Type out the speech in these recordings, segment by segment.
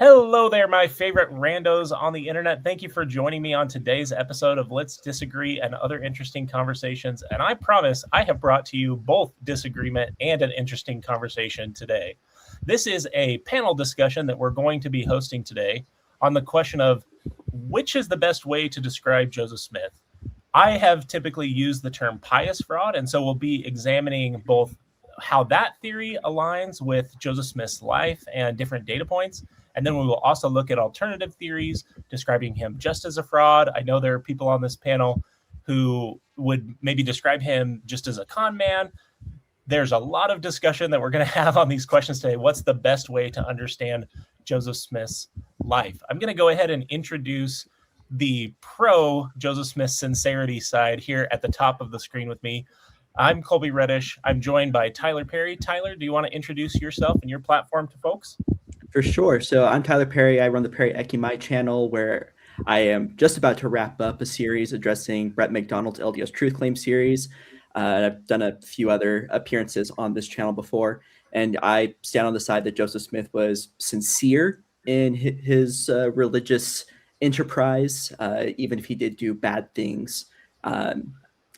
Hello there, my favorite randos on the internet. Thank you for joining me on today's episode of Let's Disagree and Other Interesting Conversations. And I promise I have brought to you both disagreement and an interesting conversation today. This is a panel discussion that we're going to be hosting today on the question of which is the best way to describe Joseph Smith. I have typically used the term pious fraud, and so we'll be examining both how that theory aligns with Joseph Smith's life and different data points. And then we will also look at alternative theories describing him just as a fraud. I know there are people on this panel who would maybe describe him just as a con man. There's a lot of discussion that we're going to have on these questions today. What's the best way to understand Joseph Smith's life? I'm going to go ahead and introduce the pro Joseph Smith sincerity side here at the top of the screen with me. I'm Kolby Reddish. I'm joined by Tyler Perry. Tyler, do you want to introduce yourself and your platform to folks? For sure. So I'm Tyler Perry. I run the Perry Ekimai channel, where I am just about to wrap up a series addressing Brett McDonald's LDS Truth Claim series. I've done a few other appearances on this channel before, and I stand on the side that Joseph Smith was sincere in his religious enterprise, even if he did do bad things.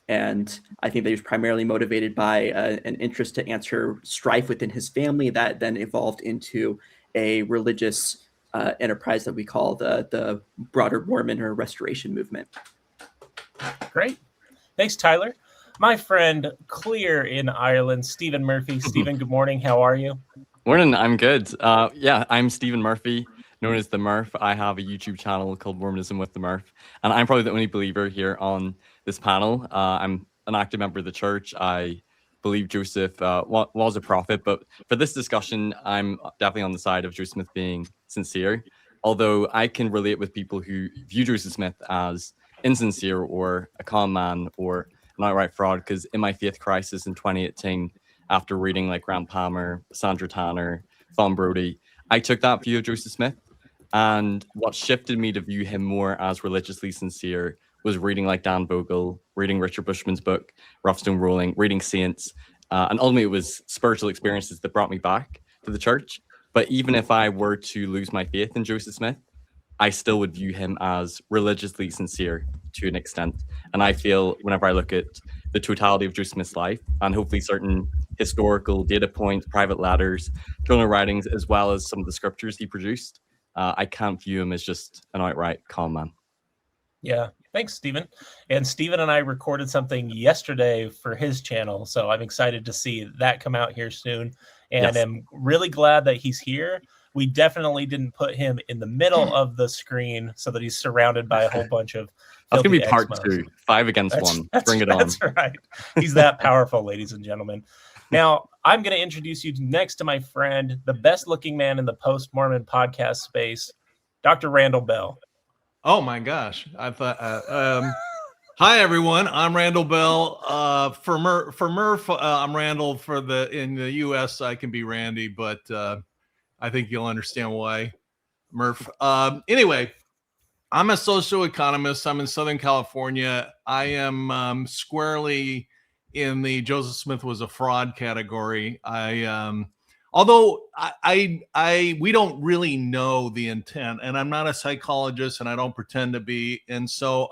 And I think that he was primarily motivated by an interest to answer strife within his family that then evolved into a religious enterprise that we call the broader Mormon or Restoration movement. Great. Thanks, Tyler. My friend clear in Ireland, Stephen Murphy. Stephen, good morning. How are you? Morning. I'm good. I'm Stephen Murphy, known as the Murph. I have a YouTube channel called Mormonism with the Murph, and I'm probably the only believer here on this panel. I'm an active member of the church. I believe Joseph was a prophet, but for this discussion, I'm definitely on the side of Joseph Smith being sincere, although I can relate with people who view Joseph Smith as insincere or a con man or an outright fraud, because in my faith crisis in 2018, after reading like Grant Palmer, Sandra Tanner, Fawn Brody, I took that view of Joseph Smith, and what shifted me to view him more as religiously sincere was reading like Dan Vogel, reading Richard Bushman's book, Rough Stone Rolling, reading Saints. And ultimately, it was spiritual experiences that brought me back to the church. But even if I were to lose my faith in Joseph Smith, I still would view him as religiously sincere to an extent. And I feel whenever I look at the totality of Joseph Smith's life, and hopefully certain historical data points, private letters, journal writings, as well as some of the scriptures he produced, I can't view him as just an outright con man. Yeah. Thanks, Stephen. And Stephen and I recorded something yesterday for his channel, so I'm excited to see that come out here soon. And I'm really glad that he's here. We definitely didn't put him in the middle of the screen so that he's surrounded by a whole bunch of That's going to be part X-Mos. 2, 5 against 1. Bring it on. That's right. He's that powerful, ladies and gentlemen. Now, I'm going to introduce you next to my friend, the best-looking man in the post-Mormon podcast space, Dr. Randall Bell. Oh my gosh! I thought. Hi everyone, I'm Randall Bell. For Murph, I'm Randall. In the U.S., I can be Randy, but I think you'll understand why, Murph. Anyway, I'm a socioeconomist. I'm in Southern California. I am squarely in the Joseph Smith was a fraud category. Although we don't really know the intent, and I'm not a psychologist, and I don't pretend to be, and so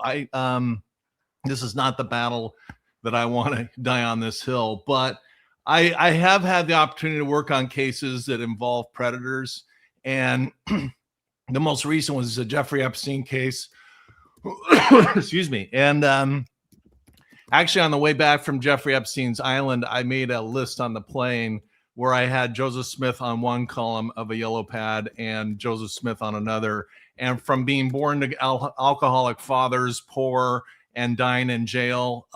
this is not the battle that I want to die on this hill. But I have had the opportunity to work on cases that involve predators, and the most recent was the Jeffrey Epstein case. Excuse me, and actually on the way back from Jeffrey Epstein's island, I made a list on the plane where I had Joseph Smith on one column of a yellow pad and Joseph Smith on another. And from being born to alcoholic fathers, poor, and dying in jail,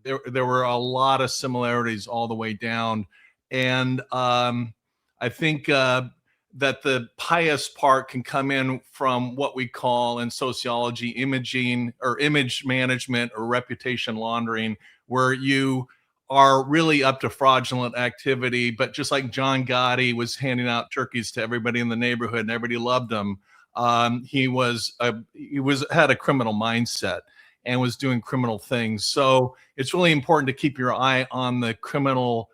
there were a lot of similarities all the way down. And I think that the pious part can come in from what we call in sociology imaging or image management or reputation laundering, where you are really up to fraudulent activity. But just like John Gotti was handing out turkeys to everybody in the neighborhood and everybody loved him, he had a criminal mindset and was doing criminal things. So it's really important to keep your eye on the criminal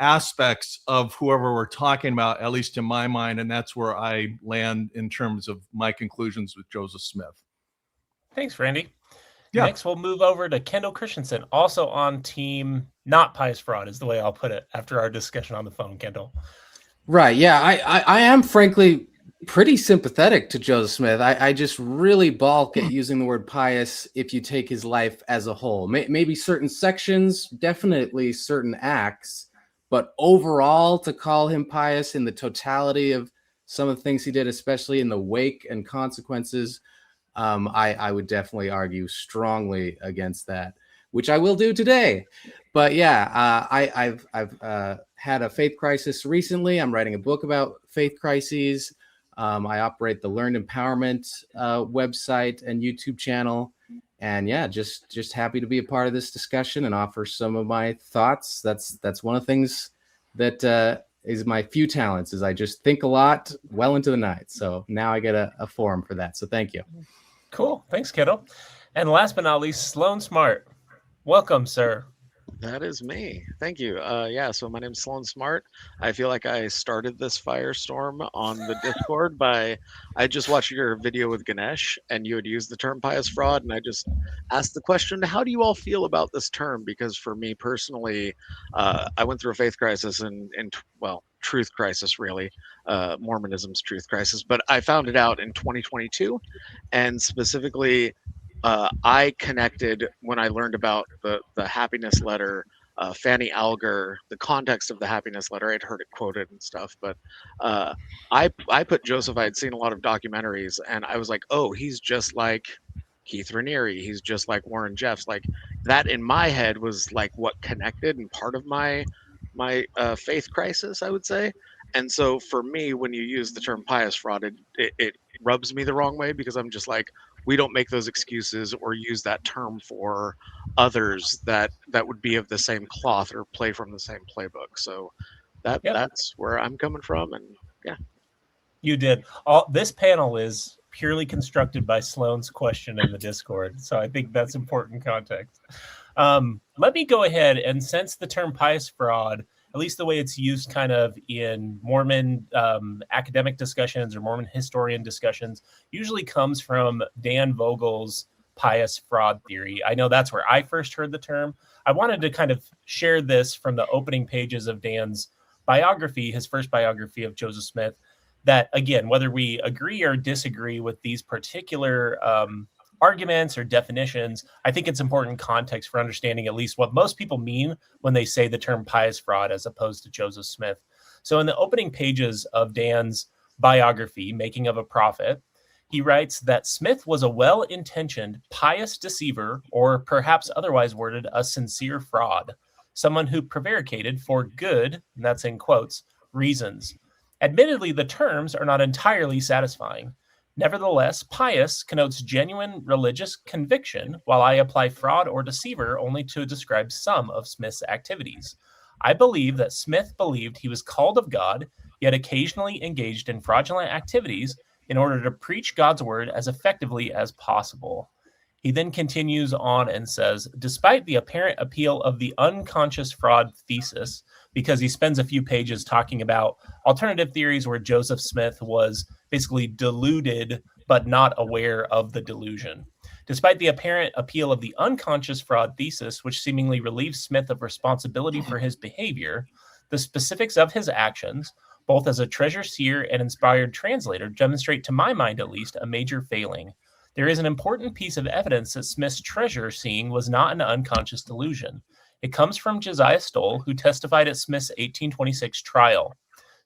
aspects of whoever we're talking about, at least in my mind, and that's where I land in terms of my conclusions with Joseph Smith. Thanks, Randy. Yeah. Next, we'll move over to Kendel Christensen, also on team not pious fraud, is the way I'll put it after our discussion on the phone, Kendel. Right. Yeah. I am frankly pretty sympathetic to Joseph Smith. I just really balk at using the word pious if you take his life as a whole. Maybe certain sections, definitely certain acts, but overall to call him pious in the totality of some of the things he did, especially in the wake and consequences, I would definitely argue strongly against that, which I will do today. But yeah, I've had a faith crisis recently. I'm writing a book about faith crises. I operate the Learned Empowerment website and YouTube channel. And yeah, just happy to be a part of this discussion and offer some of my thoughts. That's one of the things that is my few talents, is I just think a lot well into the night. So now I get a forum for that. So thank you. Cool. Thanks, Kendel. And last but not least, Sloan Smart. Welcome, sir. That is me. Thank you. Yeah, so my name's Sloan Smart. I feel like I started this firestorm on the Discord I just watched your video with Ganesh, and you had used the term pious fraud, and I just asked the question, how do you all feel about this term? Because for me personally, I went through a faith crisis and truth crisis, really, Mormonism's truth crisis, but I found it out in 2022, and specifically, I connected when I learned about the happiness letter, Fanny Alger, the context of the happiness letter. I'd heard it quoted and stuff, but I put Joseph. I had seen a lot of documentaries, and I was like, oh, he's just like Keith Raniere. He's just like Warren Jeffs. Like that in my head was like what connected and part of my faith crisis, I would say. And so for me, when you use the term pious fraud, it rubs me the wrong way, because I'm just like, we don't make those excuses or use that term for others that would be of the same cloth or play from the same playbook. So that's where I'm coming from. And yeah. You did. This panel is purely constructed by Sloan's question in the Discord. So I think that's important context. Let me go ahead, and since the term pious fraud, at least the way it's used kind of in Mormon academic discussions or Mormon historian discussions, usually comes from Dan Vogel's pious fraud theory. I know that's where I first heard the term. I wanted to kind of share this from the opening pages of Dan's biography, his first biography of Joseph Smith, that, again, whether we agree or disagree with these particular arguments or definitions, I think it's important context for understanding at least what most people mean when they say the term pious fraud as opposed to Joseph Smith. So in the opening pages of Dan's biography, Making of a Prophet, he writes that Smith was a well-intentioned, pious deceiver, or perhaps otherwise worded, a sincere fraud, someone who prevaricated for good, and that's in quotes, reasons. Admittedly, the terms are not entirely satisfying. Nevertheless, pious connotes genuine religious conviction, while I apply fraud or deceiver only to describe some of Smith's activities. I believe that Smith believed he was called of God, yet occasionally engaged in fraudulent activities in order to preach God's word as effectively as possible. He then continues on and says, despite the apparent appeal of the unconscious fraud thesis, because he spends a few pages talking about alternative theories where Joseph Smith was basically deluded but not aware of the delusion. Despite the apparent appeal of the unconscious fraud thesis, which seemingly relieves Smith of responsibility for his behavior, the specifics of his actions, both as a treasure seer and inspired translator, demonstrate, to my mind at least, a major failing. There is an important piece of evidence that Smith's treasure seeing was not an unconscious delusion. It comes from Josiah Stoll, who testified at Smith's 1826 trial.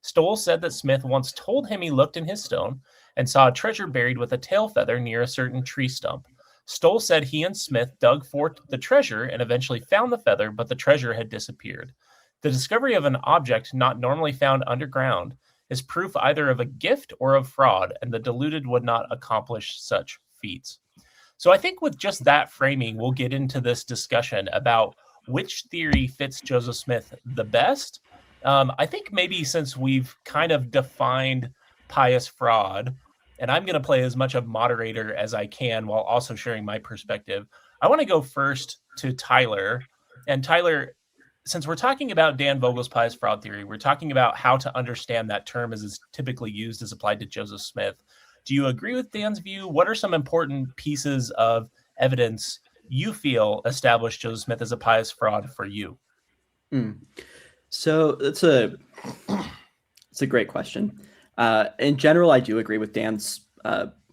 Stoll said that Smith once told him he looked in his stone and saw a treasure buried with a tail feather near a certain tree stump. Stoll said he and Smith dug for the treasure and eventually found the feather, but the treasure had disappeared. The discovery of an object not normally found underground is proof either of a gift or of fraud, and the deluded would not accomplish such feats. So I think with just that framing, we'll get into this discussion about which theory fits Joseph Smith the best. I think maybe since we've kind of defined pious fraud, and I'm going to play as much of moderator as I can while also sharing my perspective, I want to go first to Tyler. And Tyler, since we're talking about Dan Vogel's pious fraud theory, we're talking about how to understand that term as is typically used as applied to Joseph Smith. Do you agree with Dan's view? What are some important pieces of evidence you feel established Joseph Smith as a pious fraud for you? So it's a great question. In general, I do agree with Dan's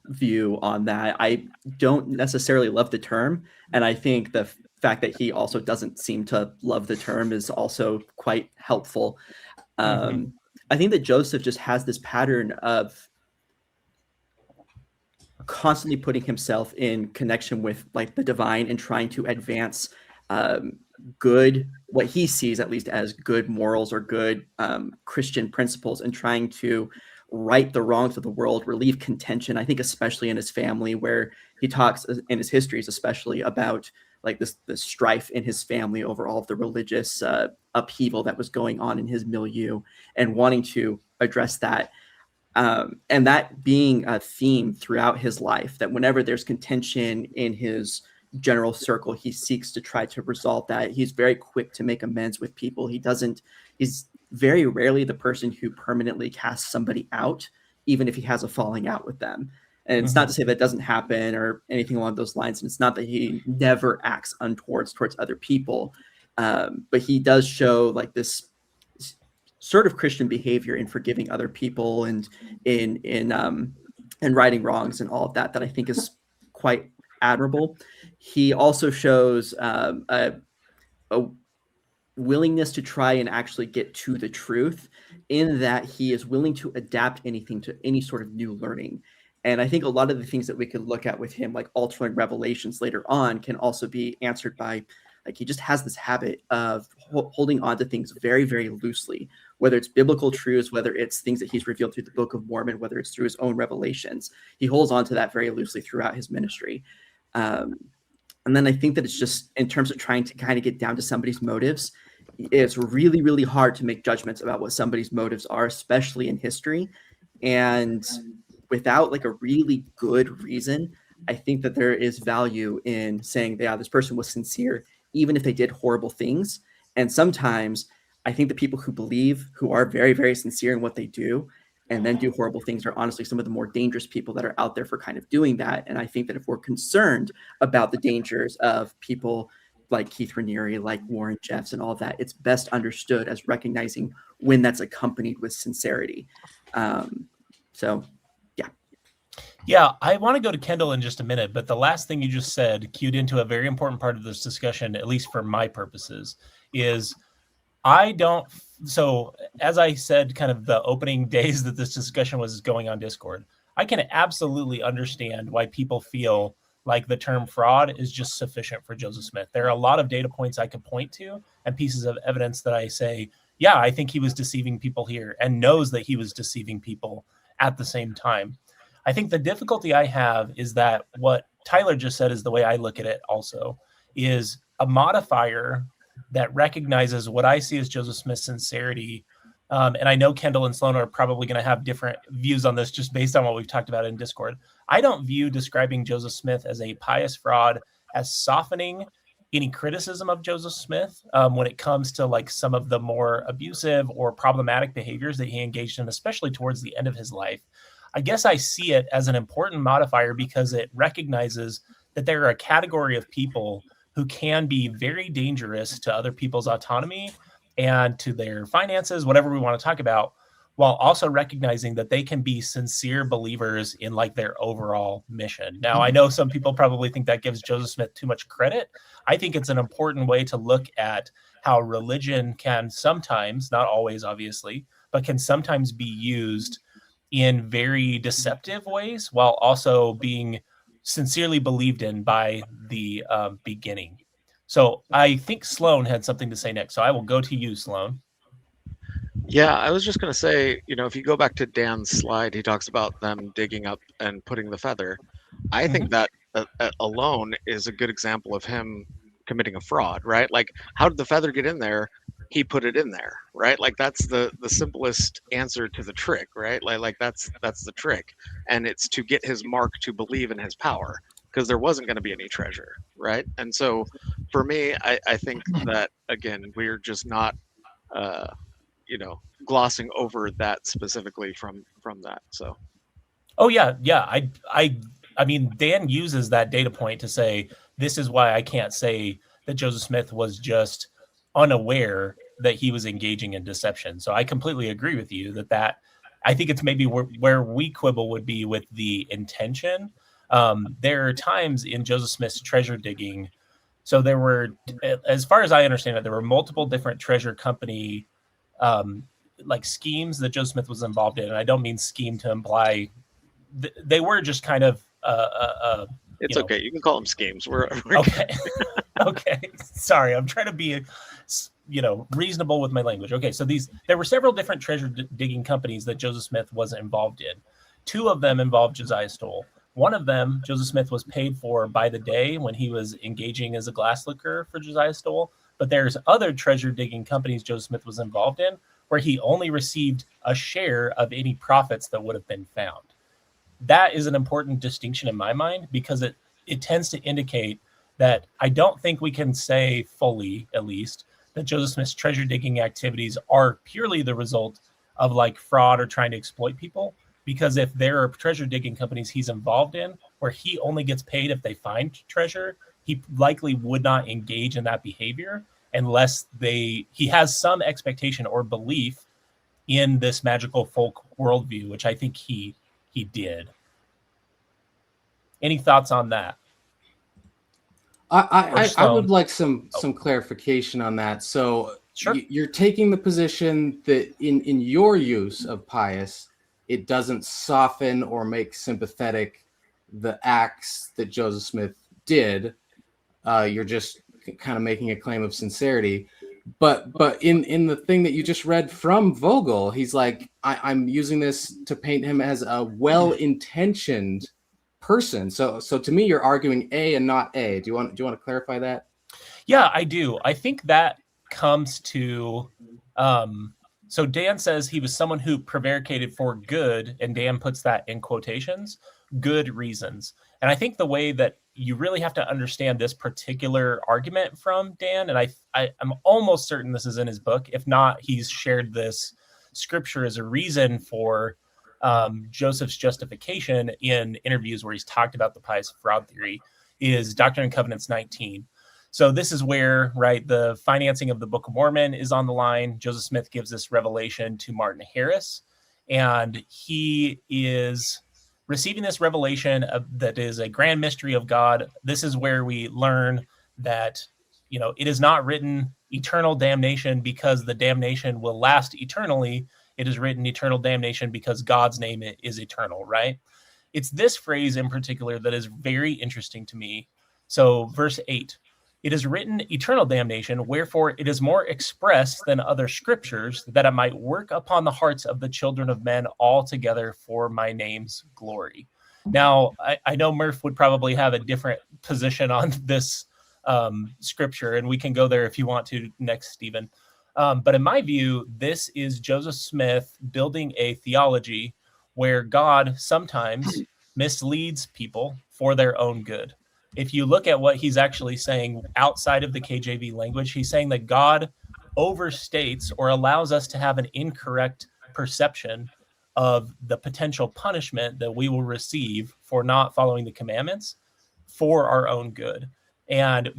view on that. I don't necessarily love the term, and I think the fact that he also doesn't seem to love the term is also quite helpful. I think that Joseph just has this pattern of constantly putting himself in connection with like the divine and trying to advance good, what he sees at least as good morals or good Christian principles, and trying to right the wrongs of the world, relieve contention. I think especially in his family, where he talks in his histories, especially about like this strife in his family over all of the religious upheaval that was going on in his milieu, and wanting to address that. And that being a theme throughout his life, that whenever there's contention in his general circle, he seeks to try to resolve that. He's very quick to make amends with people. He's very rarely the person who permanently casts somebody out, even if he has a falling out with them. And it's not to say that doesn't happen or anything along those lines. And it's not that he never acts untoward towards other people. But he does show like this sort of Christian behavior in forgiving other people and in righting wrongs and all of that I think is quite admirable. He also shows a willingness to try and actually get to the truth, in that he is willing to adapt anything to any sort of new learning. And I think a lot of the things that we could look at with him, like altering revelations later on, can also be answered by, like, he just has this habit of holding on to things very, very loosely, whether it's biblical truths, whether it's things that he's revealed through the Book of Mormon, whether it's through his own revelations. He holds on to that very loosely throughout his ministry. And then I think that it's just, in terms of trying to kind of get down to somebody's motives, it's really, really hard to make judgments about what somebody's motives are, especially in history. And without like a really good reason, I think that there is value in saying, yeah, this person was sincere, even if they did horrible things. And sometimes I think the people who believe, who are very, very sincere in what they do, and then do horrible things, are honestly some of the more dangerous people that are out there for kind of doing that. And I think that if we're concerned about the dangers of people like Keith Raniere, like Warren Jeffs and all of that, it's best understood as recognizing when that's accompanied with sincerity. So yeah, I want to go to Kendel in just a minute, but the last thing you just said cued into a very important part of this discussion, at least for my purposes, is so as I said, kind of the opening days that this discussion was going on Discord, I can absolutely understand why people feel like the term fraud is just sufficient for Joseph Smith. There are a lot of data points I could point to and pieces of evidence that I say, yeah, I think he was deceiving people here, and knows that he was deceiving people at the same time. I think the difficulty I have is that what Tyler just said is the way I look at it also, is a modifier that recognizes what I see as Joseph Smith's sincerity. And I know Kendel and Sloan are probably going to have different views on this just based on what we've talked about in Discord. I don't view describing Joseph Smith as a pious fraud as softening any criticism of Joseph Smith when it comes to like some of the more abusive or problematic behaviors that he engaged in, especially towards the end of his life. I guess I see it as an important modifier because it recognizes that there are a category of people who can be very dangerous to other people's autonomy and to their finances, whatever we want to talk about, while also recognizing that they can be sincere believers in like their overall mission. Now, I know some people probably think that gives Joseph Smith too much credit. I think it's an important way to look at how religion can sometimes, not always obviously, but can sometimes be used in very deceptive ways while also being sincerely believed in by the beginning. So I think Sloan had something to say next. So I will go to you, Sloan. Yeah, I was just going to say, if you go back to Dan's slide, he talks about them digging up and putting the feather. I think that alone is a good example of him committing a fraud, right? Like, how did the feather get in there? He put it in there, right? Like, that's the simplest answer to the trick, right? Like that's the trick, and it's to get his mark to believe in his power. because there wasn't going to be any treasure, right? And so for me, I think that, again, we're just not, glossing over that specifically from that. So. Oh yeah. I mean, Dan uses that data point to say, this is why I can't say that Joseph Smith was just unaware that he was engaging in deception. So I completely agree with you that I think it's maybe where we quibble would be with the intention. There are times in Joseph Smith's treasure digging. So there were, as far as I understand it, there were multiple different treasure company like schemes that Joseph Smith was involved in. And I don't mean scheme to imply they were just kind of it's okay. You can call them schemes. We're okay. Okay. Sorry, I'm trying to be reasonable with my language. Okay, so there were several different treasure digging companies that Joseph Smith was involved in. Two of them involved Josiah Stoll. One of them, Joseph Smith was paid for by the day when he was engaging as a glass looker for Josiah Stoll. But there's other treasure digging companies Joseph Smith was involved in where he only received a share of any profits that would have been found. That is an important distinction in my mind, because it tends to indicate that I don't think we can say fully, at least, that Joseph Smith's treasure digging activities are purely the result of like fraud or trying to exploit people. Because if there are treasure digging companies he's involved in where he only gets paid if they find treasure, he likely would not engage in that behavior unless he has some expectation or belief in this magical folk worldview, which I think he did. Any thoughts on that? I would like some clarification on that. So sure. You're taking the position that in your use of Pious, it doesn't soften or make sympathetic the acts that Joseph Smith did. You're just kind of making a claim of sincerity. But in the thing that you just read from Vogel, he's like, I'm using this to paint him as a well-intentioned person. So to me, you're arguing A and not A. Do you want to clarify that? Yeah, I do. I think that comes to so Dan says he was someone who prevaricated for good, and Dan puts that in quotations, good reasons. And I think the way that you really have to understand this particular argument from Dan, and I'm almost certain this is in his book. If not, he's shared this scripture as a reason for Joseph's justification in interviews where he's talked about the pious fraud theory, is Doctrine and Covenants 19. So this is where, right, the financing of the Book of Mormon is on the line. Joseph Smith gives this revelation to Martin Harris, and he is receiving this revelation that is a grand mystery of God. This is where we learn that, it is not written eternal damnation because the damnation will last eternally. It is written eternal damnation because God's name is eternal, right? It's this phrase in particular that is very interesting to me. So verse 8, it is written eternal damnation, wherefore it is more express than other scriptures, that it might work upon the hearts of the children of men altogether for my name's glory. Now, I know Murph would probably have a different position on this scripture, and we can go there if you want to next, Stephen. But in my view, this is Joseph Smith building a theology where God sometimes misleads people for their own good. If you look at what he's actually saying outside of the KJV language, he's saying that God overstates or allows us to have an incorrect perception of the potential punishment that we will receive for not following the commandments for our own good. And,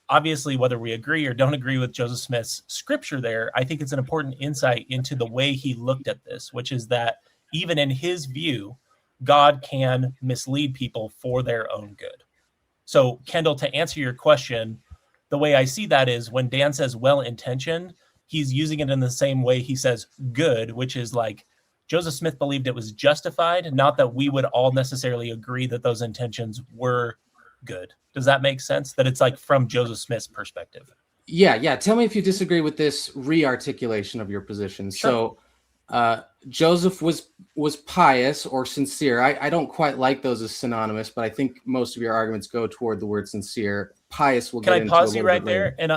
obviously, whether we agree or don't agree with Joseph Smith's scripture there, I think it's an important insight into the way he looked at this, which is that even in his view, God can mislead people for their own good. So, Kendel, to answer your question, the way I see that is when Dan says well-intentioned, he's using it in the same way he says good, which is like Joseph Smith believed it was justified, not that we would all necessarily agree that those intentions were good. Does that make sense? That it's like from Joseph Smith's perspective. Yeah. Tell me if you disagree with this re-articulation of your position. Sure. So Joseph was pious or sincere. I don't quite like those as synonymous, but I think most of your arguments go toward the word sincere. Pious will get into. Can I pause you right there? And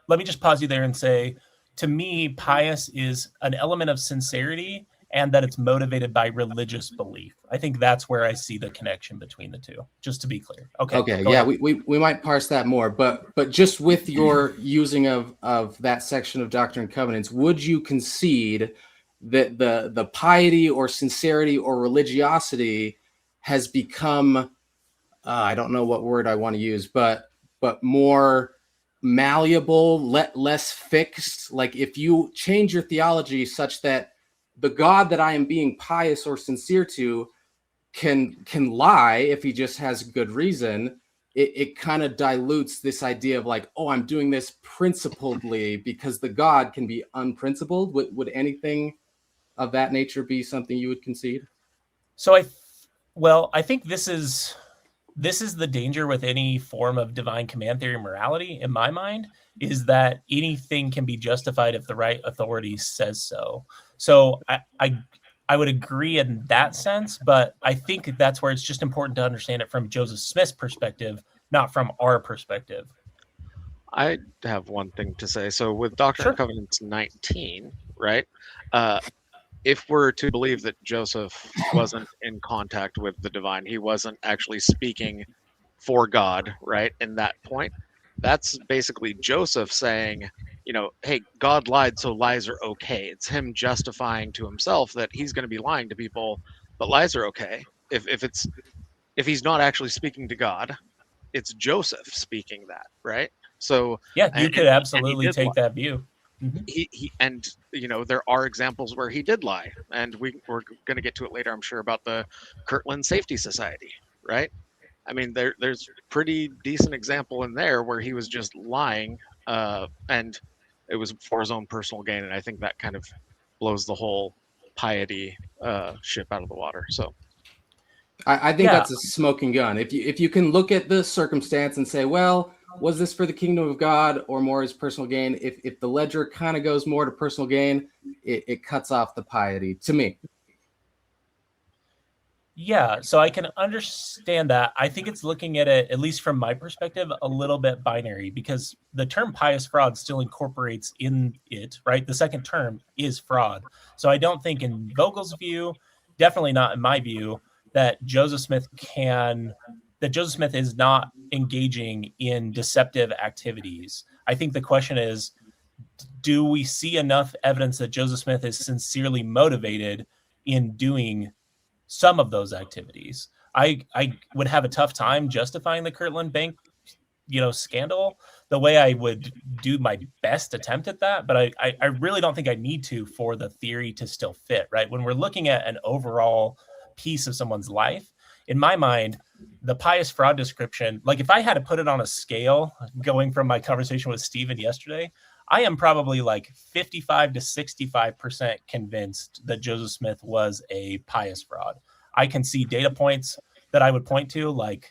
let me just pause you there and say, to me, pious is an element of sincerity and that it's motivated by religious belief. I think that's where I see the connection between the two, just to be clear. Okay, yeah, ahead. we might parse that more, but just with your using of that section of Doctrine and Covenants, would you concede that the piety or sincerity or religiosity has become, I don't know what word I want to use, but more malleable, less fixed? Like, if you change your theology such that the God that I am being pious or sincere to can lie if he just has good reason, it kind of dilutes this idea of like, oh, I'm doing this principledly, because the God can be unprincipled. Would anything of that nature be something you would concede? So I think this is the danger with any form of divine command theory morality, in my mind, is that anything can be justified if the right authority says so. So I would agree in that sense, but I think that's where it's just important to understand it from Joseph Smith's perspective, not from our perspective. I have one thing to say. So with Doctrine and Covenants 19, right? If we're to believe that Joseph wasn't in contact with the divine, he wasn't actually speaking for God, right? In that point, that's basically Joseph saying, hey, God lied, so lies are okay. It's him justifying to himself that he's going to be lying to people, but lies are okay. If he's not actually speaking to God, it's Joseph speaking that, right? So yeah, you could absolutely take lie. that view. He and there are examples where he did lie, and we're going to get to it later, I'm sure, about the Kirtland Safety Society, right? I mean, there's pretty decent example in there where he was just lying, and it was for his own personal gain, and I think that kind of blows the whole piety ship out of the water. So I think that's a smoking gun. If you can look at the circumstance and say, well, was this for the kingdom of God or more his personal gain? If the ledger kind of goes more to personal gain, it cuts off the piety, to me. Yeah, so I can understand that. I think it's looking at it, at least from my perspective, a little bit binary, because the term pious fraud still incorporates in it, right? The second term is fraud. So I don't think in Vogel's view, definitely not in my view, that Joseph Smith is not engaging in deceptive activities. I think the question is, do we see enough evidence that Joseph Smith is sincerely motivated in doing some of those activities? I would have a tough time justifying the Kirtland Bank, scandal the way I would do my best attempt at that. But I really don't think I need to for the theory to still fit, right? When we're looking at an overall piece of someone's life, in my mind, the pious fraud description, like if I had to put it on a scale, going from my conversation with Steven yesterday, I am probably like 55 to 65% convinced that Joseph Smith was a pious fraud. I can see data points that I would point to, like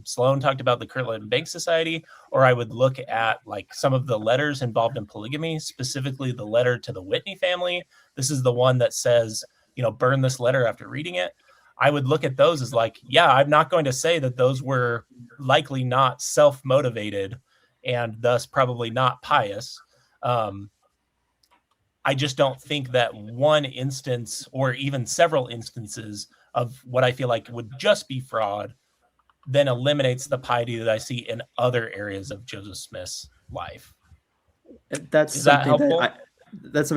Sloan talked about the Kirtland Bank Society, or I would look at like some of the letters involved in polygamy, specifically the letter to the Whitney family. This is the one that says, burn this letter after reading it. I would look at those as like, yeah, I'm not going to say that those were likely not self-motivated and thus probably not pious. I just don't think that one instance or even several instances of what I feel like would just be fraud then eliminates the piety that I see in other areas of Joseph Smith's life. That's something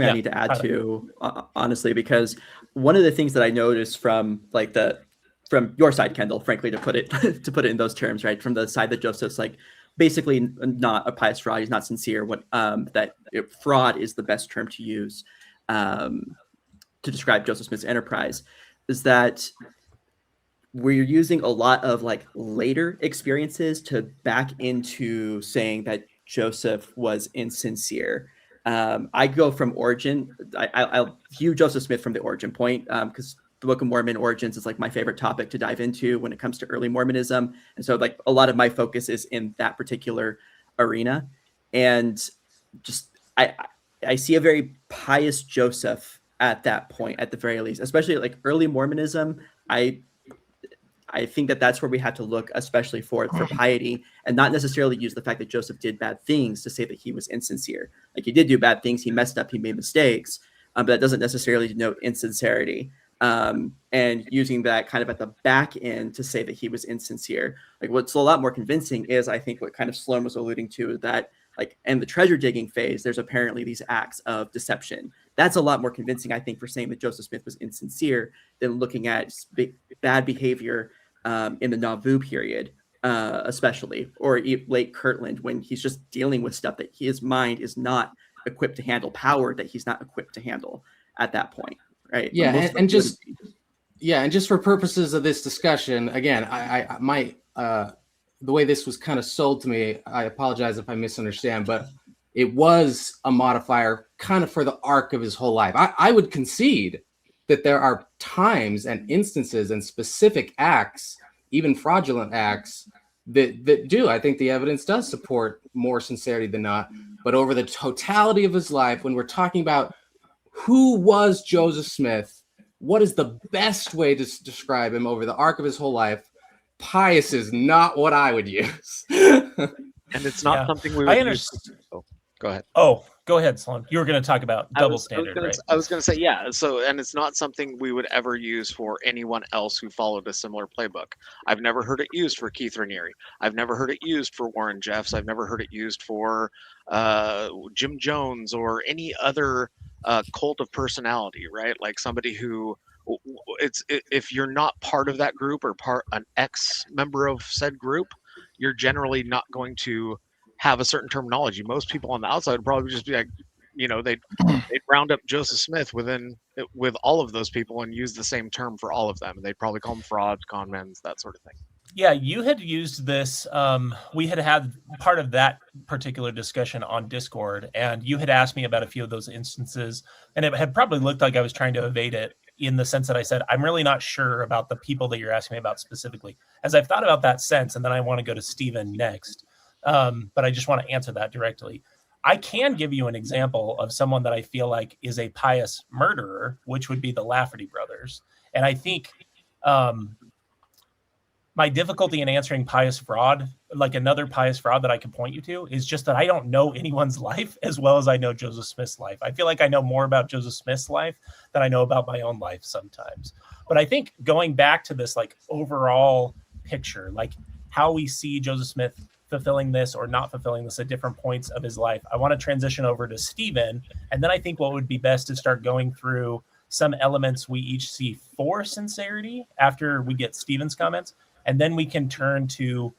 I need to add to, honestly, because one of the things that I noticed from your side, Kendel, frankly, to put it in those terms, right, from the side that Joseph's like basically not a pious fraud, he's not sincere. Fraud is the best term to use to describe Joseph Smith's enterprise, is that we're using a lot of like later experiences to back into saying that Joseph was insincere. I go from origin. I'll view Joseph Smith from the origin point, because the Book of Mormon origins is like my favorite topic to dive into when it comes to early Mormonism. And so like a lot of my focus is in that particular arena. And just, I see a very pious Joseph at that point, at the very least, especially like early Mormonism. I think that that's where we have to look, especially for piety, and not necessarily use the fact that Joseph did bad things to say that he was insincere. Like, he did do bad things, he messed up, he made mistakes, but that doesn't necessarily denote insincerity. And using that kind of at the back end to say that he was insincere. Like what's a lot more convincing is, I think, what kind of Sloan was alluding to, is that like in the treasure digging phase, there's apparently these acts of deception. That's a lot more convincing, I think, for saying that Joseph Smith was insincere than looking at bad behavior in the Nauvoo period, especially, or late Kirtland, when he's just dealing with stuff that his mind is not equipped to handle, power that he's not equipped to handle at that point. Right. Yeah, and just for purposes of this discussion, again, I might the way this was kind of sold to me, I apologize if I misunderstand, but it was a modifier kind of for the arc of his whole life. I would concede that there are times and instances and specific acts, even fraudulent acts, that do. I think the evidence does support more sincerity than not. But over the totality of his life, when we're talking about who was Joseph Smith, what is the best way to describe him over the arc of his whole life? Pious is not what I would use. And it's not something we would use. Oh, go ahead. Oh, go ahead, Sloan. You were going to talk about double standard, right? I was going to say, yeah. So, and it's not something we would ever use for anyone else who followed a similar playbook. I've never heard it used for Keith Raniere. I've never heard it used for Warren Jeffs. I've never heard it used for Jim Jones or any other cult of personality, right? Like somebody who if you're not part of that group or an ex-member of said group, you're generally not going to have a certain terminology. Most people on the outside would probably just be like, they'd round up Joseph Smith with all of those people and use the same term for all of them. And they'd probably call them frauds, con men's, that sort of thing. Yeah, you had used this. We had part of that particular discussion on Discord, and you had asked me about a few of those instances, and it had probably looked like I was trying to evade it, in the sense that I said, I'm really not sure about the people that you're asking me about specifically. As I've thought about that sense, and then I want to go to Stephen next, but I just want to answer that directly. I can give you an example of someone that I feel like is a pious murderer, which would be the Lafferty brothers. And I think my difficulty in answering pious fraud, like another pious fraud that I can point you to, is just that I don't know anyone's life as well as I know Joseph Smith's life. I feel like I know more about Joseph Smith's life than I know about my own life sometimes. But I think going back to this like overall picture, like how we see Joseph Smith fulfilling this or not fulfilling this at different points of his life, I want to transition over to Stephen. And then I think what would be best to start going through some elements we each see for sincerity after we get Stephen's comments. And then we can turn to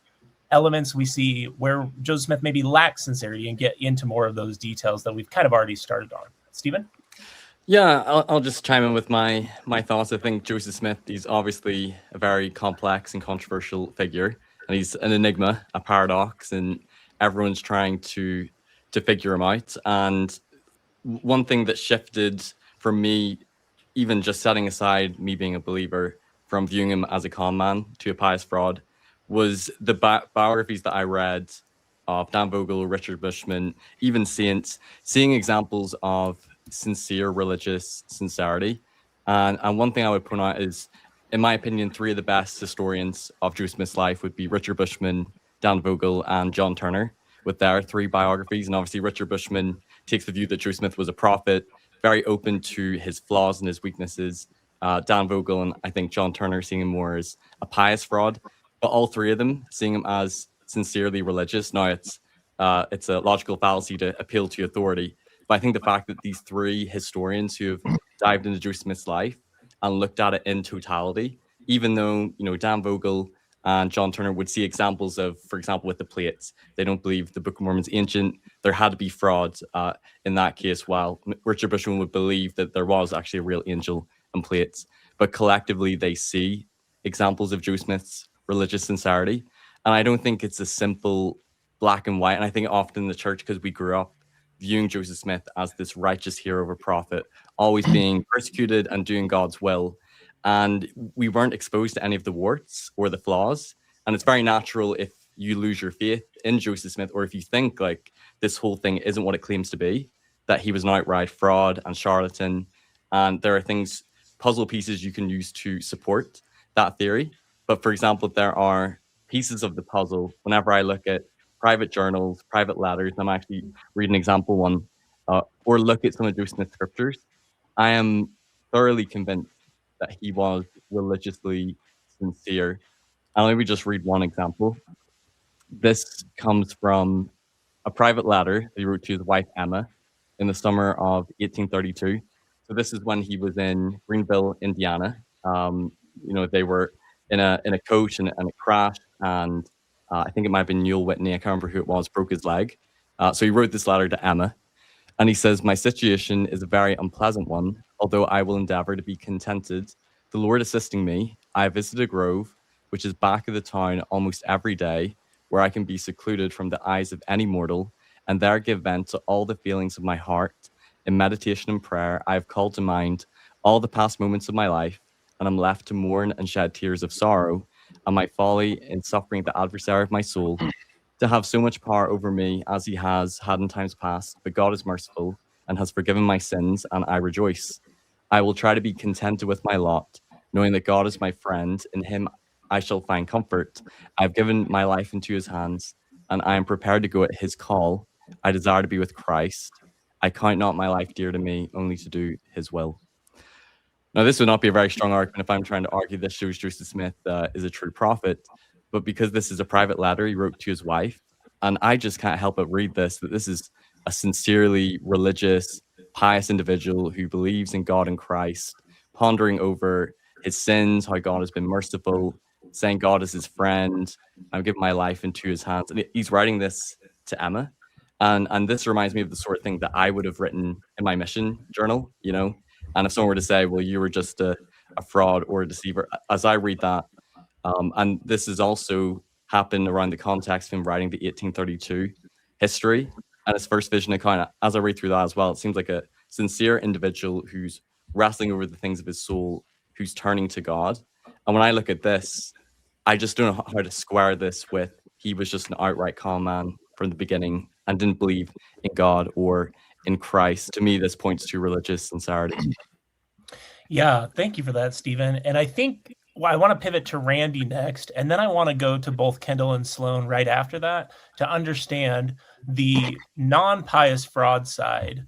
elements we see where Joseph Smith maybe lacks sincerity and get into more of those details that we've kind of already started on. Stephen? Yeah, I'll just chime in with my thoughts. I think Joseph Smith, he's obviously a very complex and controversial figure, and he's an enigma, a paradox, and everyone's trying to figure him out. And one thing that shifted for me, even just setting aside me being a believer, from viewing him as a con man to a pious fraud, was the biographies that I read of Dan Vogel, Richard Bushman, even saints, seeing examples of sincere religious sincerity. And one thing I would point out is, in my opinion, three of the best historians of Joseph Smith's life would be Richard Bushman, Dan Vogel, and John Turner, with their three biographies. And obviously Richard Bushman takes the view that Joseph Smith was a prophet, very open to his flaws and his weaknesses. Dan Vogel and I think John Turner seeing him more as a pious fraud, but all three of them seeing him as sincerely religious. Now it's a logical fallacy to appeal to authority, but I think the fact that these three historians who have dived into Joseph Smith's life and looked at it in totality, even though Dan Vogel and John Turner would see examples of, for example, with the plates, they don't believe the Book of Mormon's ancient. There had to be frauds in that case, while Richard Bushman would believe that there was actually a real angel and plates. But collectively, they see examples of Joseph Smith's religious sincerity. And I don't think it's a simple black and white. And I think often in the church, because we grew up viewing Joseph Smith as this righteous hero of a prophet, always being persecuted and doing God's will. And we weren't exposed to any of the warts or the flaws. And it's very natural if you lose your faith in Joseph Smith, or if you think like this whole thing isn't what it claims to be, that he was an outright fraud and charlatan. And there are things, puzzle pieces you can use to support that theory. But for example, there are pieces of the puzzle, whenever I look at private journals, private letters, I'm actually reading example one, or look at some of Joseph Smith's scriptures, I am thoroughly convinced that he was religiously sincere. And let me just read one example. This comes from a private letter he wrote to his wife Emma in the summer of 1832. So this is when he was in Greenville, Indiana. They were in a coach and a crash, and I think it might have been Newell Whitney. I can't remember who it was. Broke his leg. So he wrote this letter to Emma, and he says, "My situation is a very unpleasant one, although I will endeavor to be contented. The Lord assisting me, I have visited a grove, which is back of the town almost every day, where I can be secluded from the eyes of any mortal, and there give vent to all the feelings of my heart. In meditation and prayer, I have called to mind all the past moments of my life, and am left to mourn and shed tears of sorrow, and my folly in suffering the adversary of my soul, to have so much power over me as he has had in times past. But God is merciful and has forgiven my sins, and I rejoice. I will try to be contented with my lot, knowing that God is my friend. In him I shall find comfort. I have given my life into his hands, and I am prepared to go at his call. I desire to be with Christ. I count not my life dear to me, only to do his will." Now, this would not be a very strong argument if I'm trying to argue this shows Joseph Smith is a true prophet, but because this is a private letter he wrote to his wife, and I just can't help but read this, that this is a sincerely religious, pious individual who believes in God and Christ, pondering over his sins, how God has been merciful, saying God is his friend, I'm giving my life into his hands. And he's writing this to Emma. And this reminds me of the sort of thing that I would have written in my mission journal, And if someone were to say, well, you were just a fraud or a deceiver, as I read that, and this has also happened around the context of him writing the 1832 history and his first vision account, as I read through that as well, it seems like a sincere individual who's wrestling over the things of his soul, who's turning to God. And when I look at this, I just don't know how to square this with he was just an outright con man from the beginning and didn't believe in God or in Christ. To me, this points to religious sincerity. Yeah, thank you for that, Stephen. And I think I want to pivot to Randy next, and then I want to go to both Kendel and Sloan right after that to understand the non-pious fraud side.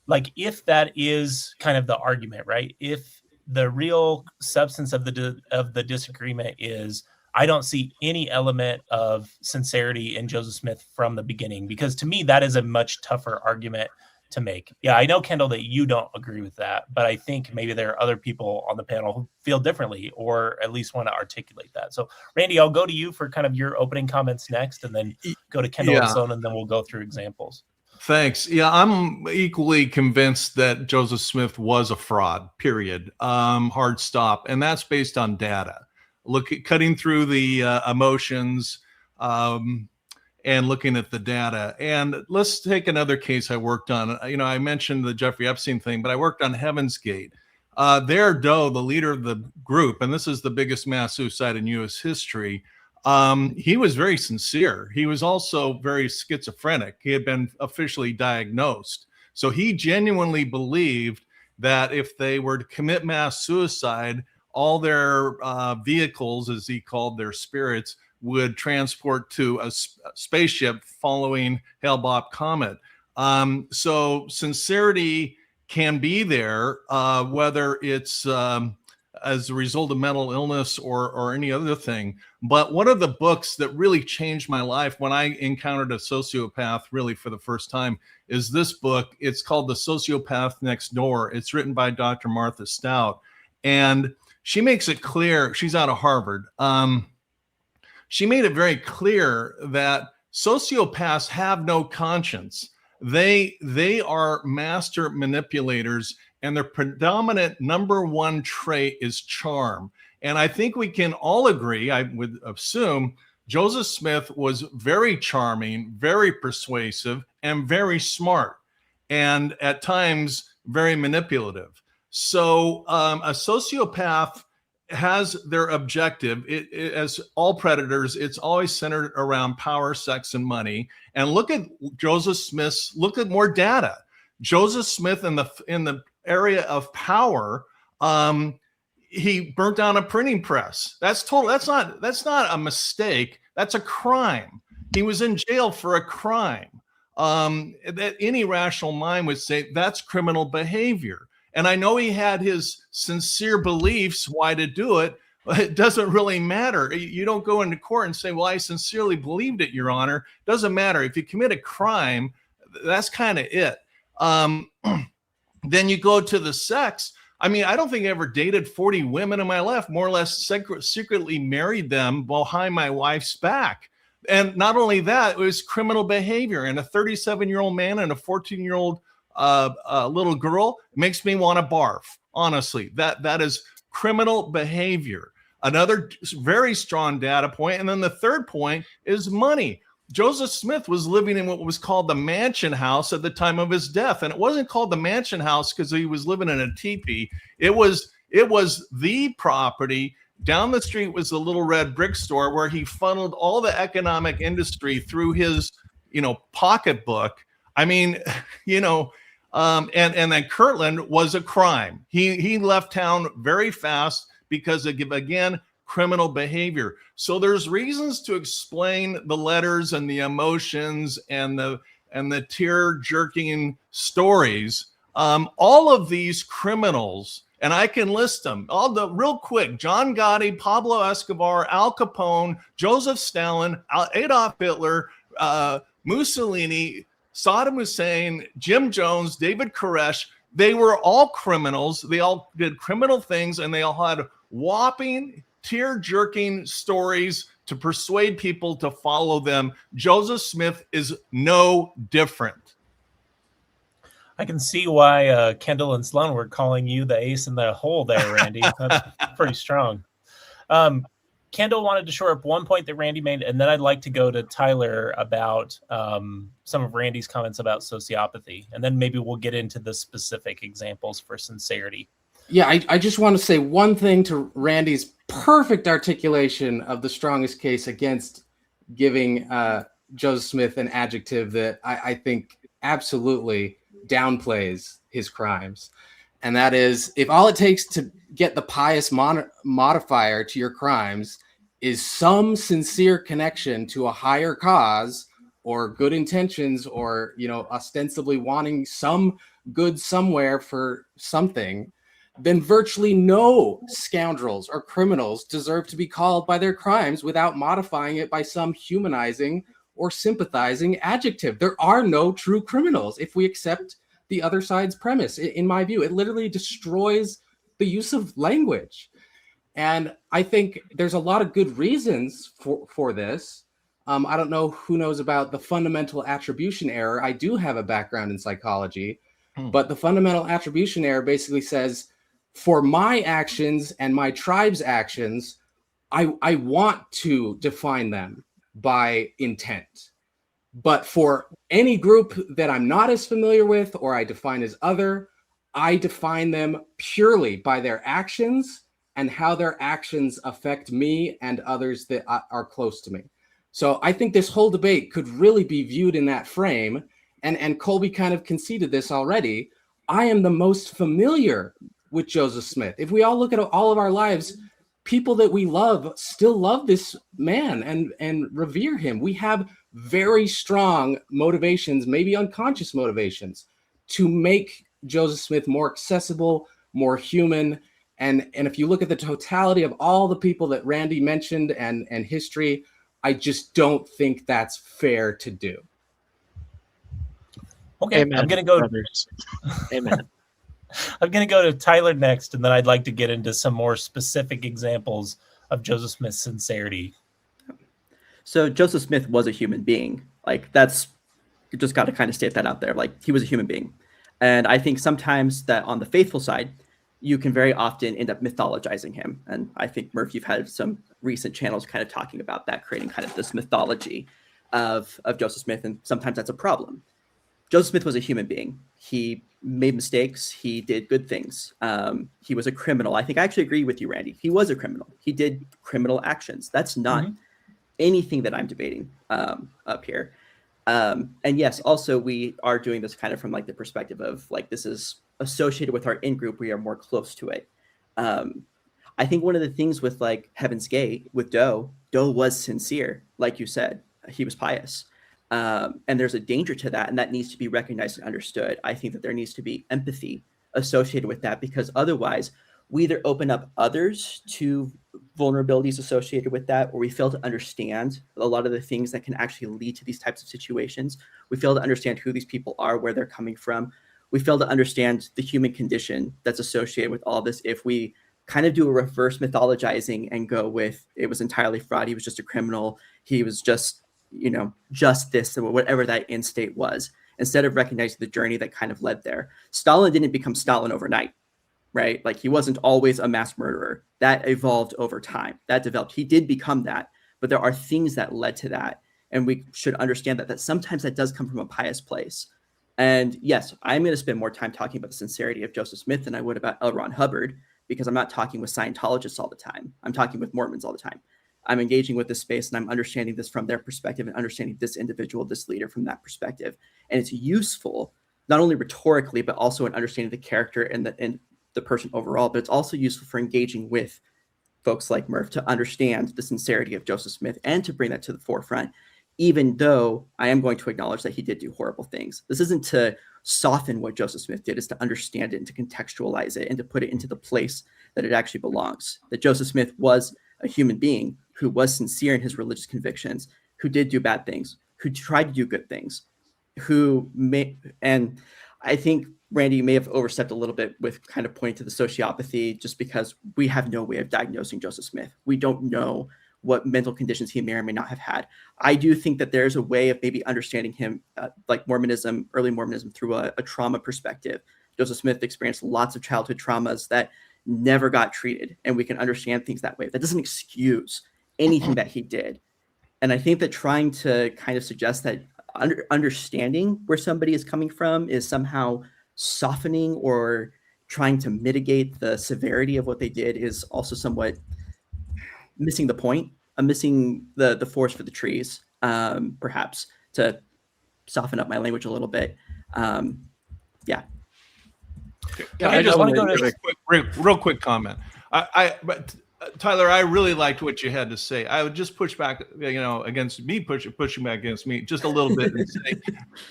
Like, if that is kind of the argument, right? If the real substance of the disagreement is, I don't see any element of sincerity in Joseph Smith from the beginning, because to me that is a much tougher argument to make. Yeah, I know, Kendel, that you don't agree with that, but I think maybe there are other people on the panel who feel differently, or at least want to articulate that. So, Randy, I'll go to you for kind of your opening comments next, and then go to Kendel and Sloan, and then we'll go through examples. Thanks. Yeah, I'm equally convinced that Joseph Smith was a fraud, period. Hard stop. And that's based on data. Cutting through the emotions, and looking at the data. And let's take another case I worked on. I mentioned the Jeffrey Epstein thing, but I worked on Heaven's Gate. There, Doe, the leader of the group, and this is the biggest mass suicide in U.S. history, he was very sincere. He was also very schizophrenic. He had been officially diagnosed. So he genuinely believed that if they were to commit mass suicide, all their vehicles, as he called their spirits, would transport to a spaceship following Hale-Bopp comet. So sincerity can be there, whether it's as a result of mental illness or any other thing. But one of the books that really changed my life when I encountered a sociopath really for the first time is this book. It's called The Sociopath Next Door. It's written by Dr. Martha Stout. And she makes it clear, she's out of Harvard. She made it very clear that sociopaths have no conscience. They are master manipulators, and their predominant number one trait is charm. And I think we can all agree, I would assume, Joseph Smith was very charming, very persuasive, and very smart, and at times very manipulative. So a sociopath has their objective. As all predators, it's always centered around power, sex, and money. And look at Joseph Smith's, look at more data. Joseph Smith in the area of power, he burnt down a printing press. That's not a mistake. That's a crime. He was in jail for a crime. That any rational mind would say that's criminal behavior. And I know he had his sincere beliefs why to do it, but it doesn't really matter. You don't go into court and say, well, I sincerely believed it, Your Honor. Doesn't matter. If you commit a crime, that's kind of it. Then you go to the sex. I mean, I don't think I ever dated 40 women in my life, more or less secretly married them behind my wife's back. And not only that, it was criminal behavior. And a 37-year-old man and a 14-year-old little girl makes me want to barf. Honestly, that is criminal behavior. Another very strong data point. And then the third point is money. Joseph Smith was living in what was called the mansion house at the time of his death. And it wasn't called the mansion house because he was living in a teepee. It was the property. Down the street was the Little Red Brick Store where he funneled all the economic industry through his, pocketbook. I mean, and then Kirtland was a crime. He left town very fast because of, again, criminal behavior. So there's reasons to explain the letters and the emotions and the tear-jerking stories. All of these criminals, and I can list them all real quick: John Gotti, Pablo Escobar, Al Capone, Joseph Stalin, Adolf Hitler, Mussolini, Saddam Hussein, Jim Jones, David Koresh. They were all criminals. They all did criminal things, and they all had whopping, tear-jerking stories to persuade people to follow them. Joseph Smith is no different. I can see why Kendel and Sloan were calling you the ace in the hole there, Randy. That's pretty strong. Kendel wanted to shore up one point that Randy made, and then I'd like to go to Tyler about some of Randy's comments about sociopathy, and then maybe we'll get into the specific examples for sincerity. Yeah, I just want to say one thing to Randy's perfect articulation of the strongest case against giving Joseph Smith an adjective that I think absolutely downplays his crimes. And that is, if all it takes to get the pious modifier to your crimes is some sincere connection to a higher cause or good intentions or, ostensibly wanting some good somewhere for something, then virtually no scoundrels or criminals deserve to be called by their crimes without modifying it by some humanizing or sympathizing adjective. There are no true criminals if we accept the other side's premise. In my view, it literally destroys the use of language. And I think there's a lot of good reasons for this. I don't know who knows about the fundamental attribution error. I do have a background in psychology, but the fundamental attribution error basically says, for my actions and my tribe's actions, I want to define them by intent. But for any group that I'm not as familiar with or I define as other, I define them purely by their actions and how their actions affect me and others that are close to me. So I think this whole debate could really be viewed in that frame. And Kolby kind of conceded this already. I am the most familiar with Joseph Smith. If we all look at all of our lives, people that we love still love this man and revere him. We have very strong motivations, maybe unconscious motivations, to make Joseph Smith more accessible, more human. And if you look at the totality of all the people that Randy mentioned and history, I just don't think that's fair to do. Okay, Amen, I'm going to go. brothers. Amen. I'm going to go to Tyler next, and then I'd like to get into some more specific examples of Joseph Smith's sincerity. So Joseph Smith was a human being. Like, that's, you just got to kind of state that out there. Like, he was a human being. And I think sometimes that on the faithful side, you can very often end up mythologizing him. And I think, Murph, you've had some recent channels kind of talking about that, creating kind of this mythology of Joseph Smith. And sometimes that's a problem. Joseph Smith was a human being. He made mistakes. He did good things. He was a criminal. I think I actually agree with you, Randy. He was a criminal. He did criminal actions. That's not anything that I'm debating up here. And yes, also we are doing this kind of from like the perspective of like, this is associated with our in-group. We are more close to it. I think one of the things with like Heaven's Gate with Doe was sincere. Like you said, he was pious. And there's a danger to that, and that needs to be recognized and understood. I think that there needs to be empathy associated with that, because otherwise we either open up others to vulnerabilities associated with that, or we fail to understand a lot of the things that can actually lead to these types of situations. We fail to understand who these people are, where they're coming from. We fail to understand the human condition that's associated with all this if we kind of do a reverse mythologizing and go with, it was entirely fraud, he was just a criminal, he was just, just this, or whatever that end state was, instead of recognizing the journey that kind of led there. Stalin didn't become Stalin overnight, right? Like, he wasn't always a mass murderer. That evolved over time. That developed. He did become that, but there are things that led to that. And we should understand that sometimes that does come from a pious place. And yes, I'm going to spend more time talking about the sincerity of Joseph Smith than I would about L. Ron Hubbard, because I'm not talking with Scientologists all the time. I'm talking with Mormons all the time. I'm engaging with this space and I'm understanding this from their perspective and understanding this individual, this leader from that perspective. And it's useful, not only rhetorically, but also in understanding the character and the person overall, but it's also useful for engaging with folks like Murph to understand the sincerity of Joseph Smith and to bring that to the forefront, even though I am going to acknowledge that he did do horrible things. This isn't to soften what Joseph Smith did, is to understand it and to contextualize it and to put it into the place that it actually belongs. That Joseph Smith was a human being who was sincere in his religious convictions, who did do bad things, who tried to do good things, and I think, Randy, you may have overstepped a little bit with kind of pointing to the sociopathy, just because we have no way of diagnosing Joseph Smith. We don't know what mental conditions he may or may not have had. I do think that there's a way of maybe understanding him, like Mormonism, early Mormonism, through a trauma perspective. Joseph Smith experienced lots of childhood traumas that never got treated, and we can understand things that way. That doesn't excuse anything that he did. And I think that trying to kind of suggest that understanding where somebody is coming from is somehow softening or trying to mitigate the severity of what they did is also somewhat missing the point. I'm missing the forest for the trees, perhaps, to soften up my language a little bit. Yeah. I just want to go give a real quick comment. But Tyler, I really liked what you had to say. I would just push back, against me, pushing back against me just a little bit and say,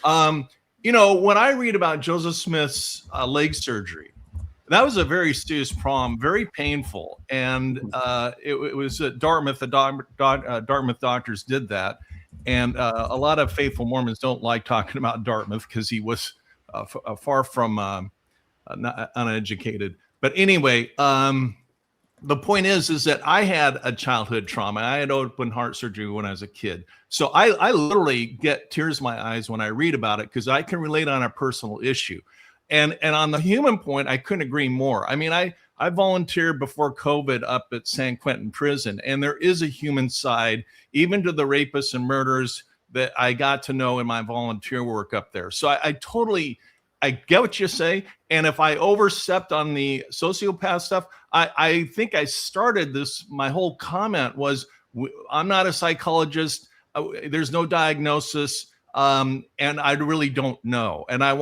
when I read about Joseph Smith's leg surgery, that was a very serious problem, very painful, and it was at Dartmouth. The Dartmouth doctors did that, and a lot of faithful Mormons don't like talking about Dartmouth because he was far from uneducated. But anyway, the point is that I had a childhood trauma. I had open heart surgery when I was a kid. So I literally get tears in my eyes when I read about it, because I can relate on a personal issue. And on the human point, I couldn't agree more. I mean, I volunteered before COVID up at San Quentin Prison, and there is a human side, even to the rapists and murderers, that I got to know in my volunteer work up there. So I get what you say. And if I overstepped on the sociopath stuff, I think I started this, my whole comment was, I'm not a psychologist. There's no diagnosis. And I really don't know. And I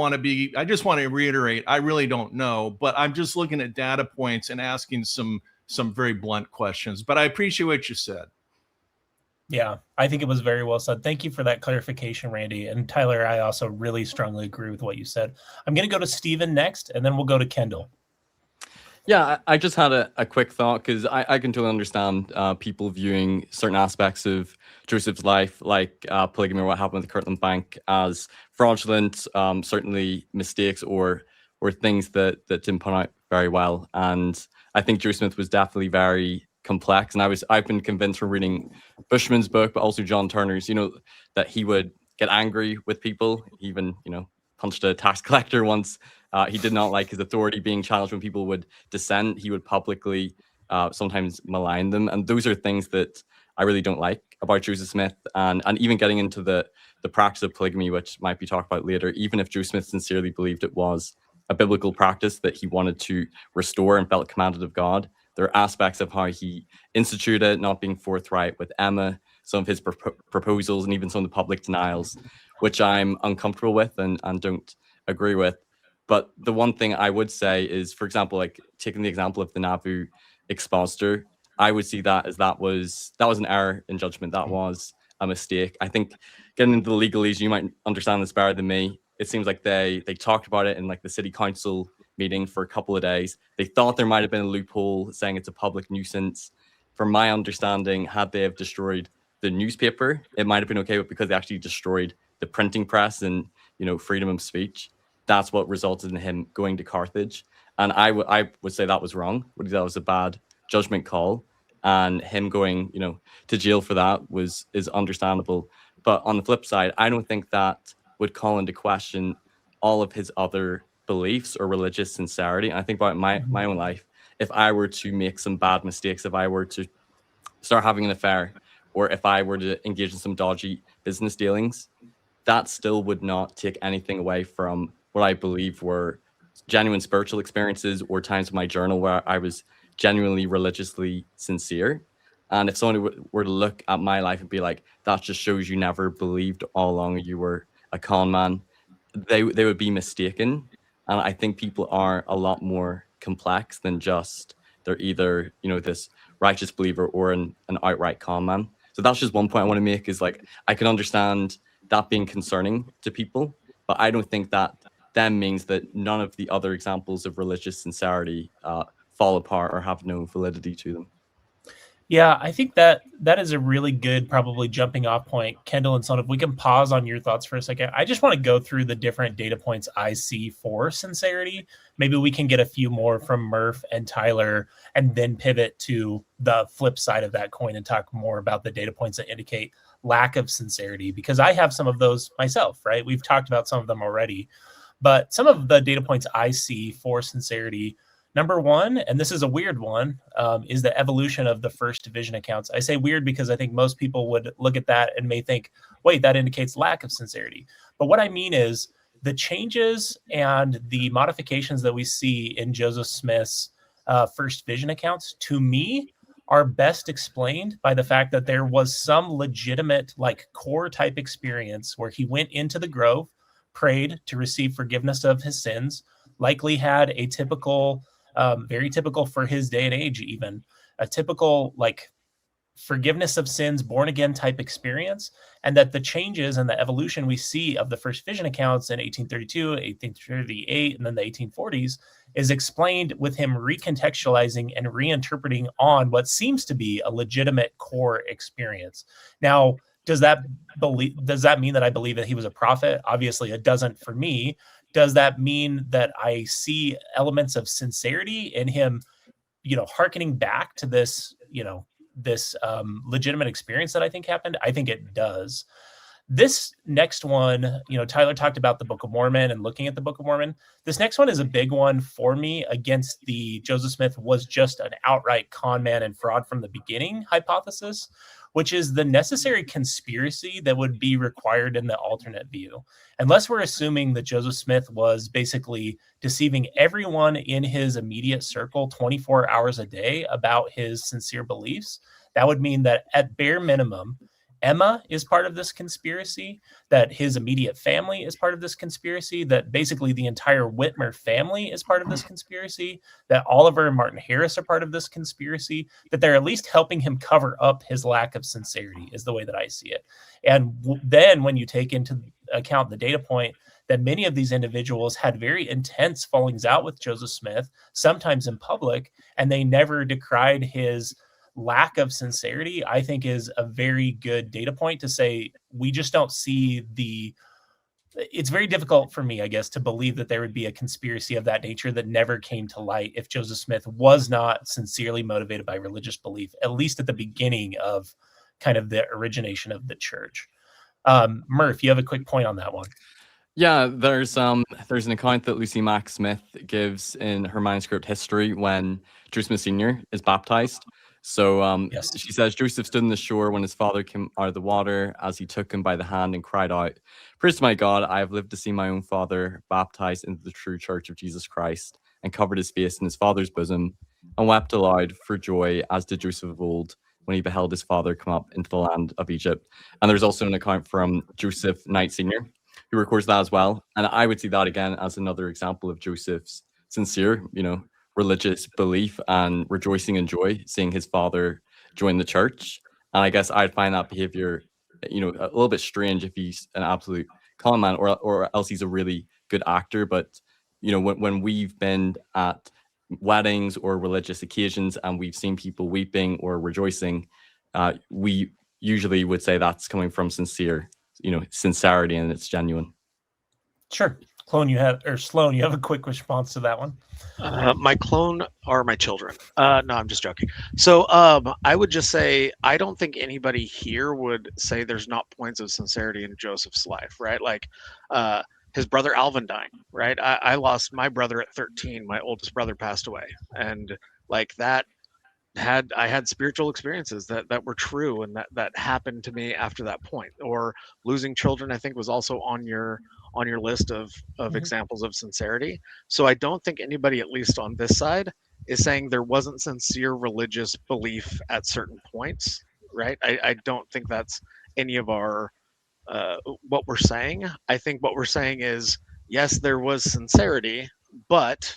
just want to reiterate, I really don't know, but I'm just looking at data points and asking some very blunt questions, but I appreciate what you said. Yeah, I think it was very well said. Thank you for that clarification, Randy. And Tyler, I also really strongly agree with what you said. I'm going to go to Stephen next, and then we'll go to Kendel. Yeah, I just had a quick thought, because I can totally understand people viewing certain aspects of Joseph's life, like polygamy or what happened with the Kirtland Bank, as fraudulent, certainly mistakes or things that didn't pan out very well. And I think Joseph Smith was definitely very complex. And I've been convinced from reading Bushman's book, but also John Turner's, that he would get angry with people. He even, punched a tax collector once. He did not like his authority being challenged when people would dissent. He would publicly sometimes malign them. And those are things that I really don't like about Joseph Smith. And even getting into the practice of polygamy, which might be talked about later, even if Joseph Smith sincerely believed it was a biblical practice that he wanted to restore and felt commanded of God, there are aspects of how he instituted it, not being forthright with Emma, some of his proposals, and even some of the public denials, which I'm uncomfortable with and don't agree with. But the one thing I would say is, for example, like taking the example of the Nauvoo expositor, I would see that as that was an error in judgment. That was a mistake. I think getting into the legalese, you might understand this better than me. It seems like they talked about it in like the city council meeting for a couple of days. They thought there might have been a loophole saying it's a public nuisance. From my understanding, had they have destroyed the newspaper, it might have been okay, but because they actually destroyed the printing press and, you know, freedom of speech, that's what resulted in him going to Carthage. And I would say that was wrong. That was a bad judgment call, and him going, you know, to jail for that is understandable. But on the flip side, I don't think that would call into question all of his other beliefs or religious sincerity. And I think about my own life. If I were to make some bad mistakes, if I were to start having an affair, or if I were to engage in some dodgy business dealings, that still would not take anything away from what I believe were genuine spiritual experiences or times in my journal where I was genuinely religiously sincere. And if someone were to look at my life and be like, that just shows you never believed all along you were a con man, they would be mistaken. And I think people are a lot more complex than just they're either, you know, this righteous believer or an outright con man. So that's just one point I want to make, is like, I can understand that being concerning to people, but I don't think that then means that none of the other examples of religious sincerity fall apart or have no validity to them. Yeah, I think that is a really good probably jumping off point. Kendel and Son, if we can pause on your thoughts for a second. I just want to go through the different data points I see for sincerity. Maybe we can get a few more from Murph and Tyler and then pivot to the flip side of that coin and talk more about the data points that indicate lack of sincerity, because I have some of those myself, right? We've talked about some of them already, but some of the data points I see for sincerity, number one, and this is a weird one, is the evolution of the first division accounts. I say weird because I think most people would look at that and may think, wait, that indicates lack of sincerity. But what I mean is the changes and the modifications that we see in Joseph Smith's first vision accounts, to me, are best explained by the fact that there was some legitimate, like, core type experience where he went into the grove, prayed to receive forgiveness of his sins, likely had a typical, very typical for his day and age, even a typical, like, forgiveness of sins, born again type experience, and that the changes and the evolution we see of the first vision accounts in 1832, 1838, and then the 1840s is explained with him recontextualizing and reinterpreting on what seems to be a legitimate core experience. Now, does that mean that I believe that he was a prophet? Obviously, it doesn't for me. Does that mean that I see elements of sincerity in him, you know, hearkening back to this, you know, this legitimate experience that I think happened? I think it does. This next one, you know, Tyler talked about the Book of Mormon and looking at the Book of Mormon. This next one is a big one for me against the Joseph Smith was just an outright con man and fraud from the beginning hypothesis, which is the necessary conspiracy that would be required in the alternate view. Unless we're assuming that Joseph Smith was basically deceiving everyone in his immediate circle 24 hours a day about his sincere beliefs, that would mean that at bare minimum, Emma is part of this conspiracy, that his immediate family is part of this conspiracy, that basically the entire Whitmer family is part of this conspiracy, that Oliver and Martin Harris are part of this conspiracy, that they're at least helping him cover up his lack of sincerity, is the way that I see it. And then when you take into account the data point that many of these individuals had very intense fallings out with Joseph Smith, sometimes in public, and they never decried his lack of sincerity, I think is a very good data point to say we just don't see it's very difficult for me, I guess, to believe that there would be a conspiracy of that nature that never came to light if Joseph Smith was not sincerely motivated by religious belief, at least at the beginning of kind of the origination of the church. Murph, you have a quick point on that one. Yeah, there's an account that Lucy Mack Smith gives in her manuscript history when Joseph Smith Sr. is baptized. So Yes. she says, Joseph stood on the shore when his father came out of the water as he took him by the hand and cried out, "Praise to my God, I have lived to see my own father baptized into the true church of Jesus Christ," and covered his face in his father's bosom and wept aloud for joy, as did Joseph of old when he beheld his father come up into the land of Egypt. And there's also an account from Joseph Knight Sr., who records that as well. And I would see that again as another example of Joseph's sincere, you know, religious belief and rejoicing in joy, seeing his father join the church. And I guess I'd find that behavior, you know, a little bit strange if he's an absolute con man, or else he's a really good actor. But, when we've been at weddings or religious occasions and we've seen people weeping or rejoicing, we usually would say that's coming from sincerity, and it's genuine. Sure. Sloan, you have a quick response to that one? My clone are my children. No, I'm just joking. So I would just say I don't think anybody here would say there's not points of sincerity in Joseph's life, right? Like his brother Alvin dying, right? I lost my brother at 13. My oldest brother passed away, and like that I had spiritual experiences that were true, and that happened to me after that point. Or losing children, I think, was also on your list of examples of sincerity. So I don't think anybody, at least on this side, is saying there wasn't sincere religious belief at certain points, right? I don't think that's any of our what we're saying. I think what we're saying is, yes, there was sincerity, but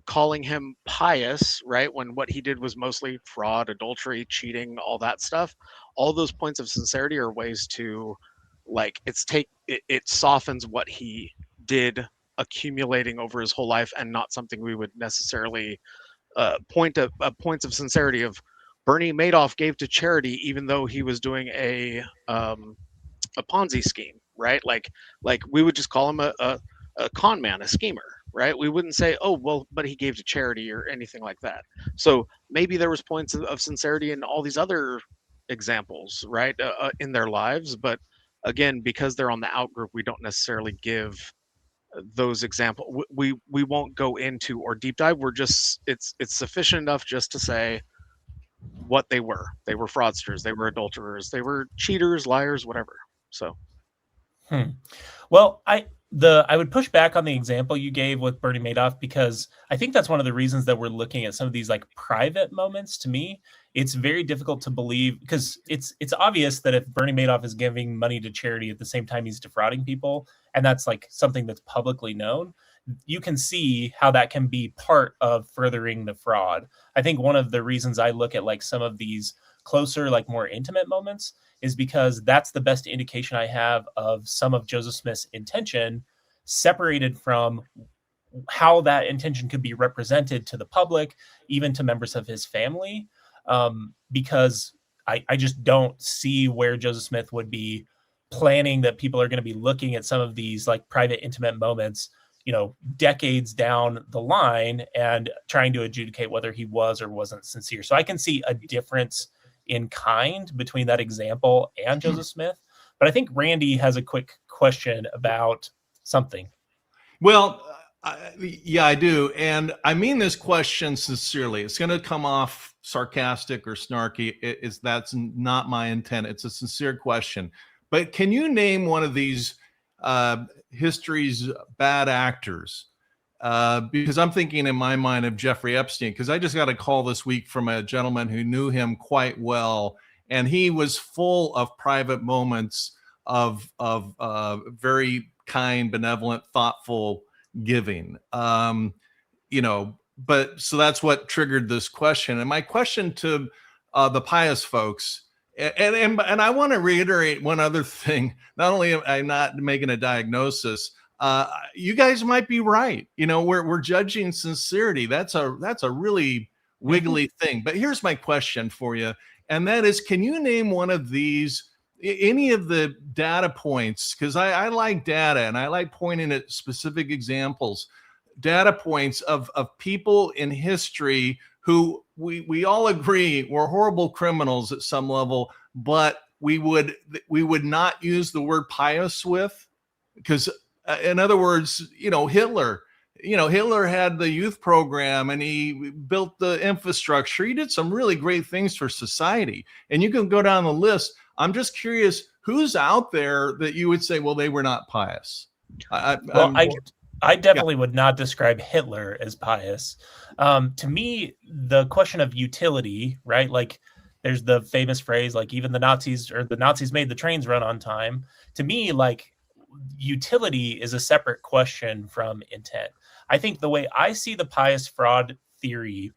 calling him pious, right, when what he did was mostly fraud, adultery, cheating, all that stuff, all those points of sincerity are ways to, like, it softens what he did accumulating over his whole life, and not something we would necessarily points of sincerity of Bernie Madoff gave to charity even though he was doing a Ponzi scheme, right? Like we would just call him a con man, a schemer, right? We wouldn't say, oh, well, but he gave to charity or anything like that. So maybe there was points of sincerity in all these other examples, right, in their lives. But again, because they're on the out group, we don't necessarily give those examples. We won't go into or deep dive. We're just, it's sufficient enough just to say what they were. They were fraudsters. They were adulterers. They were cheaters, liars, whatever. So. Well, I would push back on the example you gave with Bernie Madoff, because I think that's one of the reasons that we're looking at some of these like private moments. To me, it's very difficult to believe, because it's obvious that if Bernie Madoff is giving money to charity at the same time he's defrauding people, and that's like something that's publicly known, you can see how that can be part of furthering the fraud. I think one of the reasons I look at like some of these closer, like more intimate moments, is because that's the best indication I have of some of Joseph Smith's intention, separated from how that intention could be represented to the public, even to members of his family. Because I just don't see where Joseph Smith would be planning that people are going to be looking at some of these like private, intimate moments, decades down the line and trying to adjudicate whether he was or wasn't sincere. So I can see a difference in kind between that example and Joseph Smith. But I think Randy has a quick question about something. Well, yeah, I do. And I mean this question sincerely. It's going to come off sarcastic or snarky. That's not my intent. It's a sincere question. But can you name one of these history's bad actors? Because I'm thinking in my mind of Jeffrey Epstein, because I just got a call this week from a gentleman who knew him quite well, and he was full of private moments of very kind, benevolent, thoughtful giving. But so that's what triggered this question. And my question to the Pious folks, and I want to reiterate one other thing. Not only am I not making a diagnosis, you guys might be right. We're judging sincerity. That's a really wiggly thing. But here's my question for you, and that is, can you name one of these, any of the data points? Because I like data, and I like pointing at specific examples, data points of people in history who we all agree were horrible criminals at some level, but we would not use the word pious with, because in other words, Hitler had the youth program and he built the infrastructure. He did some really great things for society. And you can go down the list. I'm just curious, who's out there that you would say, well, they were not pious? I definitely would not describe Hitler as pious. To me, the question of utility, right? Like there's the famous phrase, like even the Nazis made the trains run on time. To me, like utility is a separate question from intent. I think the way I see the pious fraud theory,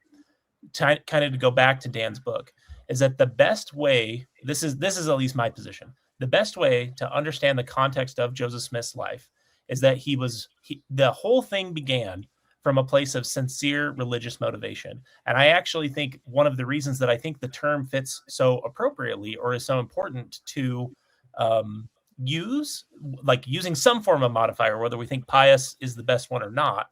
kind of to go back to Dan's book, is that the best way, this is at least my position, the best way to understand the context of Joseph Smith's life is that the whole thing began from a place of sincere religious motivation. And I actually think one of the reasons that I think the term fits so appropriately or is so important to use, like using some form of modifier, whether we think pious is the best one or not,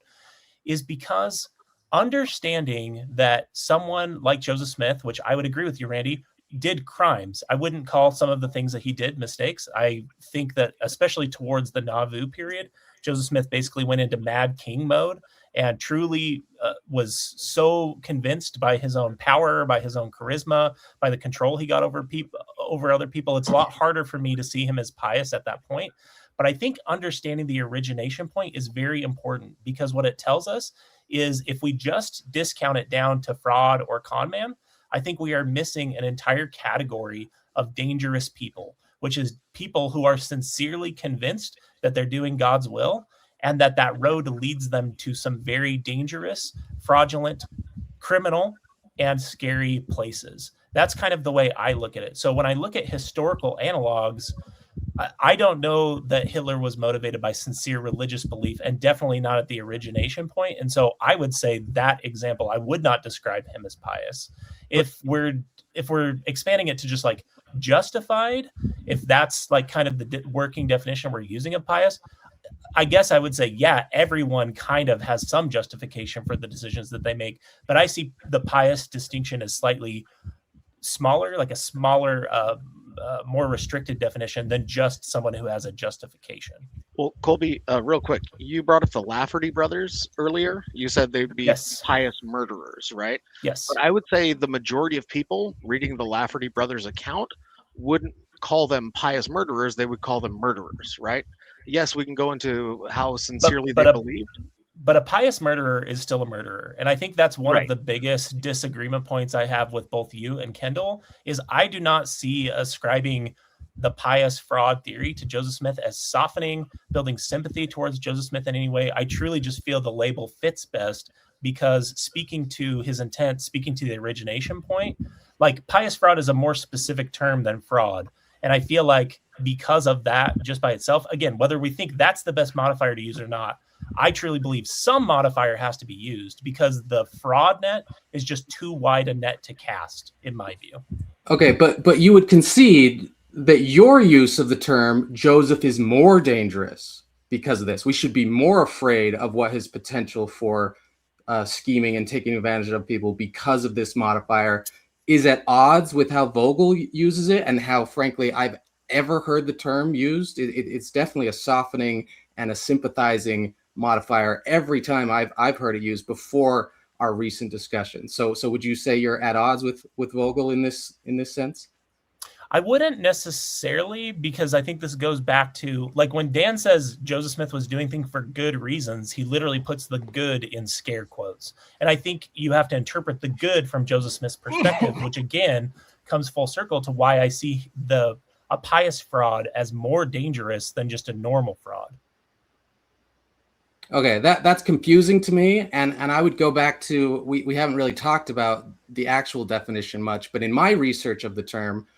is because understanding that someone like Joseph Smith, which I would agree with you, Randy, did crimes. I wouldn't call some of the things that he did mistakes. I think that especially towards the Nauvoo period, Joseph Smith basically went into Mad King mode and truly was so convinced by his own power, by his own charisma, by the control he got over other people. It's a lot harder for me to see him as pious at that point. But I think understanding the origination point is very important, because what it tells us is if we just discount it down to fraud or con man, I think we are missing an entire category of dangerous people, which is people who are sincerely convinced that they're doing God's will, and that road leads them to some very dangerous, fraudulent, criminal, and scary places. That's kind of the way I look at it. So when I look at historical analogs, I don't know that Hitler was motivated by sincere religious belief, and definitely not at the origination point. And so I would say that example, I would not describe him as pious. If we're expanding it to just like justified, if that's like kind of the working definition we're using of pious, I guess I would say, yeah, everyone kind of has some justification for the decisions that they make. But I see the pious distinction as slightly smaller, like a smaller, more restricted definition than just someone who has a justification. Well, Kolby, real quick, you brought up the Lafferty brothers earlier. You said they'd be Yes. pious murderers, right? Yes. But I would say the majority of people reading the Lafferty brothers account wouldn't call them pious murderers. They would call them murderers, right? Yes, we can go into how sincerely they believed. But a pious murderer is still a murderer. And I think that's one Right. of the biggest disagreement points I have with both you and Kendel, is I do not see ascribing the pious fraud theory to Joseph Smith as softening, building sympathy towards Joseph Smith in any way. I truly just feel the label fits best because speaking to his intent, speaking to the origination point, like pious fraud is a more specific term than fraud. And I feel like because of that, just by itself, again, whether we think that's the best modifier to use or not, I truly believe some modifier has to be used, because the fraud net is just too wide a net to cast, in my view. Okay, but you would concede that your use of the term Joseph is more dangerous because of this. We should be more afraid of what his potential for scheming and taking advantage of people because of this modifier is at odds with how Vogel uses it and how, frankly, I've ever heard the term used. It's definitely a softening and a sympathizing modifier every time I've heard it used before our recent discussion. So would you say you're at odds with Vogel in this sense? I wouldn't necessarily, because I think this goes back to, like, when Dan says Joseph Smith was doing things for good reasons, he literally puts the good in scare quotes. And I think you have to interpret the good from Joseph Smith's perspective, which again comes full circle to why I see a pious fraud as more dangerous than just a normal fraud. Okay, that's confusing to me, and I would go back to, we haven't really talked about the actual definition much, but in my research of the term,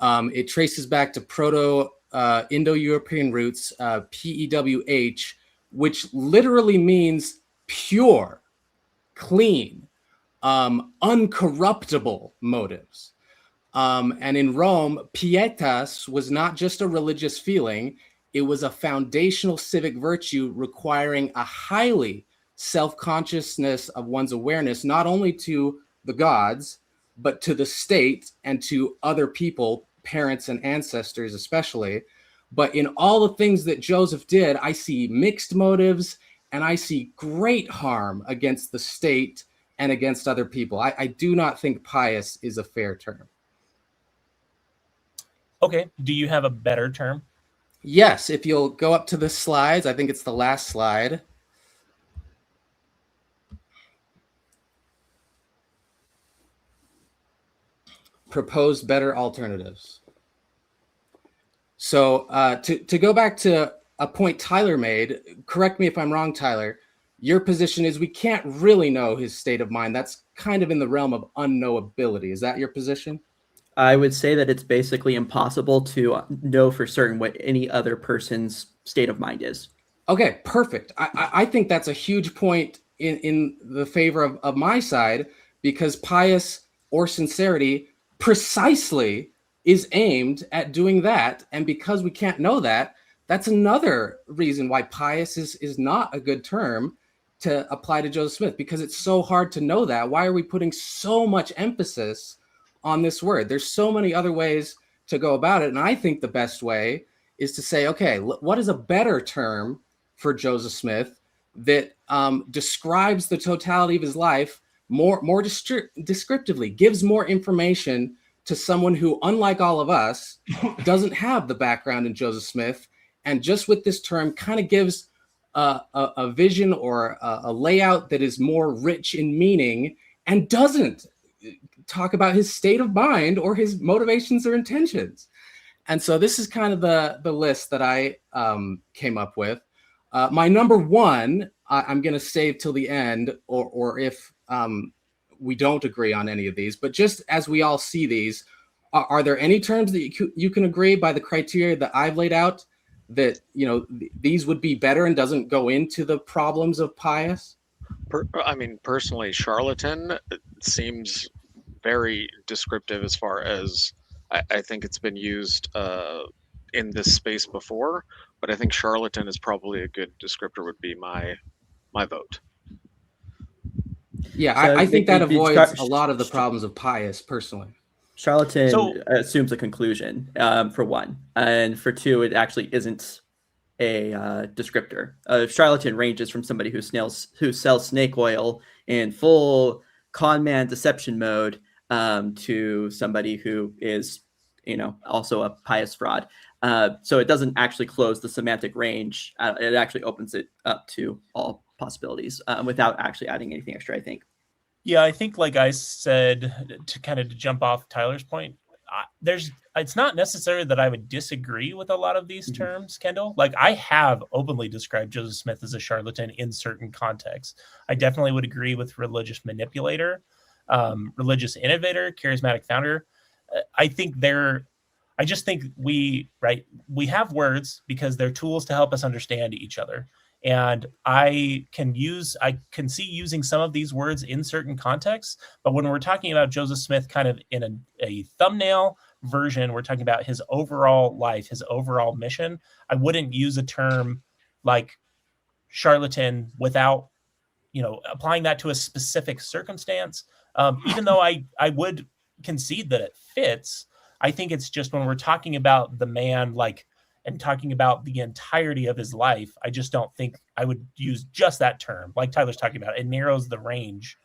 it traces back to Proto-Indo-European roots, PEWH, which literally means pure, clean, uncorruptible motives. And in Rome, pietas was not just a religious feeling. It was a foundational civic virtue requiring a highly self-consciousness of one's awareness, not only to the gods, but to the state and to other people, parents and ancestors especially. But in all the things that Joseph did, I see mixed motives and I see great harm against the state and against other people. I do not think pious is a fair term. Okay, do you have a better term? Yes, if you'll go up to the slides, I think it's the last slide. Proposed better alternatives. So to go back to a point Tyler made, correct me if I'm wrong, Tyler, your position is we can't really know his state of mind. That's kind of in the realm of unknowability. Is that your position? I would say that it's basically impossible to know for certain what any other person's state of mind is. Okay, perfect. I think that's a huge point in the favor of my side, because pious or sincerity precisely is aimed at doing that. And because we can't know that, that's another reason why pious is not a good term to apply to Joseph Smith, because it's so hard to know that. Why are we putting so much emphasis on this word? There's so many other ways to go about it. And I think the best way is to say, okay, what is a better term for Joseph Smith that describes the totality of his life more descriptively, gives more information to someone who, unlike all of us, doesn't have the background in Joseph Smith, and just with this term kind of gives a vision or a layout that is more rich in meaning and doesn't talk about his state of mind or his motivations or intentions. And so this is kind of the list that I came up with. My number one, I'm going to save till the end, or if we don't agree on any of these, but just as we all see these, are there any terms that you can agree by the criteria that I've laid out that, you know, these would be better and doesn't go into the problems of pious? I mean, personally, charlatan seems very descriptive as far as I think it's been used in this space before, but I think charlatan is probably a good descriptor, would be my vote. Yeah, So I think that avoids a char- lot of the problems of pious, personally. Charlatan So- assumes a conclusion, for one, and for two, it actually isn't a descriptor. Charlatan ranges from somebody who sells snake oil in full con man deception mode, to somebody who is, you know, also a pious fraud. So it doesn't actually close the semantic range. It actually opens it up to all possibilities, without actually adding anything extra, I think. Yeah, I think, like I said, to kind of jump off Tyler's point, it's not necessary that I would disagree with a lot of these terms, Kendel. Like, I have openly described Joseph Smith as a charlatan in certain contexts. I definitely would agree with religious manipulator, religious innovator, charismatic founder. I just think we have words because they're tools to help us understand each other. And I can see using some of these words in certain contexts, but when we're talking about Joseph Smith kind of in a thumbnail version, we're talking about his overall life, his overall mission. I wouldn't use a term like charlatan without, you know, applying that to a specific circumstance. Even though I would concede that it fits, I think it's just when we're talking about the man, like, and talking about the entirety of his life, I just don't think I would use just that term. Like Tyler's talking about, it narrows the range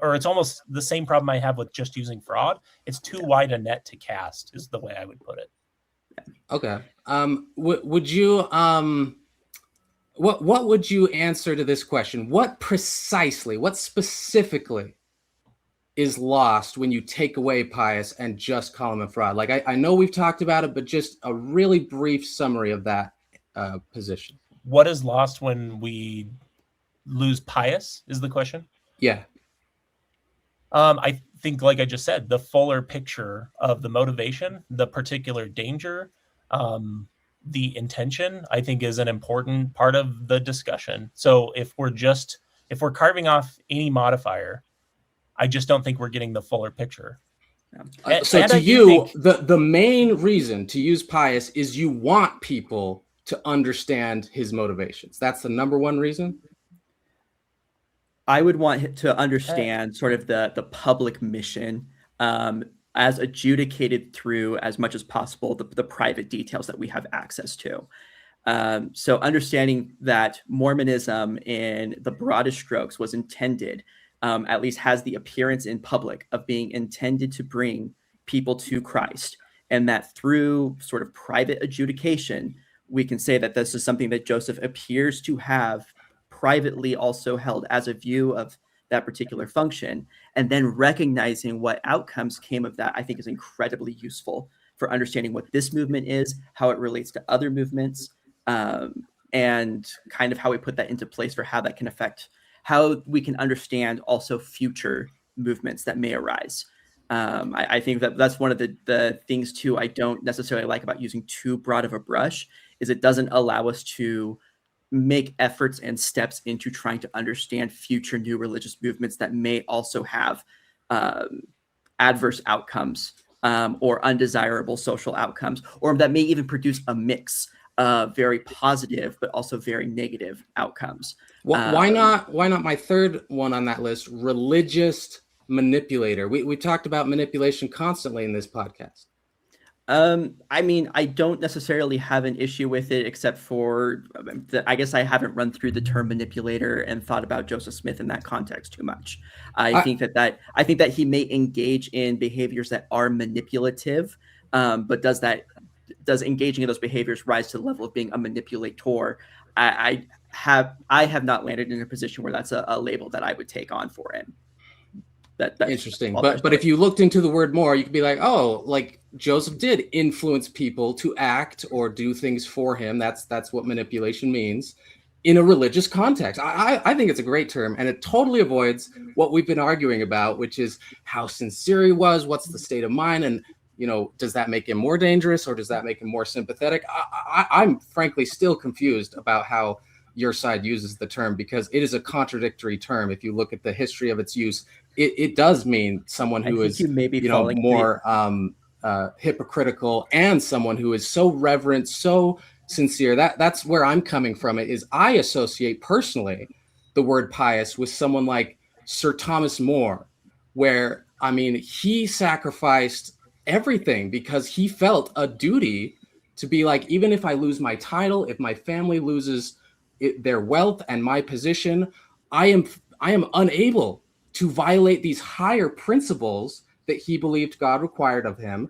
or it's almost the same problem I have with just using fraud. It's too wide a net to cast, is the way I would put it. Okay. Would you what would you answer to this question? What specifically is lost when you take away pious and just call him a fraud? Like, I know we've talked about it, but just a really brief summary of that position. What is lost when we lose pious is the question. Yeah. I think, like I just said, the fuller picture of the motivation, the particular danger, the intention, I think, is an important part of the discussion. So if we're carving off any modifier, I just don't think we're getting the fuller picture. So to you, the main reason to use pious is you want people to understand his motivations. That's the number one reason? I would want to understand sort of the public mission, as adjudicated through, as much as possible, the private details that we have access to. So understanding that Mormonism in the broadest strokes was intended, at least has the appearance in public of being intended to bring people to Christ, and that through sort of private adjudication, we can say that this is something that Joseph appears to have privately also held as a view of that particular function, and then recognizing what outcomes came of that, I think is incredibly useful for understanding what this movement is, how it relates to other movements, and kind of how we put that into place for how that can affect how we can understand also future movements that may arise. I think that that's one of the things too I don't necessarily like about using too broad of a brush, is it doesn't allow us to make efforts and steps into trying to understand future new religious movements that may also have adverse outcomes or undesirable social outcomes, or that may even produce a mix of very positive but also very negative outcomes. Why not my third one on that list, religious manipulator? We talked about manipulation constantly in this podcast. I mean, I don't necessarily have an issue with it, except for I guess I haven't run through the term manipulator and thought about Joseph Smith in that context too much. I think that he may engage in behaviors that are manipulative, but does engaging in those behaviors rise to the level of being a manipulator? I have not landed in a position where that's a label that I would take on for him. That's interesting. But if you looked into the word more, you could be like, oh, like Joseph did influence people to act or do things for him. That's what manipulation means in a religious context. I think it's a great term, and it totally avoids what we've been arguing about, which is how sincere he was, what's the state of mind, and does that make him more dangerous or does that make him more sympathetic? I'm frankly still confused about how your side uses the term, because it is a contradictory term. If you look at the history of its use, it does mean someone who is more hypocritical, and someone who is so reverent, so sincere. That's where I'm coming from. It is, I associate personally the word pious with someone like Sir Thomas More, where he sacrificed everything because he felt a duty to be like, even if I lose my title, if my family loses their wealth and my position, I am unable to violate these higher principles that he believed God required of him.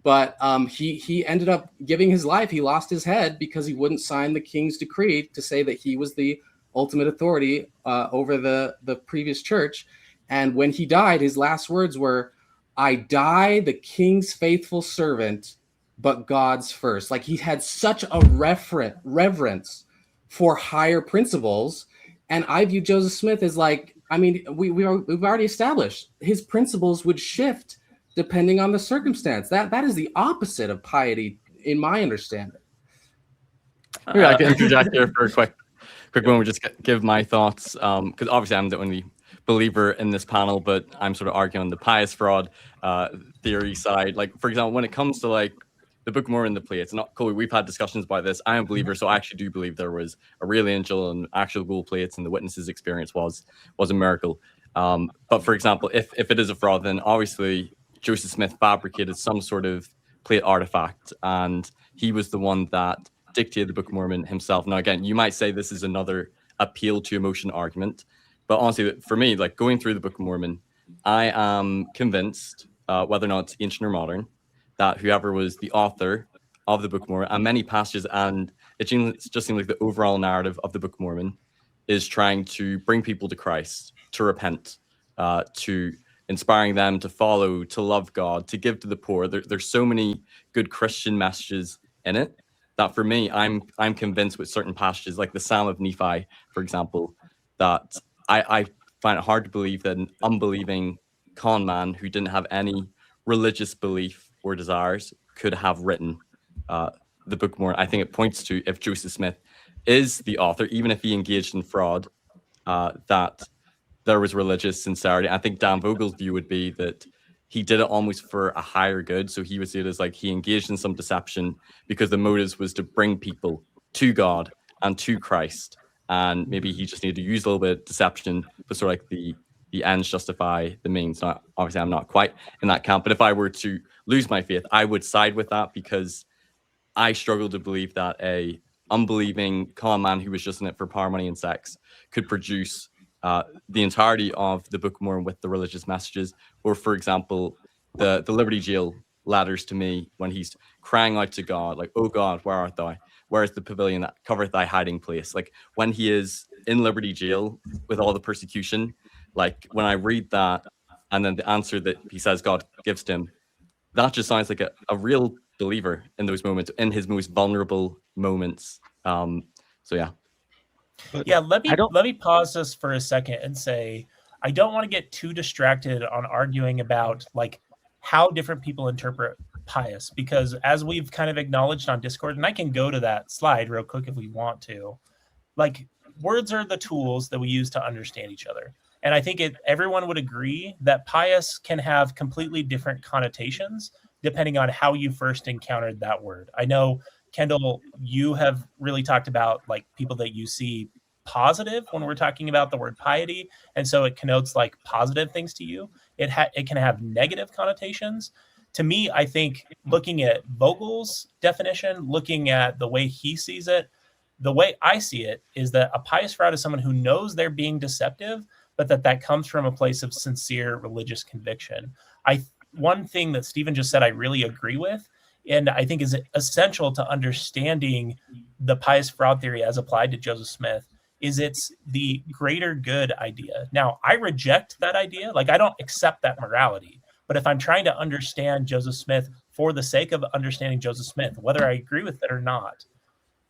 But he ended up giving his life. He lost his head because he wouldn't sign the king's decree to say that he was the ultimate authority over the previous church. And when he died, his last words were, "I die the king's faithful servant, but God's first." Like, he had such a reverence for higher principles. And I view Joseph Smith as like, we've already established his principles would shift depending on the circumstance. That is the opposite of piety, in my understanding. Maybe I can interject here for a quick moment, just give my thoughts, because obviously I'm the only believer in this panel, but I'm sort of arguing on the pious fraud theory side. Like, for example, when it comes to like the Book of Mormon, the plates, not Kolby, we've had discussions about this. I am a believer, so I actually do believe there was a real angel and actual gold plates, and the witnesses' experience was a miracle. But for example, if it is a fraud, then obviously Joseph Smith fabricated some sort of plate artifact, and he was the one that dictated the Book of Mormon himself. Now, again, you might say this is another appeal to emotion argument, but honestly, for me, like going through the Book of Mormon, I am convinced, whether or not it's ancient or modern, that whoever was the author of the Book of Mormon, and many passages, and it just seems like the overall narrative of the Book of Mormon is trying to bring people to Christ, to repent, to inspiring them to follow, to love God, to give to the poor. There's so many good Christian messages in it that for me, I'm convinced with certain passages, like the Psalm of Nephi, for example, that I find it hard to believe that an unbelieving con man who didn't have any religious belief or desires could have written the Book of Mormon. I think it points to, if Joseph Smith is the author, even if he engaged in fraud, that there was religious sincerity. I think Dan Vogel's view would be that he did it almost for a higher good. So he would see it as like he engaged in some deception because the motives was to bring people to God and to Christ. And maybe he just needed to use a little bit of deception, but sort of like the ends justify the means. Now, obviously, I'm not quite in that camp, but if I were to lose my faith, I would side with that, because I struggle to believe that a unbelieving con man who was just in it for power, money, and sex could produce the entirety of the Book of Mormon with the religious messages. Or, for example, the Liberty Jail letters to me, when he's crying out to God, like, "Oh God, where art thou? Where is the pavilion that covereth thy hiding place?" Like, when he is in Liberty Jail with all the persecution, like when I read that, and then the answer that he says God gives to him, that just sounds like a real believer in those moments, in his most vulnerable moments. So yeah. Yeah, let me pause this for a second and say, I don't want to get too distracted on arguing about like how different people interpret pious, because as we've kind of acknowledged on Discord, and I can go to that slide real quick if we want to, like words are the tools that we use to understand each other. And I think everyone would agree that pious can have completely different connotations depending on how you first encountered that word. I know, Kendel, you have really talked about like people that you see positive when we're talking about the word piety, and so it connotes like positive things to you. It can have negative connotations. To me, I think looking at Vogel's definition, looking at the way he sees it, the way I see it is that a pious fraud is someone who knows they're being deceptive, but that comes from a place of sincere religious conviction. One thing that Stephen just said, I really agree with, and I think is essential to understanding the pious fraud theory as applied to Joseph Smith, is it's the greater good idea. Now, I reject that idea. Like, I don't accept that morality. But if I'm trying to understand Joseph Smith for the sake of understanding Joseph Smith, whether I agree with it or not,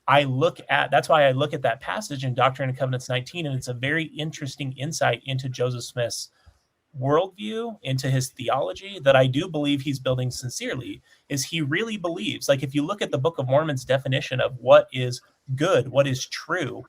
that's why I look at that passage in Doctrine and Covenants 19, and it's a very interesting insight into Joseph Smith's worldview, into his theology, that I do believe he's building sincerely, is he really believes, like if you look at the Book of Mormon's definition of what is good, what is true,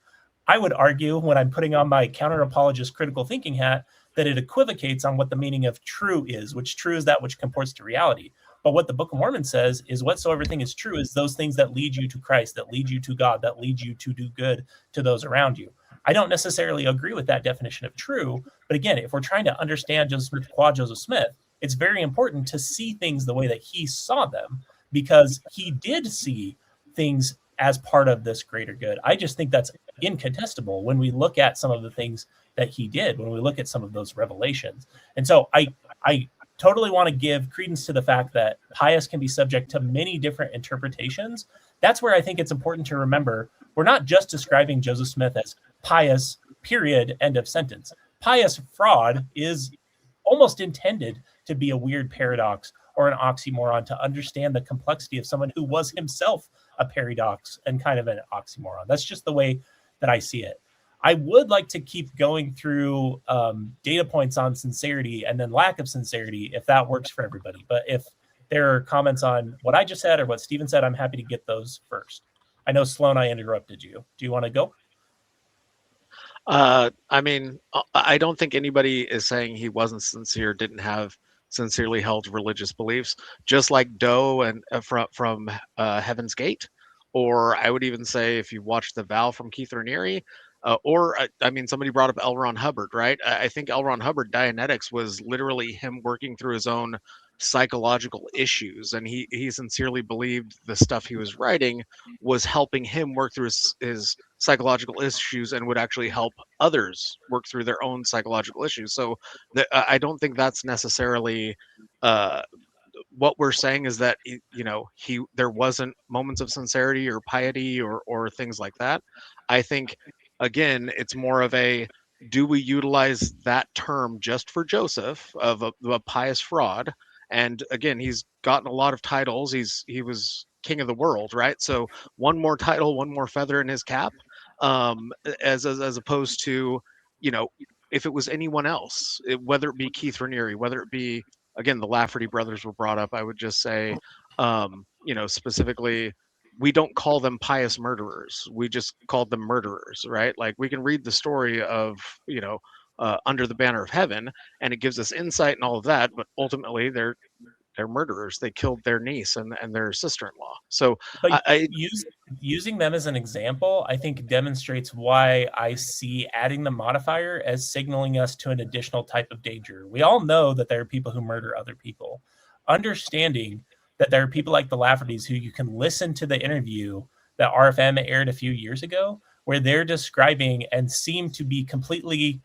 I would argue, when I'm putting on my counter-apologist critical thinking hat, that it equivocates on what the meaning of true is, which true is that which comports to reality. But what the Book of Mormon says is whatsoever thing is true is those things that lead you to Christ, that lead you to God, that lead you to do good to those around you. I don't necessarily agree with that definition of true. But again, if we're trying to understand Joseph Smith qua Joseph Smith, it's very important to see things the way that he saw them, because he did see things as part of this greater good. I just think that's incontestable when we look at some of the things that he did, when we look at some of those revelations. And so I totally want to give credence to the fact that pious can be subject to many different interpretations. That's where I think it's important to remember we're not just describing Joseph Smith as pious, period, end of sentence. Pious fraud is almost intended to be a weird paradox or an oxymoron, to understand the complexity of someone who was himself a paradox and kind of an oxymoron. That's just the way that I see it. I would like to keep going through data points on sincerity and then lack of sincerity, if that works for everybody. But if there are comments on what I just said or what Stephen said, I'm happy to get those first. I know, Sloan, I interrupted you. Do you want to go? I mean, I don't think anybody is saying he wasn't sincere, didn't have sincerely held religious beliefs, just like Doe and from Heaven's Gate, or I would even say if you watch The Vow from Keith Raniere, I mean, somebody brought up L. Ron Hubbard, right? I think L. Ron Hubbard, Dianetics, was literally him working through his own psychological issues, and he sincerely believed the stuff he was writing was helping him work through his psychological issues and would actually help others work through their own psychological issues. So I don't think that's necessarily what we're saying, is that there wasn't moments of sincerity or piety or things like that. I think, again, it's more of a, do we utilize that term just for Joseph of a pious fraud? And again, he's gotten a lot of titles. He was king of the world, right? So one more title, one more feather in his cap, as opposed to, if it was anyone else, whether it be Keith Raniere, whether it be, again, the Lafferty brothers were brought up, I would just say, specifically, we don't call them pious murderers. We just called them murderers, right? Like, we can read the story of, Under the Banner of Heaven, and it gives us insight and all of that, but ultimately they're murderers. They killed their niece and their sister-in-law. So But using them as an example, I think demonstrates why I see adding the modifier as signaling us to an additional type of danger. We all know that there are people who murder other people. Understanding that there are people like the Laffertys who you can listen to the interview that RFM aired a few years ago, where they're describing and seem to be completely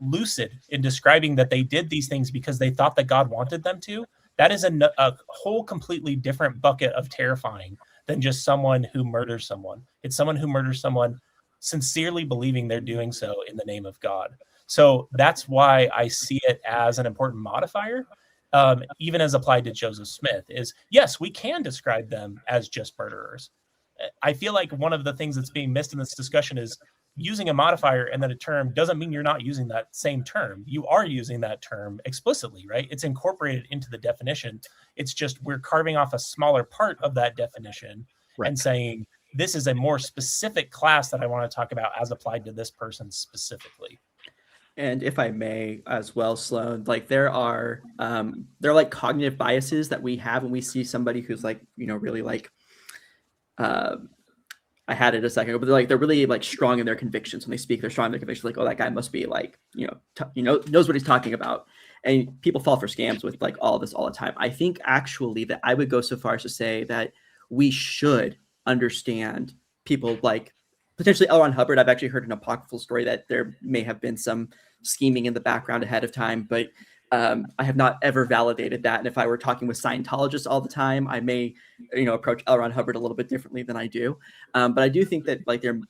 lucid in describing that they did these things because they thought that God wanted them to. That is a whole completely different bucket of terrifying than just someone who murders someone. It's someone who murders someone sincerely believing they're doing so in the name of God. So that's why I see it as an important modifier, even as applied to Joseph Smith, is yes, we can describe them as just murderers. I feel like one of the things that's being missed in this discussion is using a modifier and then a term doesn't mean you're not using that same term. You are using that term explicitly, right? It's incorporated into the definition. It's just we're carving off a smaller part of that definition, right, and saying this is a more specific class that I want to talk about as applied to this person specifically. And if I may as well, Sloan, like there are like cognitive biases that we have when we see somebody who's like, really like, I had it a second ago, but they're really like strong in their convictions when they speak. They're strong in their convictions. Like, oh, that guy must be like, knows what he's talking about. And people fall for scams with like all this all the time. I think actually that I would go so far as to say that we should understand people like potentially L. Ron Hubbard. I've actually heard an apocryphal story that there may have been some scheming in the background ahead of time, but I have not ever validated that. And if I were talking with Scientologists all the time, I may, approach L. Ron Hubbard a little bit differently than I do. But I do think that like there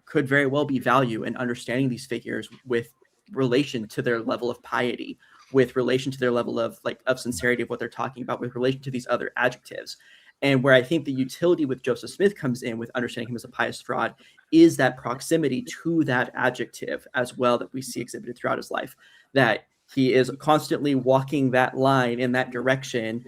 could very well be value in understanding these figures with relation to their level of piety, with relation to their level of sincerity of what they're talking about, with relation to these other adjectives. And where I think the utility with Joseph Smith comes in with understanding him as a pious fraud is that proximity to that adjective as well that we see exhibited throughout his life, that he is constantly walking that line in that direction,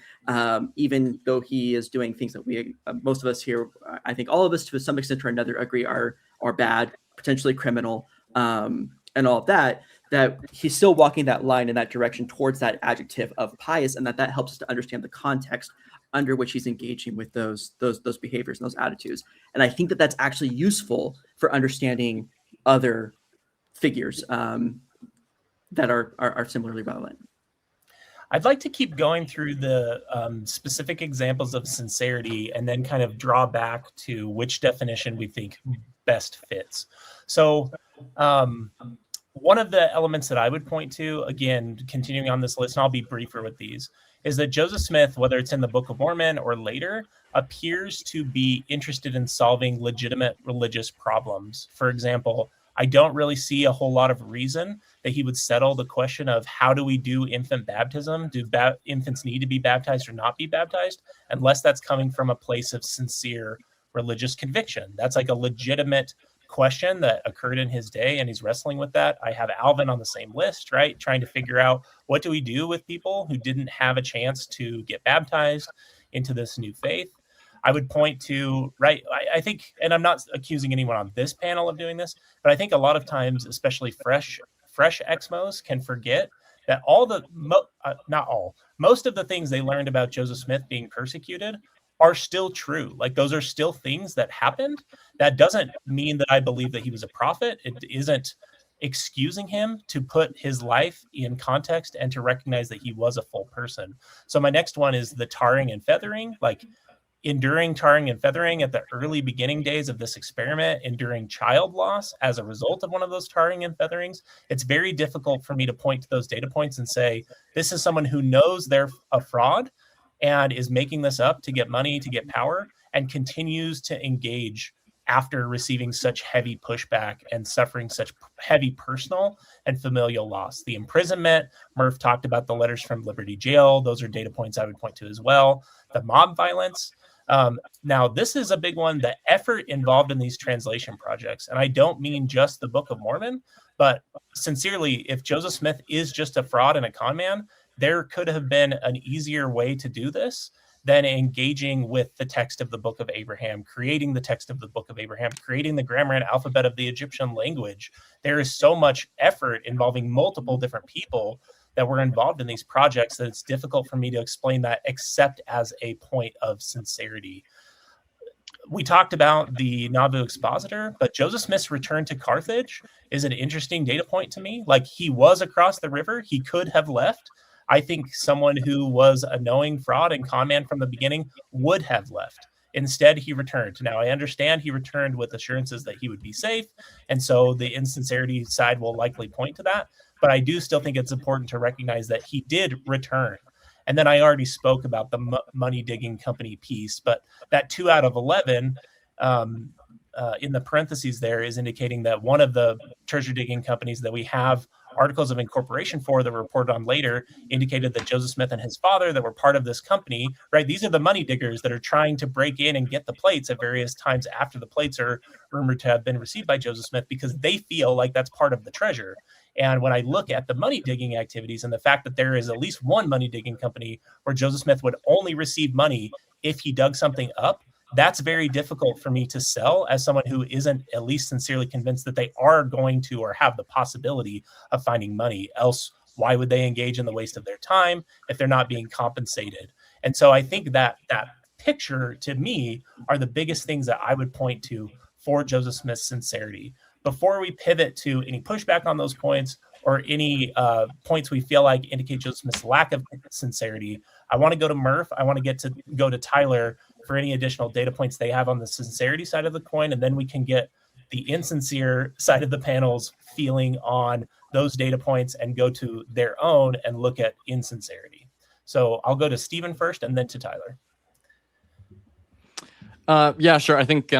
even though he is doing things that we, most of us here, I think all of us to some extent or another agree are bad, potentially criminal, and all of that, that he's still walking that line in that direction towards that adjective of pious, and that helps us to understand the context under which he's engaging with those behaviors and those attitudes. And I think that that's actually useful for understanding other figures that are similarly relevant. I'd like to keep going through the specific examples of sincerity and then kind of draw back to which definition we think best fits. So one of the elements that I would point to, again, continuing on this list, and I'll be briefer with these, is that Joseph Smith, whether it's in the Book of Mormon or later, appears to be interested in solving legitimate religious problems. For example, I don't really see a whole lot of reason that he would settle the question of how do we do infant baptism? Do infants need to be baptized or not be baptized? Unless that's coming from a place of sincere religious conviction. That's like a legitimate question that occurred in his day, and he's wrestling with that. I have Alvin on the same list, right? Trying to figure out what do we do with people who didn't have a chance to get baptized into this new faith. I would point to, right, I think, and I'm not accusing anyone on this panel of doing this, but I think a lot of times, especially fresh Exmos can forget that most of the things they learned about Joseph Smith being persecuted are still true. Like those are still things that happened. That doesn't mean that I believe that he was a prophet. It isn't excusing him to put his life in context and to recognize that he was a full person. So my next one is the tarring and feathering, like enduring tarring and feathering at the early beginning days of this experiment, enduring child loss as a result of one of those tarring and featherings. It's very difficult for me to point to those data points and say, this is someone who knows they're a fraud and is making this up to get money, to get power, and continues to engage after receiving such heavy pushback and suffering such heavy personal and familial loss. The imprisonment, Murph talked about the letters from Liberty Jail. Those are data points I would point to as well. The mob violence. Now, this is a big one, the effort involved in these translation projects. And I don't mean just the Book of Mormon, but sincerely, if Joseph Smith is just a fraud and a con man, there could have been an easier way to do this than engaging with the text of the Book of Abraham, creating the text of the Book of Abraham, creating the grammar and alphabet of the Egyptian language. There is so much effort involving multiple different people that were involved in these projects that it's difficult for me to explain that except as a point of sincerity. We talked about the Nauvoo expositor, but Joseph Smith's return to Carthage is an interesting data point to me. Like he was across the river, he could have left. I think someone who was a knowing fraud and con man from the beginning would have left. Instead, he returned. Now, I understand he returned with assurances that he would be safe, and so the insincerity side will likely point to that. But I do still think it's important to recognize that he did return. And then I already spoke about the money digging company piece, but that 2 out of 11 in the parentheses there is indicating that one of the treasure digging companies that we have articles of incorporation for that were reported on later indicated that Joseph Smith and his father that were part of this company, right? These are the money diggers that are trying to break in and get the plates at various times after the plates are rumored to have been received by Joseph Smith because they feel like that's part of the treasure. And when I look at the money digging activities and the fact that there is at least one money digging company where Joseph Smith would only receive money if he dug something up, that's very difficult for me to sell as someone who isn't at least sincerely convinced that they are going to or have the possibility of finding money. Else, why would they engage in the waste of their time if they're not being compensated? And so I think that picture, to me, are the biggest things that I would point to for Joseph Smith's sincerity. Before we pivot to any pushback on those points or any points we feel like indicate Joseph Smith's lack of sincerity, I want to go to Murph. I want to go to Tyler for any additional data points they have on the sincerity side of the coin, and then we can get the insincere side of the panel's feeling on those data points and go to their own and look at insincerity. So I'll go to Stephen first and then to Tyler. Yeah, sure. I think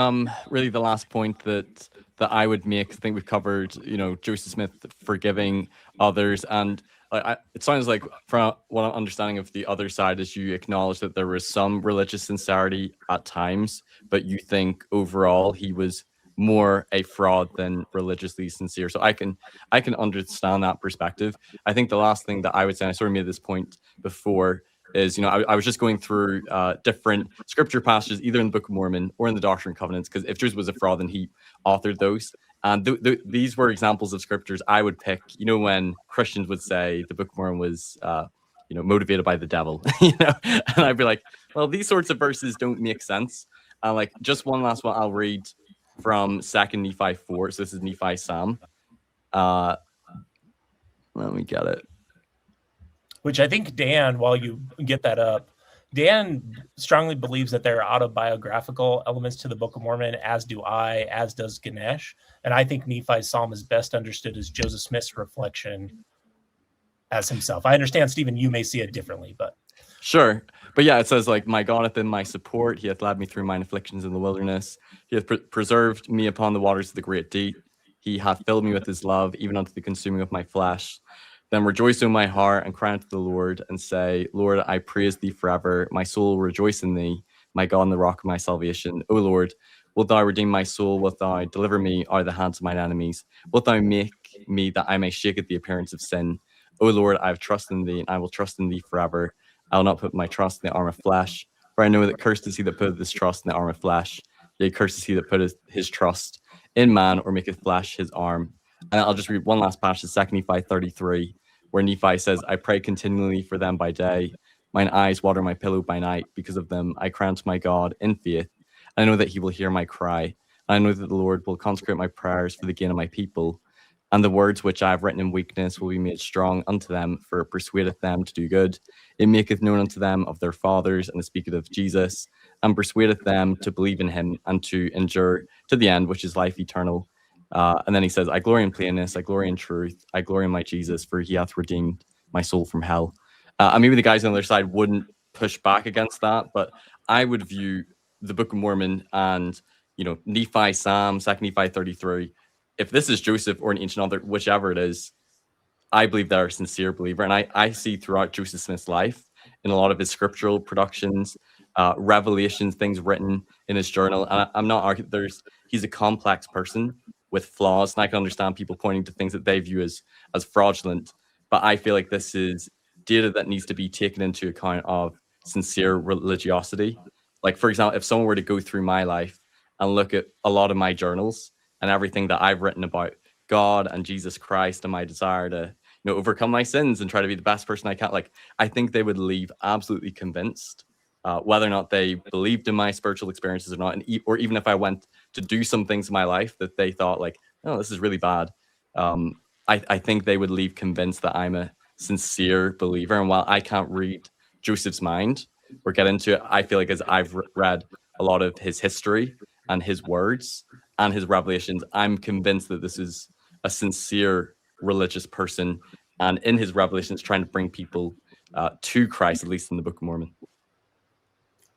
really the last point that I would make, I think we've covered, Joseph Smith forgiving others, and it sounds like from what I'm understanding of the other side is you acknowledge that there was some religious sincerity at times, but you think overall he was more a fraud than religiously sincere. So I can understand that perspective. I think the last thing that I would say, and I sort of made this point before, is, I was just going through different scripture passages, either in the Book of Mormon or in the Doctrine and Covenants, because if Joseph was a fraud, then he authored those. And these were examples of scriptures I would pick, when Christians would say the Book of Mormon was, motivated by the devil, and I'd be like, well, these sorts of verses don't make sense. Like, just one last one I'll read from 2 Nephi 4. So this is Nephi Psalm. Let me get it. Which I think Dan, while you get that up, Dan strongly believes that there are autobiographical elements to the Book of Mormon, as do I, as does Ganesh. And I think Nephi's psalm is best understood as Joseph Smith's reflection as himself. I understand, Stephen, you may see it differently, but... Sure. But yeah, it says, like, my God hath been my support. He hath led me through mine afflictions in the wilderness. He hath preserved me upon the waters of the great deep. He hath filled me with his love, even unto the consuming of my flesh. Then rejoice, O my heart, and cry unto the Lord, and say, Lord, I praise thee forever. My soul will rejoice in thee, my God and the rock of my salvation. O Lord, wilt thou redeem my soul? Wilt thou deliver me out of the hands of mine enemies? Wilt thou make me that I may shake at the appearance of sin? O Lord, I have trusted in thee, and I will trust in thee forever. I will not put my trust in the arm of flesh, for I know that cursed is he that putteth his trust in the arm of flesh. Yea, cursed is he that putteth his trust in man, or maketh flesh his arm. And I'll just read one last passage, 2 Nephi 33, where Nephi says, I pray continually for them by day. Mine eyes water my pillow by night. Because of them, I cry unto my God in faith. I know that he will hear my cry. I know that the Lord will consecrate my prayers for the gain of my people. And the words which I have written in weakness will be made strong unto them, for it persuadeth them to do good. It maketh known unto them of their fathers, and it speaketh of Jesus, and persuadeth them to believe in him, and to endure to the end, which is life eternal. And then he says, I glory in plainness, I glory in truth, I glory in my Jesus, for he hath redeemed my soul from hell. And maybe the guys on the other side wouldn't push back against that, but I would view the Book of Mormon and, Nephi, Psalm, 2 Nephi 33, if this is Joseph or an ancient author, whichever it is, I believe they're a sincere believer. And I see throughout Joseph Smith's life, in a lot of his scriptural productions, revelations, things written in his journal. And I'm not arguing, he's a complex person with flaws, and I can understand people pointing to things that they view as fraudulent. But I feel like this is data that needs to be taken into account of sincere religiosity. Like, for example, if someone were to go through my life and look at a lot of my journals and everything that I've written about God and Jesus Christ and my desire to, overcome my sins and try to be the best person I can, like, I think they would leave absolutely convinced, whether or not they believed in my spiritual experiences or not, or even if I went to do some things in my life that they thought, like, oh, this is really bad. I think they would leave convinced that I'm a sincere believer. And while I can't read Joseph's mind or get into it, I feel like as I've read a lot of his history and his words and his revelations, I'm convinced that this is a sincere religious person, and in his revelations trying to bring people to Christ, at least in the Book of Mormon.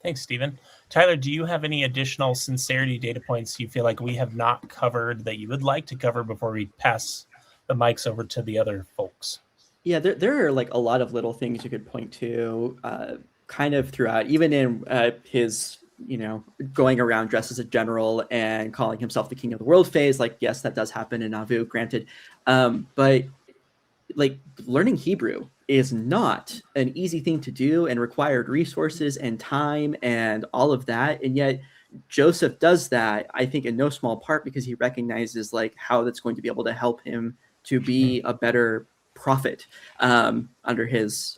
Thanks, Stephen. Tyler, do you have any additional sincerity data points you feel like we have not covered that you would like to cover before we pass the mics over to the other folks? Yeah, there are like a lot of little things you could point to kind of throughout, even in his, going around dressed as a general and calling himself the king of the world phase. Like, yes, that does happen in Nauvoo, granted. But like, learning Hebrew is not an easy thing to do and required resources and time and all of that. And yet Joseph does that, I think, in no small part because he recognizes like how that's going to be able to help him to be a better prophet under his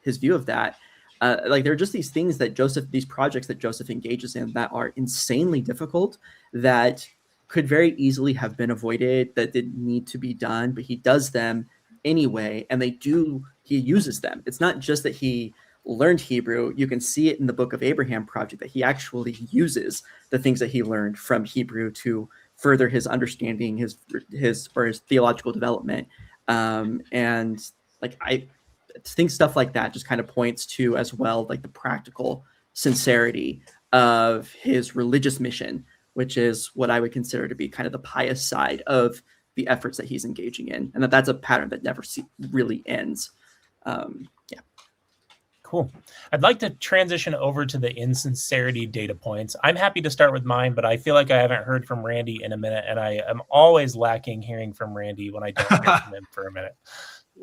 view of that. Like there are just these things that these projects that Joseph engages in that are insanely difficult that could very easily have been avoided, that didn't need to be done, but he does them anyway, and he uses them. It's not just that he learned Hebrew. You can see it in the Book of Abraham project that he actually uses the things that he learned from Hebrew to further his understanding, his theological development. And like I think stuff like that just kind of points to as well like the practical sincerity of his religious mission, which is what I would consider to be kind of the pious side of the efforts that he's engaging in, and that's a pattern that never really ends. Yeah. Cool. I'd like to transition over to the insincerity data points. I'm happy to start with mine, but I feel like I haven't heard from Randy in a minute, and I am always lacking hearing from Randy when I don't hear from him for a minute.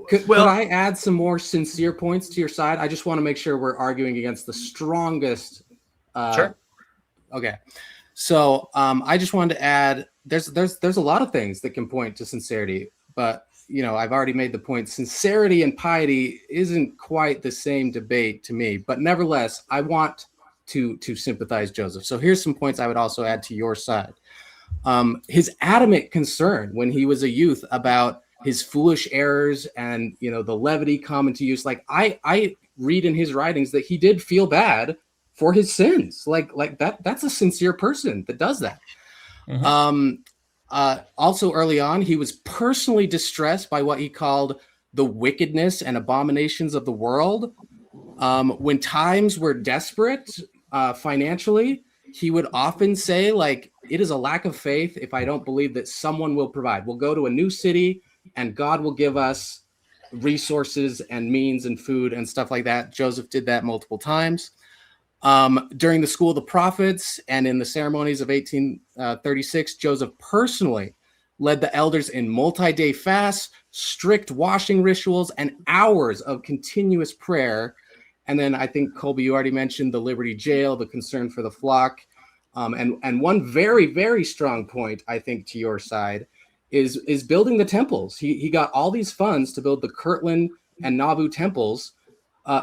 Could I add some more sincere points to your side? I just want to make sure we're arguing against the strongest. Sure. Okay. So I just wanted to add, there's a lot of things that can point to sincerity, but I've already made the point. Sincerity and piety isn't quite the same debate to me, but nevertheless, I want to sympathize Joseph. So here's some points I would also add to your side. His adamant concern when he was a youth about his foolish errors and the levity common to use. Like I read in his writings that he did feel bad for his sins. Like that's a sincere person that does that. Mm-hmm. Also early on, he was personally distressed by what he called the wickedness and abominations of the world. When times were desperate financially, he would often say, like, it is a lack of faith if I don't believe that someone will provide. We'll go to a new city and God will give us resources and means and food and stuff like that. Joseph did that multiple times. During the School of the Prophets and in the ceremonies of 1836, Joseph personally led the elders in multi-day fasts, strict washing rituals, and hours of continuous prayer. And then I think, Kolby, you already mentioned the Liberty Jail, the concern for the flock. And one very, very strong point, I think, to your side is building the temples. He got all these funds to build the Kirtland and Nauvoo temples.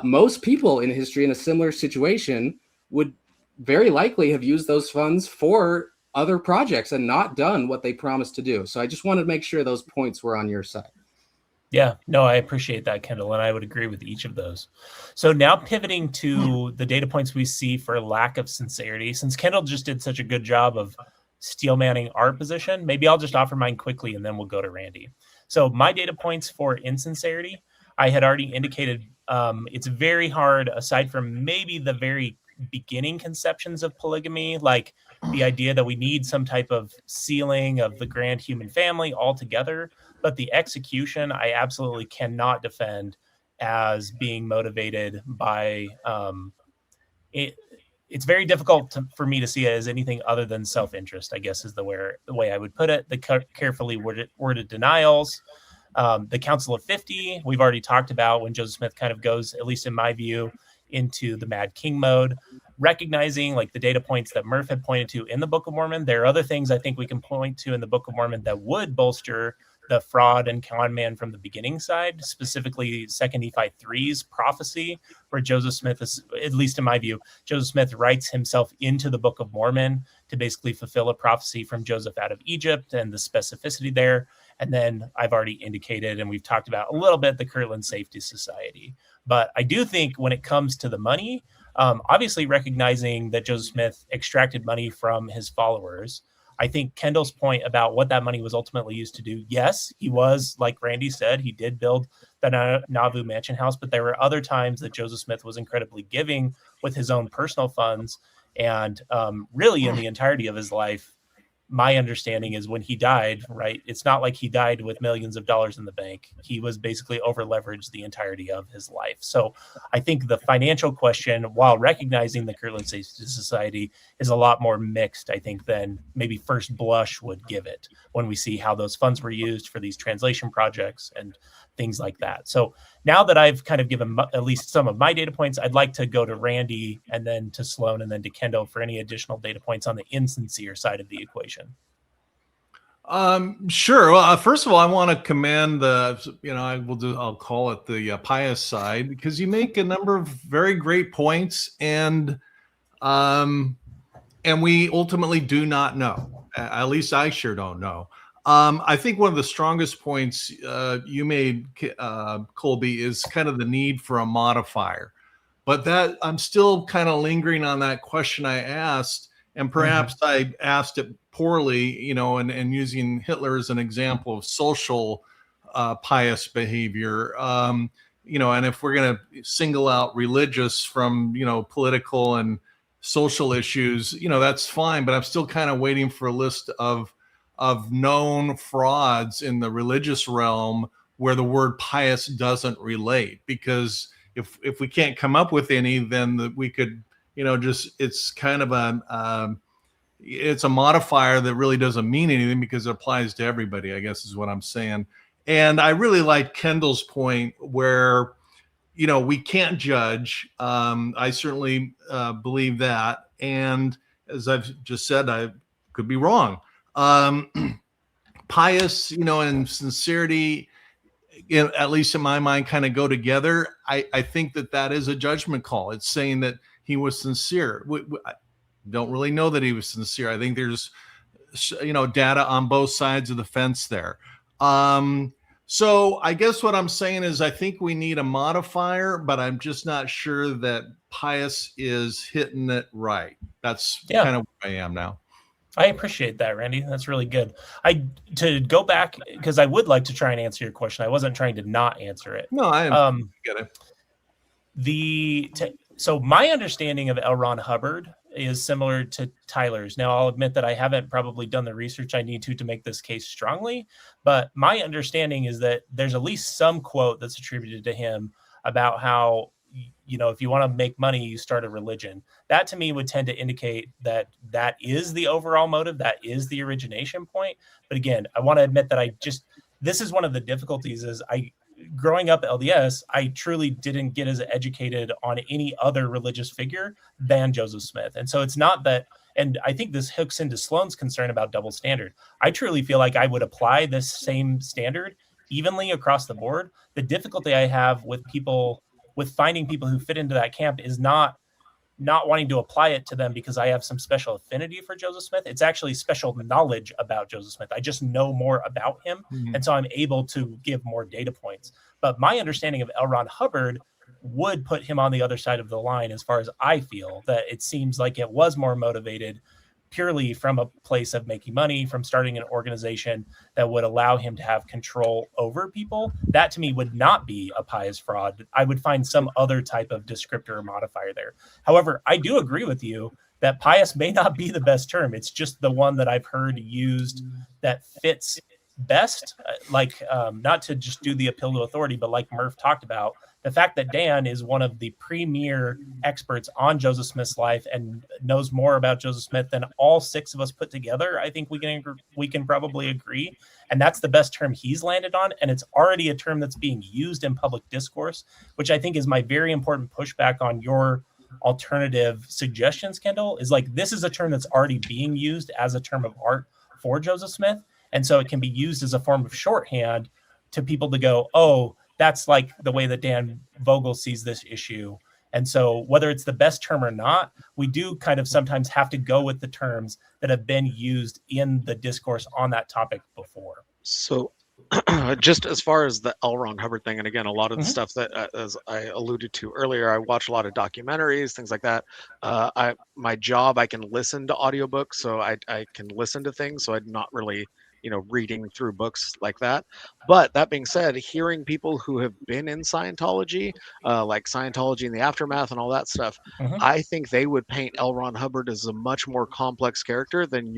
Most people in history in a similar situation would very likely have used those funds for other projects and not done what they promised to do. So I just wanted to make sure those points were on your side. Yeah, no, I appreciate that, Kendel, and I would agree with each of those. So now pivoting to the data points we see for lack of sincerity, since Kendel just did such a good job of steelmanning our position, maybe I'll just offer mine quickly and then we'll go to Randy. So my data points for insincerity, I had already indicated it's very hard, aside from maybe the very beginning conceptions of polygamy, like the idea that we need some type of sealing of the grand human family altogether. But the execution, I absolutely cannot defend as being motivated by it. It's very difficult for me to see it as anything other than self-interest, I guess is the way I would put it. The carefully worded denials, the Council of 50, we've already talked about when Joseph Smith kind of goes, at least in my view, into the Mad King mode, recognizing like the data points that Murph had pointed to in the Book of Mormon. There are other things I think we can point to in the Book of Mormon that would bolster the fraud and con man from the beginning side, specifically 2 Nephi 3's prophecy, where Joseph Smith is, at least in my view, Joseph Smith writes himself into the Book of Mormon to basically fulfill a prophecy from Joseph out of Egypt and the specificity there. And then I've already indicated, and we've talked about a little bit, the Kirtland Safety Society. But I do think when it comes to the money, obviously recognizing that Joseph Smith extracted money from his followers, I think Kendel's point about what that money was ultimately used to do, yes, he was, like Randy said, he did build the Nauvoo Mansion House, but there were other times that Joseph Smith was incredibly giving with his own personal funds. And really in the entirety of his life, my understanding is when he died, right, it's not like he died with millions of dollars in the bank. He was basically over leveraged the entirety of his life. So I think the financial question, while recognizing the Kirtland Safety Society, is a lot more mixed, I think, than maybe first blush would give it when we see how those funds were used for these translation projects and things like that. So now that I've kind of given at least some of my data points, I'd like to go to Randy and then to Sloan and then to Kendel for any additional data points on the insincere side of the equation. Sure. Well, first of all, I want to commend I'll call it the Pious side, because you make a number of very great points, and we ultimately do not know. At least I sure don't know. I think one of the strongest points you made, Kolby, is kind of the need for a modifier. But that I'm still kind of lingering on that question I asked, and perhaps I asked it poorly, and using Hitler as an example of social pious behavior. And if we're going to single out religious from, political and social issues, that's fine. But I'm still kind of waiting for a list of known frauds in the religious realm where the word pious doesn't relate. Because if we can't come up with any, then we could, it's kind of it's a modifier that really doesn't mean anything because it applies to everybody, I guess is what I'm saying. And I really like Kendall's point where, we can't judge. I certainly believe that. And as I've just said, I could be wrong. Pious, and sincerity, at least in my mind, kind of go together. I think that is a judgment call. It's saying that he was sincere. I don't really know that he was sincere. I think there's, data on both sides of the fence there. So I guess what I'm saying is I think we need a modifier, but I'm just not sure that Pious is hitting it right. That's kind of where I am now. I appreciate that, Randy. That's really good. To go back, because I would like to try and answer your question. I wasn't trying to not answer it. No, I get it. So my understanding of L. Ron Hubbard is similar to Tyler's. Now, I'll admit that I haven't probably done the research I need to make this case strongly, but my understanding is that there's at least some quote that's attributed to him about how, if you want to make money, you start a religion. That to me would tend to indicate that is the overall motive, that is the origination point. But again, I want to admit that this is one of the difficulties is growing up LDS, I truly didn't get as educated on any other religious figure than Joseph Smith. And so it's not that, and I think this hooks into Sloan's concern about double standard. I truly feel like I would apply this same standard evenly across the board. The difficulty I have with finding people who fit into that camp is not wanting to apply it to them because I have some special affinity for Joseph Smith. It's actually special knowledge about Joseph Smith. I just know more about him. Mm-hmm. And so I'm able to give more data points. But my understanding of L. Ron Hubbard would put him on the other side of the line as far as I feel, that it seems like it was more motivated purely from a place of making money, from starting an organization that would allow him to have control over people. That to me would not be a pious fraud. I would find some other type of descriptor or modifier there. However, I do agree with you that pious may not be the best term. It's just the one that I've heard used that fits best, not to just do the appeal to authority, but like Murph talked about, the fact that Dan is one of the premier experts on Joseph Smith's life and knows more about Joseph Smith than all six of us put together, I think we can probably agree. And that's the best term he's landed on. And it's already a term that's being used in public discourse, which I think is my very important pushback on your alternative suggestions, Kendel, is like, this is a term that's already being used as a term of art for Joseph Smith. And so it can be used as a form of shorthand to people to go, oh, that's like the way that Dan Vogel sees this issue. And so whether it's the best term or not, we do kind of sometimes have to go with the terms that have been used in the discourse on that topic before. So just as far as the L. Ron Hubbard thing, and again, a lot of the stuff that, as I alluded to earlier, I watch a lot of documentaries, things like that. My job, I can listen to audiobooks, so I can listen to things, so I'm not really reading through books like that. But that being said, hearing people who have been in Scientology, like Scientology and the Aftermath and all that stuff, I think they would paint L. Ron Hubbard as a much more complex character than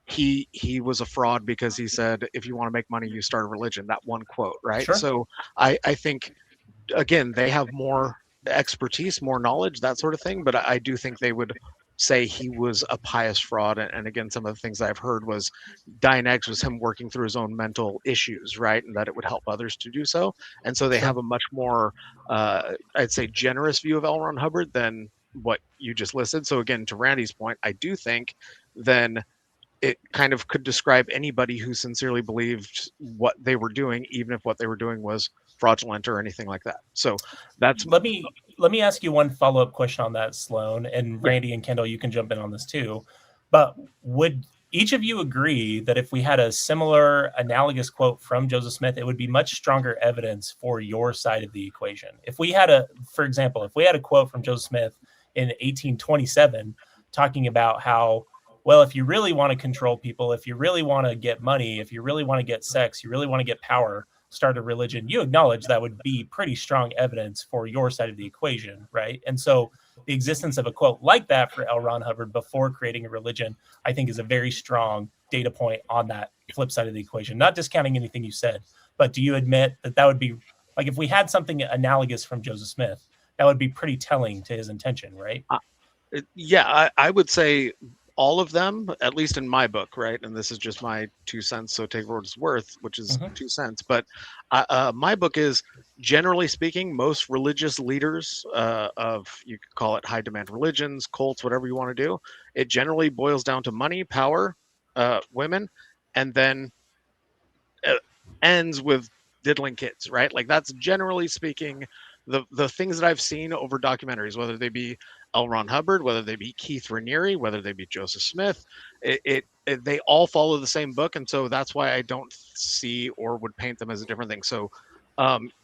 he was a fraud because he said, if you want to make money, you start a religion. That one quote, right? Sure. So I think, again, they have more expertise, more knowledge, that sort of thing. But I do think they would say he was a pious fraud. And again, some of the things I've heard was dying eggs was him working through his own mental issues, right? And that it would help others to do so. And so they have a much more, I'd say, generous view of L. Ron Hubbard than what you just listed. So again, to Randy's point, I do think then it kind of could describe anybody who sincerely believed what they were doing, even if what they were doing was fraudulent or anything like that. So that's let me ask you one follow-up question on that, Sloan, and Randy and Kendel, you can jump in on this too. But would each of you agree that if we had a similar analogous quote from Joseph Smith, it would be much stronger evidence for your side of the equation? If we had for example, if we had a quote from Joseph Smith in 1827 talking about how, well, if you really want to control people, if you really want to get money, if you really want to get sex, you really want to get power, start a religion, you acknowledge that would be pretty strong evidence for your side of the equation, right? And so the existence of a quote like that for L. Ron Hubbard before creating a religion, I think is a very strong data point on that flip side of the equation. Not discounting anything you said, but do you admit that that would be, like, if we had something analogous from Joseph Smith, that would be pretty telling to his intention, right? Yeah, I would say all of them, at least in my book, right? And this is just my 2 cents, so take for what it's worth, which is 2 cents. But my book is, generally speaking, most religious leaders of, you could call it high demand religions, cults, whatever you want to do, it generally boils down to money, power, women, and then ends with diddling kids, right? Like, that's generally speaking the things that I've seen over documentaries, whether they be L. Ron Hubbard, whether they be Keith Raniere, whether they be Joseph Smith, they all follow the same book. And so that's why I don't see or would paint them as a different thing. So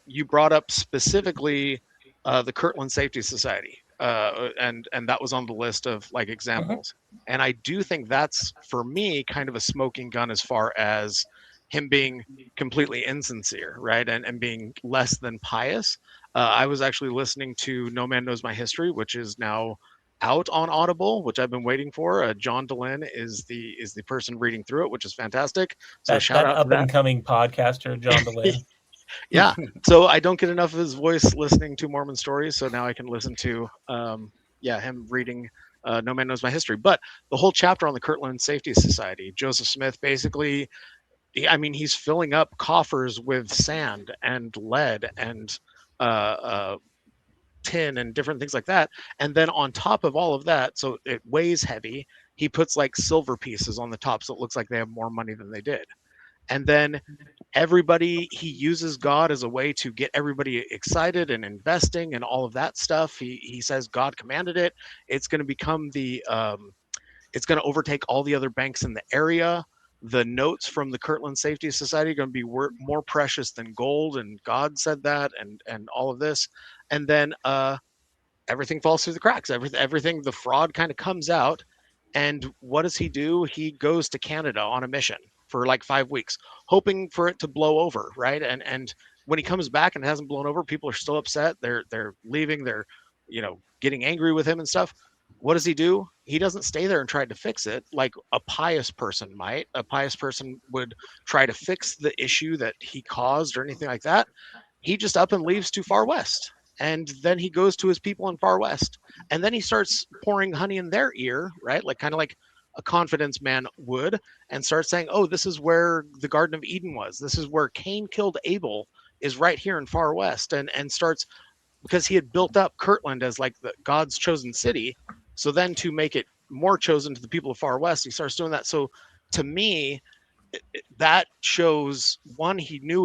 you brought up specifically the Kirtland Safety Society, and that was on the list of like examples. And I do think that's, for me, kind of a smoking gun as far as him being completely insincere, right? And being less than pious. I was actually listening to No Man Knows My History, which is now out on Audible, which I've been waiting for. John Dehlin is the person reading through it, which is fantastic. So shout out to that up and coming podcaster, John Dehlin. Yeah. So I don't get enough of his voice listening to Mormon stories, so now I can listen to him reading No Man Knows My History. But the whole chapter on the Kirtland Safety Society, Joseph Smith basically, I mean, he's filling up coffers with sand and lead and tin and different things like that. And then on top of all of that, so it weighs heavy, he puts like silver pieces on the top so it looks like they have more money than they did. And then he uses God as a way to get everybody excited and investing and all of that stuff. He says God commanded it. It's going to become it's going to overtake all the other banks in the area. The notes from the Kirtland Safety Society are going to be more precious than gold, and God said that, and all of this. And then everything falls through the cracks. Everything, the fraud kind of comes out. And what does he do? He goes to Canada on a mission for like 5 weeks, hoping for it to blow over, right? And when he comes back and it hasn't blown over, people are still upset. They're leaving. They're getting angry with him and stuff. What does he do? He doesn't stay there and try to fix it like a pious person might. A pious person would try to fix the issue that he caused or anything like that. He just up and leaves to Far West. And then he goes to his people in Far West. And then he starts pouring honey in their ear, right? Like kind of like a confidence man would, and starts saying, oh, this is where the Garden of Eden was. This is where Cain killed Abel, is right here in Far West. And starts, because he had built up Kirtland as like God's chosen city. So then to make it more chosen to the people of Far West, he starts doing that. So to me, that shows, one, he knew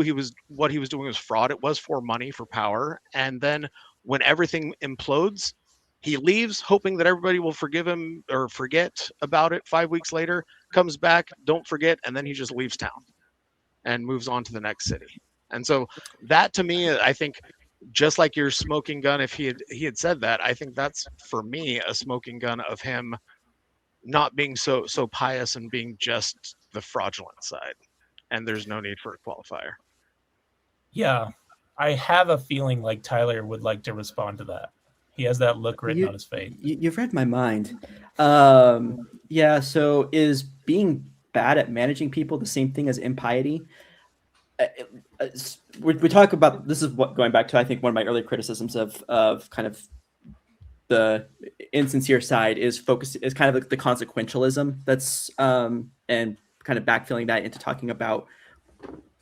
what he was doing was fraud. It was for money, for power. And then when everything implodes, he leaves hoping that everybody will forgive him or forget about it. 5 weeks later, comes back, don't forget, and then he just leaves town and moves on to the next city. And so that, to me, I think, just like your smoking gun, if he had said that, I think that's, for me, a smoking gun of him not being so pious and being just the fraudulent side. And there's no need for a qualifier. Yeah, I have a feeling like Tyler would like to respond to that. He has that look written on his face. You've read my mind. Yeah, so is being bad at managing people the same thing as impiety? We talk about, this is what, going back to, I think, one of my early criticisms of kind of the insincere side is kind of the consequentialism that's and kind of backfilling that into talking about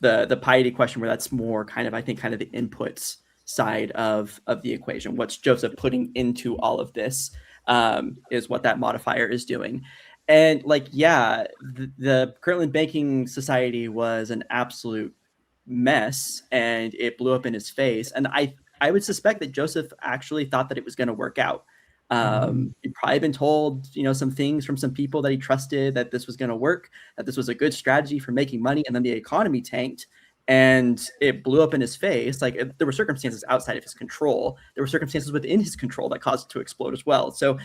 the piety question, where that's more kind of, I think, kind of the inputs side of the equation. What's Joseph putting into all of this is what that modifier is doing. And like, yeah, the Kirtland Banking Society was an absolute mess, and it blew up in his face. And I would suspect that Joseph actually thought that it was going to work out. He'd probably been told, some things from some people that he trusted, that this was going to work, that this was a good strategy for making money, and then the economy tanked and it blew up in his face. Like, there were circumstances outside of his control. There were circumstances within his control that caused it to explode as well. So,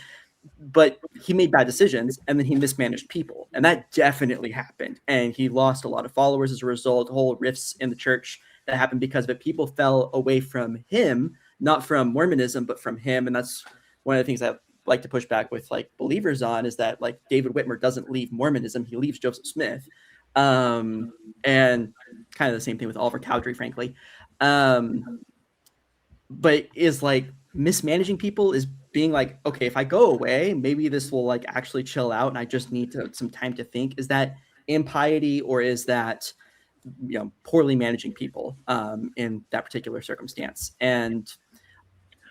but he made bad decisions, and then he mismanaged people, and that definitely happened. And he lost a lot of followers as a result. Whole rifts in the church that happened because of it. People fell away from him, not from Mormonism, but from him. And that's one of the things I like to push back with like believers on, is that like David Whitmer doesn't leave Mormonism, he leaves Joseph Smith. And kind of the same thing with Oliver Cowdery, frankly. But is like mismanaging people, is being like, okay, if I go away, maybe this will like actually chill out and I just need some time to think. Is that impiety, or is that poorly managing people in that particular circumstance? And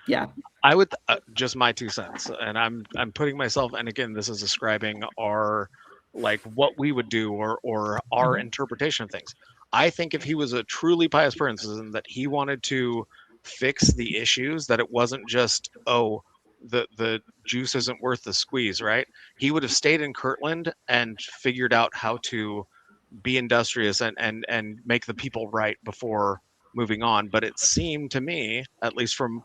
yeah, I would just my 2 cents, and I'm putting myself, and again, this is ascribing our like what we would do or our interpretation of things. I think if he was a truly pious person, that he wanted to fix the issues, that it wasn't just, oh, the juice isn't worth the squeeze, right? He would have stayed in Kirtland and figured out how to be industrious and make the people right before moving on. But it seemed to me, at least from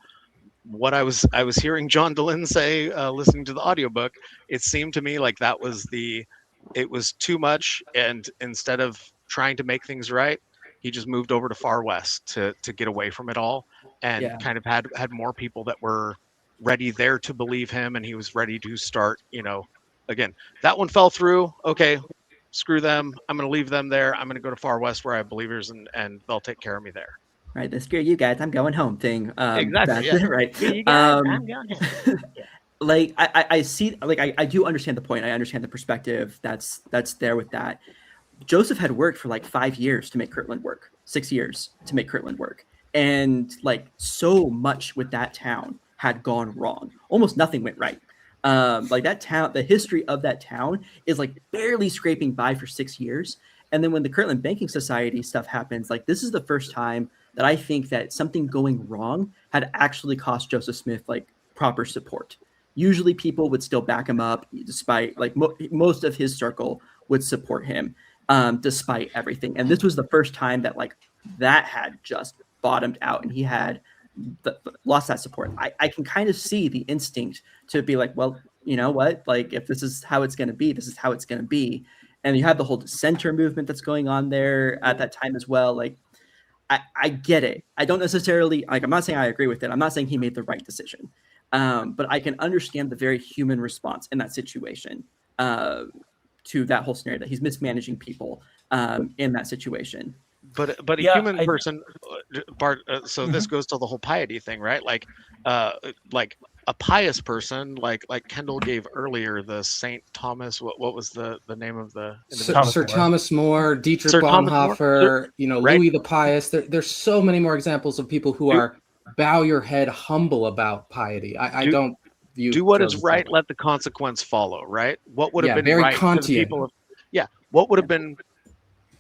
what I was hearing John Dehlin say, listening to the audiobook, it seemed to me like it was too much, and instead of trying to make things right, he just moved over to Far West to get away from it all, and kind of had more people that were ready there to believe him, and he was ready to start, again, that one fell through. Okay, screw them. I'm going to leave them there. I'm going to go to Far West where I have believers, and they'll take care of me there. Right, the screw you guys, I'm going home thing. Exactly. Yeah. Right. Screw you guys, I'm going home. Yeah. Like I see, like I do understand the point. I understand the perspective that's there with that. Joseph had worked for like 5 years to make Kirtland work, 6 years to make Kirtland work. And like so much with that town had gone wrong. Almost nothing went right. Like that town, the history of that town is like barely scraping by for 6 years. And then when the Kirtland Banking Society stuff happens, like this is the first time that I think that something going wrong had actually cost Joseph Smith like proper support. Usually people would still back him up, despite like most of his circle would support him despite everything. And this was the first time that like that had just bottomed out, and he had lost that support. I can kind of see the instinct to be like, well, you know what? Like if this is how it's going to be, this is how it's going to be. And you have the whole dissenter movement that's going on there at that time as well. Like, I get it. I don't necessarily, like, I'm not saying I agree with it. I'm not saying he made the right decision. But I can understand the very human response in that situation to that whole scenario, that he's mismanaging people in that situation. But a human person, Bart. So this goes to the whole piety thing, right? Like a pious person, like Kendel gave earlier, the Saint Thomas. What was the name of the Sir Thomas More, Dietrich Bonhoeffer, right? Louis the Pious. There's so many more examples of people who are bow your head, humble about piety. I don't view do what is right. Let the consequence follow. Right? What would have been very right Kantian. for the people of, what would have been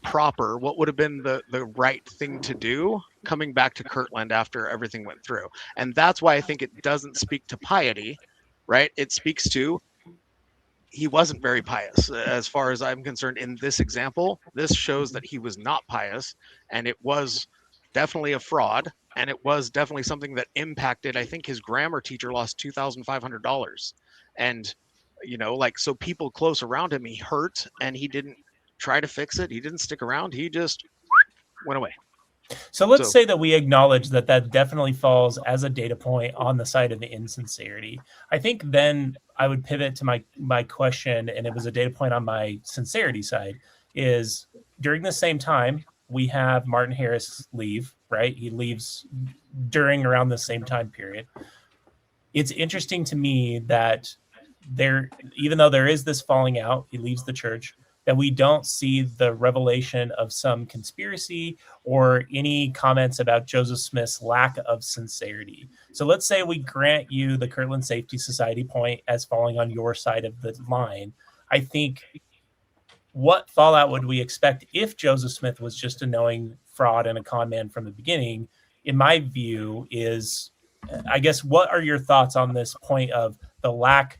proper, what would have been the right thing to do coming back to Kirtland after everything went through. And that's why I think it doesn't speak to piety, right? It speaks to, he wasn't very pious as far as I'm concerned. In this example, this shows that he was not pious, and it was definitely a fraud, and it was definitely something that impacted, I think his grammar teacher lost $2,500. And so people close around him, he hurt, and he didn't try to fix it. He didn't stick around. He just went away. So let's say that we acknowledge that definitely falls as a data point on the side of the insincerity. I think then I would pivot to my question, and it was a data point on my sincerity side, is during the same time, we have Martin Harris leave, right? He leaves around the same time period. it's interesting to me that even though there is this falling out, he leaves the church, that we don't see the revelation of some conspiracy or any comments about Joseph Smith's lack of sincerity. So let's say we grant you the Kirtland Safety Society point as falling on your side of the line. I think, what fallout would we expect if Joseph Smith was just a knowing fraud and a con man from the beginning? In my view, is, I guess, what are your thoughts on this point of the lack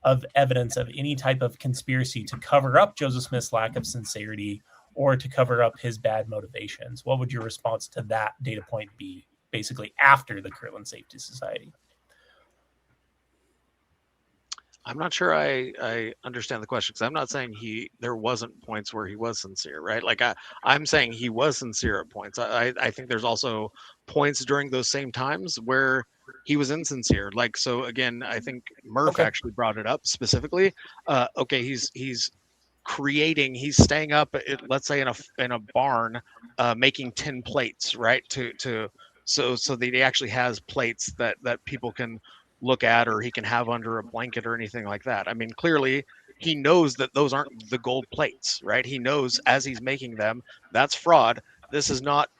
of evidence of any type of conspiracy to cover up Joseph Smith's lack of sincerity or to cover up his bad motivations? What would your response to that data point be, basically after the Kirtland Safety Society? I'm not sure I understand the question, because I'm not saying there wasn't points where he was sincere, right? Like I'm saying he was sincere at points. I think there's also points during those same times where he was insincere. Like, so again, I think Murph actually brought it up specifically. Okay, he's creating, he's staying up let's say in a barn, making tin plates, right? So that he actually has plates that people can look at, or he can have under a blanket or anything like that. I mean, clearly he knows that those aren't the gold plates, right? He knows as he's making them, that's fraud. This is not,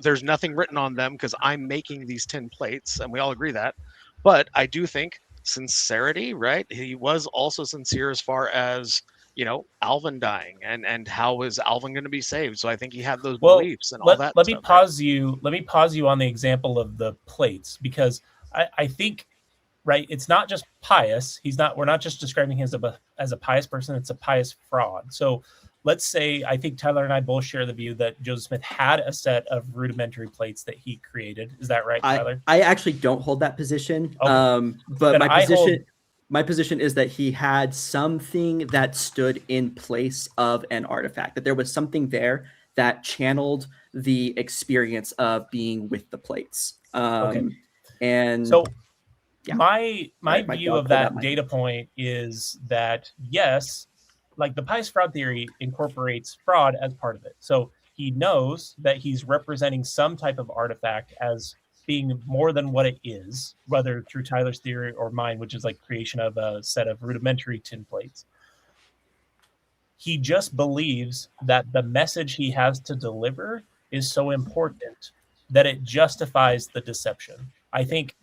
there's nothing written on them because I'm making these tin plates, and we all agree that. But I do think sincerity, right? He was also sincere as far as, Alvin dying and how is Alvin going to be saved. So I think he had those beliefs and all that. Let me pause you on the example of the plates, because I think, right, it's not just pious. We're not just describing him as a pious person. It's a pious fraud. So let's say, I think Tyler and I both share the view that Joseph Smith had a set of rudimentary plates that he created. Is that right, Tyler? I actually don't hold that position. Okay. But my position is that he had something that stood in place of an artifact, that there was something there that channeled the experience of being with the plates. And so my view of that data point is that, yes, like the pious fraud theory incorporates fraud as part of it. So he knows that he's representing some type of artifact as being more than what it is, whether through Tyler's theory or mine, which is like creation of a set of rudimentary tin plates. He just believes that the message he has to deliver is so important that it justifies the deception. I think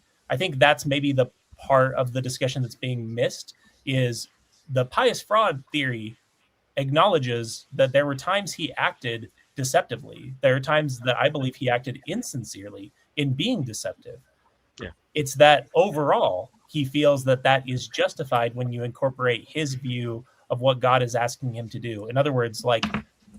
that's maybe the part of the discussion that's being missed, is the pious fraud theory acknowledges that there were times he acted deceptively. There are times that I believe he acted insincerely in being deceptive. Yeah. It's that overall he feels that is justified when you incorporate his view of what God is asking him to do. In other words, like,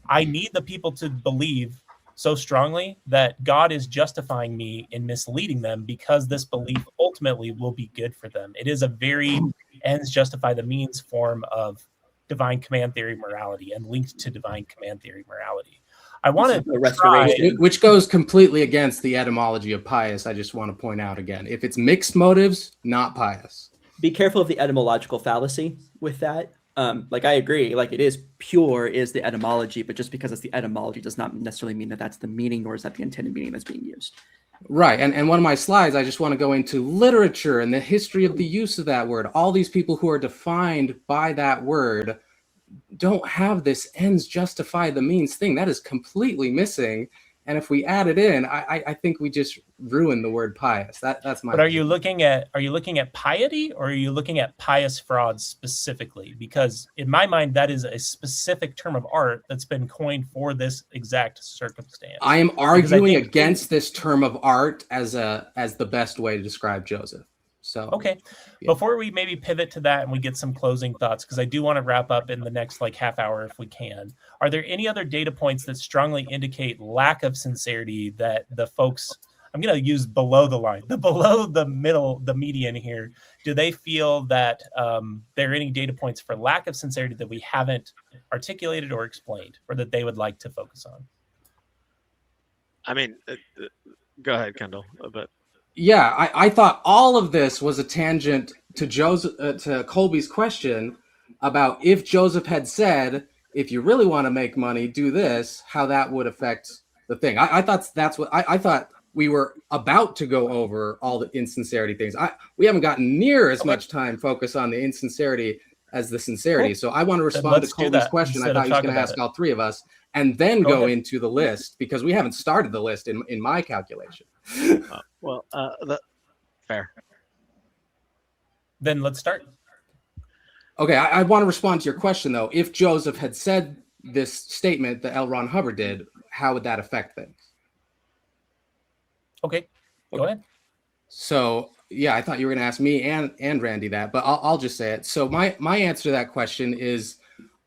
I need the people to believe so strongly that God is justifying me in misleading them, because this belief ultimately will be good for them. It is a very ends justify the means form of divine command theory morality, and linked to divine command theory morality. I want to restoration, which goes completely against the etymology of pious. I just want to point out again, if it's mixed motives, not pious. Be careful of the etymological fallacy with that. Like, I agree, like, it is pure is the etymology, but just because it's the etymology does not necessarily mean that that's the meaning, nor is that the intended meaning that's being used. Right. And one of my slides, I just want to go into literature and the history of the use of that word. All these people who are defined by that word don't have this ends justify the means thing. That is completely missing. And if we add it in, I think we just ruin the word pious. That's my. But are you looking at piety, or are you looking at pious fraud specifically? Because in my mind, that is a specific term of art that's been coined for this exact circumstance. I am arguing against this term of art as the best way to describe Joseph. So okay, yeah. Before we maybe pivot to that and we get some closing thoughts, because I do want to wrap up in the next like half hour if we can. Are there any other data points that strongly indicate lack of sincerity that the folks, I'm going to use below the line, below the middle, the median here, do they feel that there are any data points for lack of sincerity that we haven't articulated or explained, or that they would like to focus on? I mean, go ahead, Kendel, a bit. Yeah, I thought all of this was a tangent to to Kolby's question about if Joseph had said, if you really want to make money, do this, how that would affect the thing. I thought that's what I thought we were about to go over all the insincerity things. We haven't gotten near as much time focused on the insincerity as the sincerity. Cool. So I want to Then respond to let's do Kolby's that question. I instead thought of he was talking going to about ask it. all three of us and then Go go ahead. into the list, because we haven't started the list in my calculation. Fair. Then let's start. Okay, I want to respond to your question, though. If Joseph had said this statement that L. Ron Hubbard did, how would that affect things? Okay, go ahead. So, yeah, I thought you were going to ask me and Randy that, but I'll just say it. So my answer to that question is,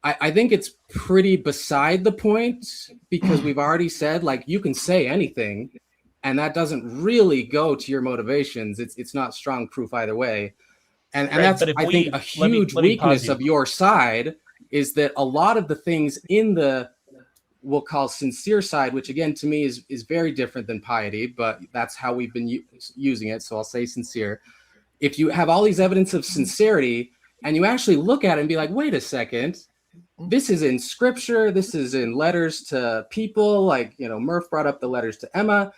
I think it's pretty beside the point, because we've already said, like, you can say anything, and that doesn't really go to your motivations. It's not strong proof either way. And Right, that's, but if I think, a huge let me pause weakness you. of your side, is that a lot of the things in the, we'll call sincere side, which again to me is very different than piety, but that's how we've been using it. So I'll say sincere. If you have all these evidence of sincerity and you actually look at it and be like, wait a second, this is in scripture, this is in letters to people, like, you know, Murph brought up the letters to Emma.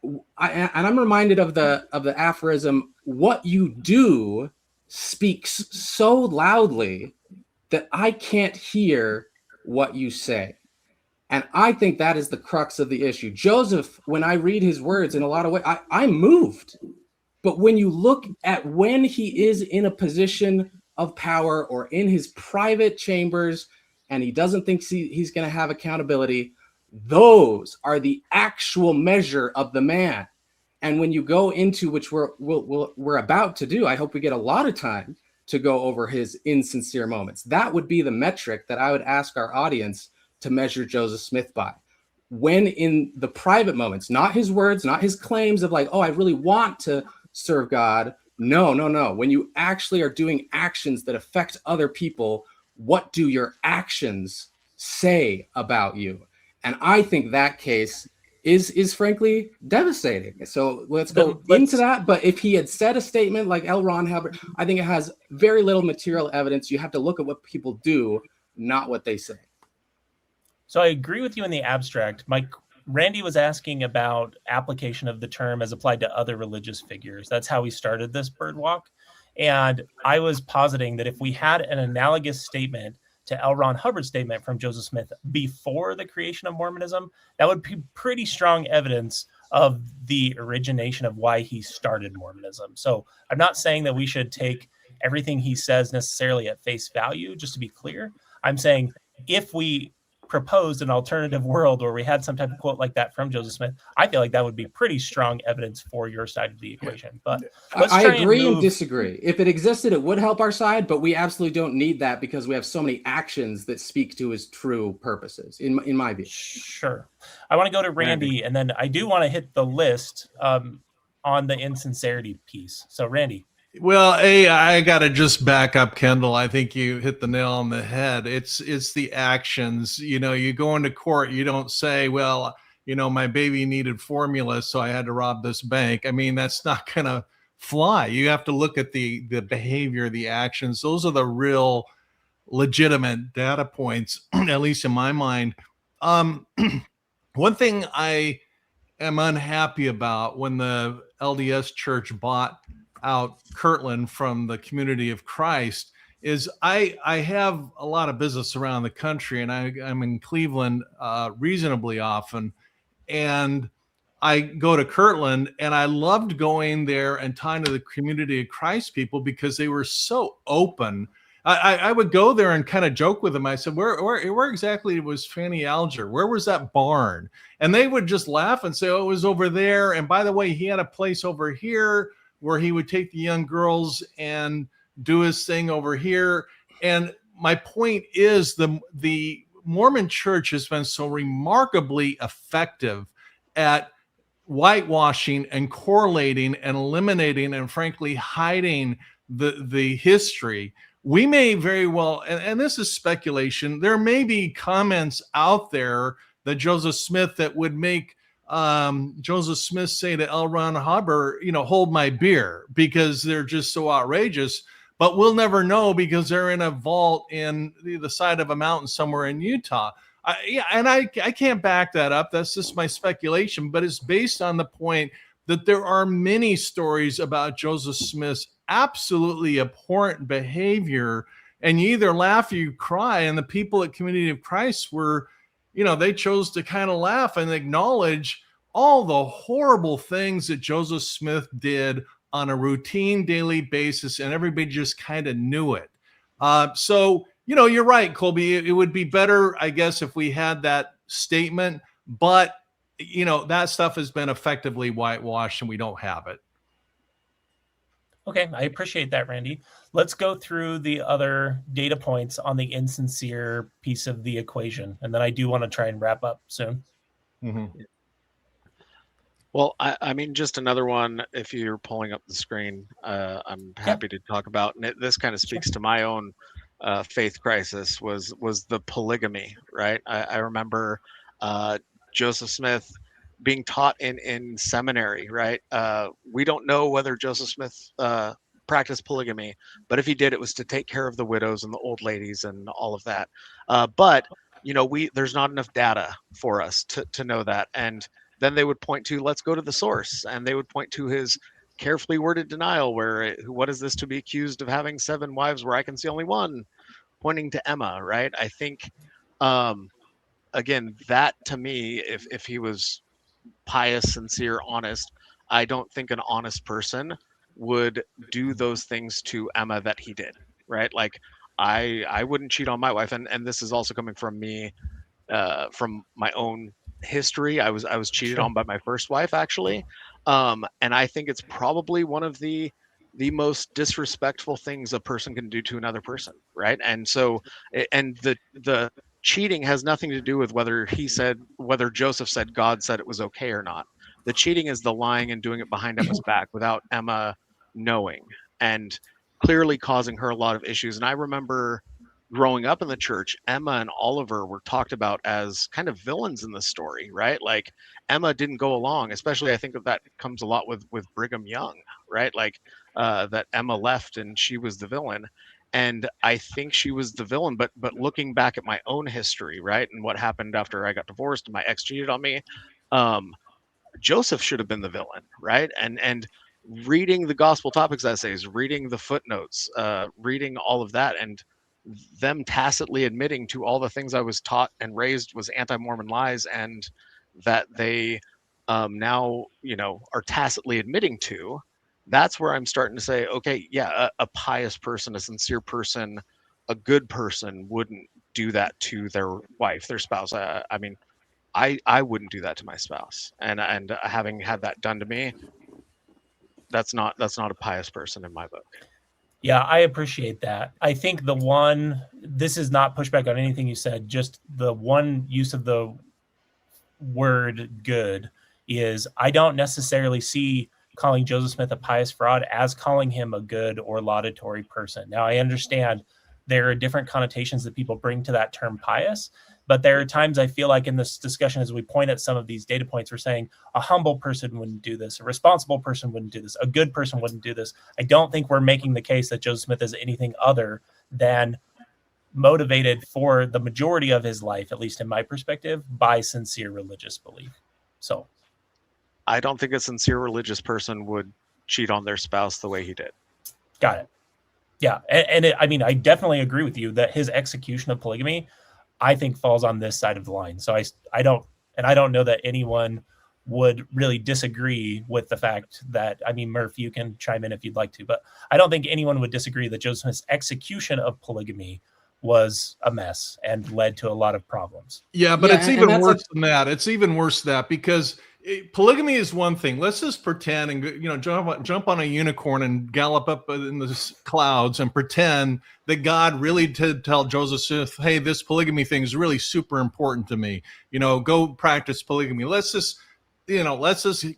And I'm reminded of the aphorism, what you do speaks so loudly that I can't hear what you say. And I think that is the crux of the issue. Joseph, when I read his words, in a lot of ways, I'm moved. But when you look at when he is in a position of power or in his private chambers and he doesn't think he's going to have accountability, those are the actual measure of the man. And when you go into, which we're about to do, I hope we get a lot of time to go over his insincere moments. That would be the metric that I would ask our audience to measure Joseph Smith by. When in the private moments, not his words, not his claims of like, oh, I really want to serve God. No. When you actually are doing actions that affect other people, what do your actions say about you? And I think that case is frankly devastating. So let's go into that. But if he had said a statement like L. Ron Hubbard, I think it has very little material evidence. You have to look at what people do, not what they say. So I agree with you in the abstract. Randy was asking about application of the term as applied to other religious figures. That's how we started this bird walk. And I was positing that if we had an analogous statement to L. Ron Hubbard's statement from Joseph Smith before the creation of Mormonism, that would be pretty strong evidence of the origination of why he started Mormonism. So I'm not saying that we should take everything he says necessarily at face value, just to be clear. I'm saying if we proposed an alternative world where we had some type of quote like that from Joseph Smith, I feel like that would be pretty strong evidence for your side of the equation. But I agree and disagree. If it existed, it would help our side, but we absolutely don't need that because we have so many actions that speak to his true purposes, in my view. Sure. I want to go to Randy, and then I do want to hit the list on the insincerity piece. So Randy. Well, I got to just back up, Kendel. I think you hit the nail on the head. It's the actions. You know, you go into court, you don't say, well, you know, my baby needed formula, so I had to rob this bank. I mean, that's not going to fly. You have to look at the behavior, the actions. Those are the real legitimate data points, at least in my mind. One thing I am unhappy about when the LDS Church bought out Kirtland from the Community of Christ is I have a lot of business around the country, and I'm in Cleveland reasonably often, and I go to Kirtland, and I loved going there and talking to the Community of Christ people because they were so open. I would go there and kind of joke with them. I said, where exactly was Fanny Alger? Where was that barn? And they would just laugh and say, oh, it was over there. And by the way, he had a place over here where he would take the young girls and do his thing over here. And my point is the Mormon Church has been so remarkably effective at whitewashing and correlating and eliminating and frankly hiding the history. We may very well, and this is speculation, there may be comments out there that Joseph Smith that would make Joseph Smith say to L. Ron Hubbard, you know, hold my beer, because they're just so outrageous. But we'll never know because they're in a vault in the side of a mountain somewhere in Utah. I can't back that up. That's just my speculation, but it's based on the point that there are many stories about Joseph Smith's absolutely abhorrent behavior, and you either laugh or you cry. And the people at Community of Christ were, they chose to kind of laugh and acknowledge all the horrible things that Joseph Smith did on a routine daily basis, and everybody just kind of knew it. So, you're right, Kolby. It would be better, I guess, if we had that statement, but that stuff has been effectively whitewashed and we don't have it. Okay, I appreciate that, Randy. Let's go through the other data points on the insincere piece of the equation, and then I do want to try and wrap up soon. Mm-hmm. Well, I mean, just another one, if you're pulling up the screen, I'm happy to talk about, and this kind of speaks to my own faith crisis, was the polygamy, right? I remember Joseph Smith being taught in seminary, right? We don't know whether Joseph Smith practiced polygamy, but if he did, it was to take care of the widows and the old ladies and all of that. But there's not enough data for us to know that. And then they would point to, let's go to the source, and they would point to his carefully worded denial, where what is this to be accused of having 7 wives where I can see only one, pointing to Emma, right? I think again, that to me, if he was pious, sincere, honest, I don't think an honest person would do those things to Emma that he did, right? Like I wouldn't cheat on my wife, and this is also coming from me, from my own history. I was cheated on by my first wife, actually, and I think it's probably one of the most disrespectful things a person can do to another person, right? And so, and the cheating has nothing to do with whether Joseph said God said it was okay or not. The cheating is the lying and doing it behind Emma's back without Emma knowing, and clearly causing her a lot of issues. And I remember growing up in the church, Emma and Oliver were talked about as kind of villains in the story, right? Like Emma didn't go along, especially I think that comes a lot with Brigham Young, right? Like that Emma left and she was the villain. And I think she was the villain, but looking back at my own history, right, and what happened after I got divorced and my ex cheated on me, Joseph should have been the villain, right? And reading the gospel topics essays, reading the footnotes, reading all of that, and them tacitly admitting to all the things I was taught and raised was anti-Mormon lies, and that they now are tacitly admitting to. That's where I'm starting to say, okay, yeah, a pious person, a sincere person, a good person wouldn't do that to their wife, their spouse. I mean, I wouldn't do that to my spouse, and having had that done to me, that's not a pious person in my book. Yeah, I appreciate that. I think this is not pushback on anything you said, just the one use of the word good is I don't necessarily see calling Joseph Smith a pious fraud as calling him a good or laudatory person. Now, I understand there are different connotations that people bring to that term pious, but there are times I feel like in this discussion, as we point at some of these data points, we're saying a humble person wouldn't do this, a responsible person wouldn't do this, a good person wouldn't do this. I don't think we're making the case that Joseph Smith is anything other than motivated for the majority of his life, at least in my perspective, by sincere religious belief. So I don't think a sincere religious person would cheat on their spouse the way he did. Got it. Yeah. I mean, I definitely agree with you that his execution of polygamy, I think, falls on this side of the line. So I don't know that anyone would really disagree with the fact that, I mean, Murph, you can chime in if you'd like to, but I don't think anyone would disagree that Joseph Smith's execution of polygamy was a mess and led to a lot of problems. Yeah, but it's even worse than that. It's even worse than that, because polygamy is one thing. Let's just pretend and jump on a unicorn and gallop up in the clouds and pretend that God really did tell Joseph Smith, hey, this polygamy thing is really super important to me. Go practice polygamy. Let's just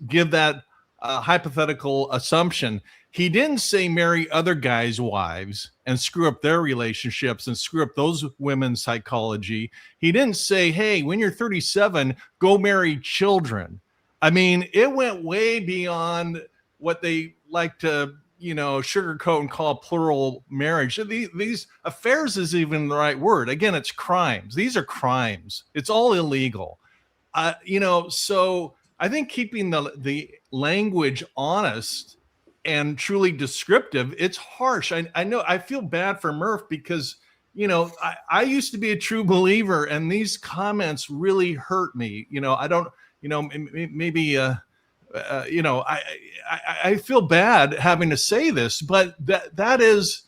give that hypothetical assumption. He didn't say marry other guys' wives and screw up their relationships and screw up those women's psychology. He didn't say, hey, when you're 37, go marry children. I mean, it went way beyond what they like to sugarcoat and call plural marriage. These affairs is even the right word. Again, it's crimes. These are crimes. It's all illegal. So I think keeping the language honest and truly descriptive, it's harsh. I know I feel bad for Murph because, I used to be a true believer and these comments really hurt me. I don't, maybe, I feel bad having to say this, but that's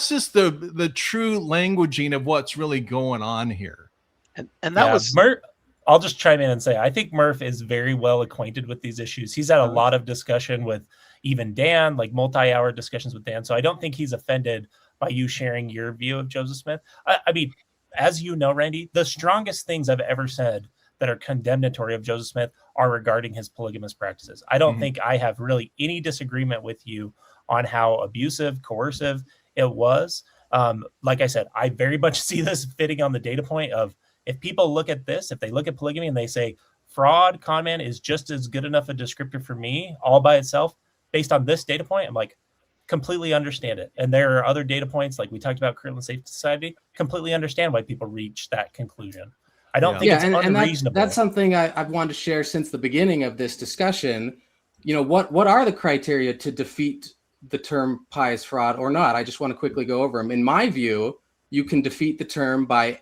just the true languaging of what's really going on here. And that was Murph. I'll just chime in and say, I think Murph is very well acquainted with these issues. He's had a lot of discussion with even Dan, like multi-hour discussions with Dan. So I don't think he's offended by you sharing your view of Joseph Smith. I mean, as you know, Randy, the strongest things I've ever said that are condemnatory of Joseph Smith are regarding his polygamous practices. I don't think I have really any disagreement with you on how abusive, coercive it was. Like I said, I very much see this fitting on the data point of, if people look at this, if they look at polygamy and they say fraud, con man is just as good enough a descriptor for me all by itself, based on this data point, I'm like, completely understand it. And there are other data points, like we talked about Kirtland Safety Society, completely understand why people reach that conclusion. I don't think it's unreasonable. That's something I've wanted to share since the beginning of this discussion. What are the criteria to defeat the term pious fraud or not? I just want to quickly go over them. In my view, you can defeat the term by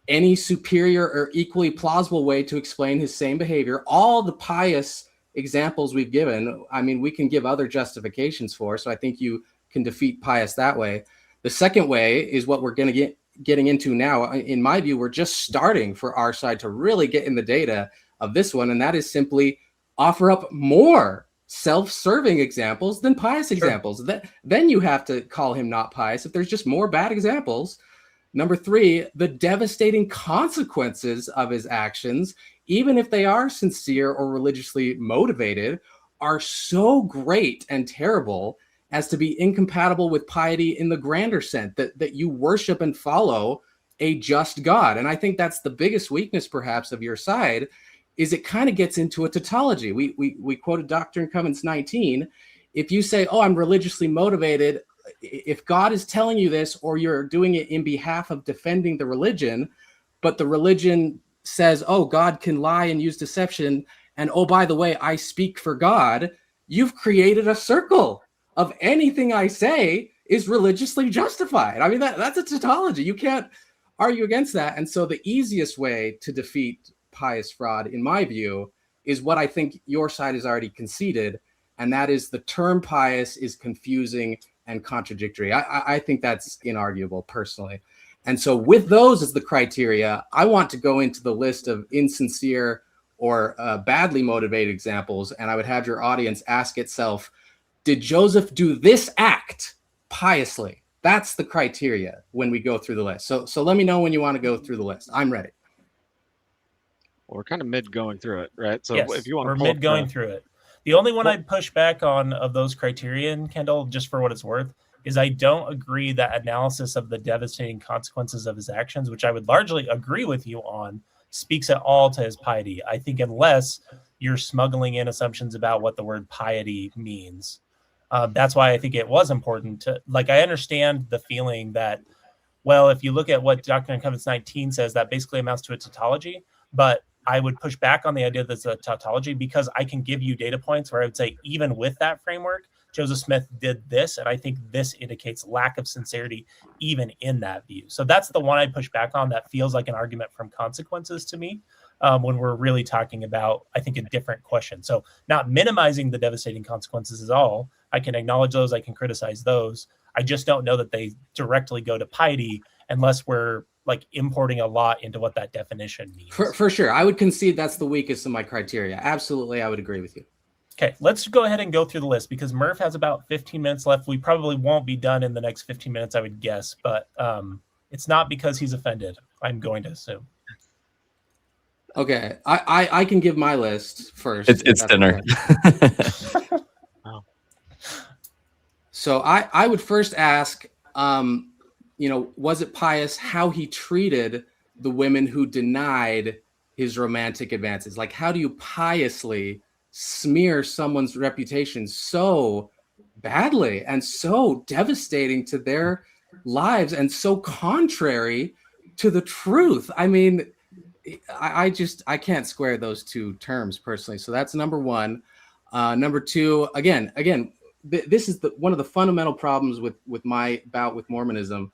any superior or equally plausible way to explain his same behavior. All the pious examples we've given, I mean, we can give other justifications for, so I think you can defeat pious that way. The second way is what we're going to getting into now. In my view, we're just starting for our side to really get in the data of this one, and that is simply offer up more self-serving examples than pious examples. Then you have to call him not pious if there's just more bad examples. Number three, the devastating consequences of his actions, even if they are sincere or religiously motivated, are so great and terrible as to be incompatible with piety in the grander sense, that you worship and follow a just God. And I think that's the biggest weakness, perhaps, of your side, is it kind of gets into a tautology. We quoted Doctrine and Covenants 19. If you say, oh, I'm religiously motivated, if God is telling you this, or you're doing it in behalf of defending the religion, but the religion says, oh, God can lie and use deception, and oh, by the way, I speak for God, you've created a circle of anything I say is religiously justified. I mean, that's a tautology. You can't argue against that. And so the easiest way to defeat pious fraud, in my view, is what I think your side has already conceded, and that is the term pious is confusing and contradictory. I think that's inarguable, personally. And so with those as the criteria, I want to go into the list of insincere or badly motivated examples, and I would have your audience ask itself, did Joseph do this act piously? That's the criteria when we go through the list. So let me know when you want to go through the list. I'm ready. Well, we're kind of mid going through it, right? So yes, if you want we're to mid going through it. The only one I'd push back on of those criterion, Kendel, just for what it's worth, is I don't agree that analysis of the devastating consequences of his actions, which I would largely agree with you on, speaks at all to his piety. I think unless you're smuggling in assumptions about what the word piety means. That's why I think it was important to, like, I understand the feeling that, well, if you look at what Doctrine and Covenants 19 says, that basically amounts to a tautology, but I would push back on the idea that it's a tautology because I can give you data points where I would say, even with that framework, Joseph Smith did this, and I think this indicates lack of sincerity even in that view. So that's the one I'd push back on. That feels like an argument from consequences to me when we're really talking about, I think, a different question. So not minimizing the devastating consequences at all. I can acknowledge those. I can criticize those. I just don't know that they directly go to piety unless we're like importing a lot into what that definition means. For sure. I would concede that's the weakest of my criteria. Absolutely. I would agree with you. Okay, let's go ahead and go through the list because Murph has about 15 minutes left. We probably won't be done in the next 15 minutes, I would guess, but it's not because he's offended, I'm going to assume. Okay, I can give my list first. It's dinner. So I would first ask, was it pious how he treated the women who denied his romantic advances? Like, how do you piously smear someone's reputation so badly and so devastating to their lives and so contrary to the truth. I mean, I can't square those two terms personally. So that's number one. Number two, again, this is one of the fundamental problems with my bout with Mormonism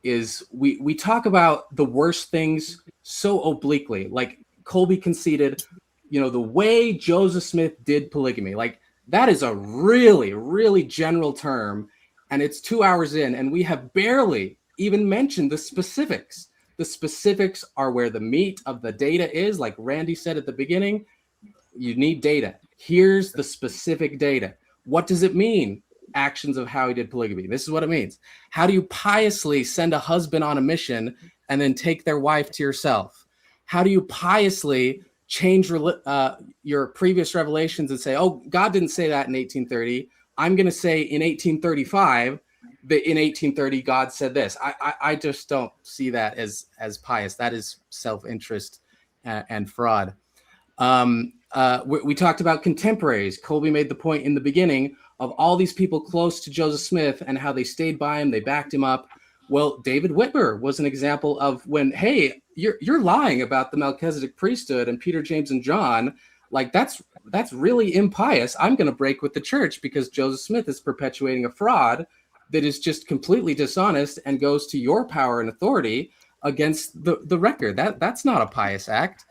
is we talk about the worst things so obliquely. Like Kolby conceded, the way Joseph Smith did polygamy, like that is a really, really general term. And it's 2 hours in, and we have barely even mentioned the specifics. The specifics are where the meat of the data is. Like Randy said at the beginning, you need data. Here's the specific data. What does it mean? Actions of how he did polygamy. This is what it means. How do you piously send a husband on a mission and then take their wife to yourself? How do you piously change your previous revelations and say, oh, God didn't say that in 1830. I'm going to say in 1835 that in 1830 God said this. I just don't see that as pious. That is self-interest and fraud. We talked about contemporaries. Kolby made the point in the beginning of all these people close to Joseph Smith and how they stayed by him, they backed him up. Well, David Whitmer was an example of when, hey, you're lying about the Melchizedek priesthood and Peter, James, and John. Like that's really impious. I'm going to break with the church because Joseph Smith is perpetuating a fraud that is just completely dishonest and goes to your power and authority against the record. That's not a pious act.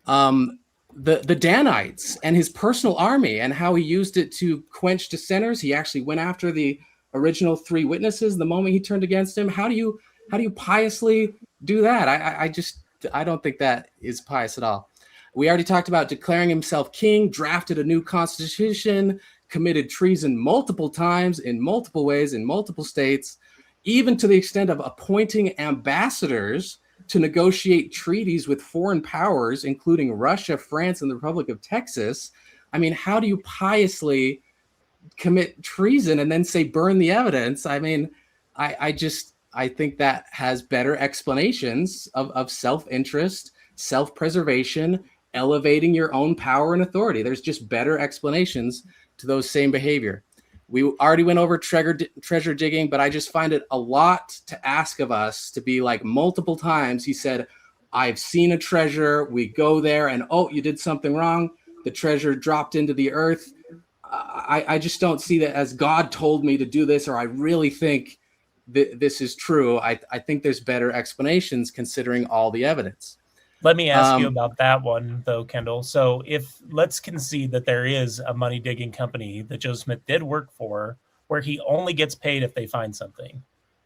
The Danites and his personal army and how he used it to quench dissenters. He actually went after the original 3 witnesses the moment he turned against him. How do you piously do that? I don't think that is pious at all. We already talked about declaring himself king, drafted a new constitution, committed treason multiple times in multiple ways in multiple states, even to the extent of appointing ambassadors to negotiate treaties with foreign powers, including Russia, France, and the Republic of Texas. I mean, how do you piously commit treason and then say burn the evidence? I mean, I think that has better explanations of self-interest, self-preservation, elevating your own power and authority. There's just better explanations to those same behavior. We already went over treasure digging, but I just find it a lot to ask of us to be like multiple times. He said, I've seen a treasure. We go there and, oh, you did something wrong. The treasure dropped into the earth. I just don't see that as God told me to do this, or I really think that this is true. I think there's better explanations considering all the evidence. Let me ask you about that one, though, Kendel. So let's concede that there is a money digging company that Joseph Smith did work for where he only gets paid if they find something.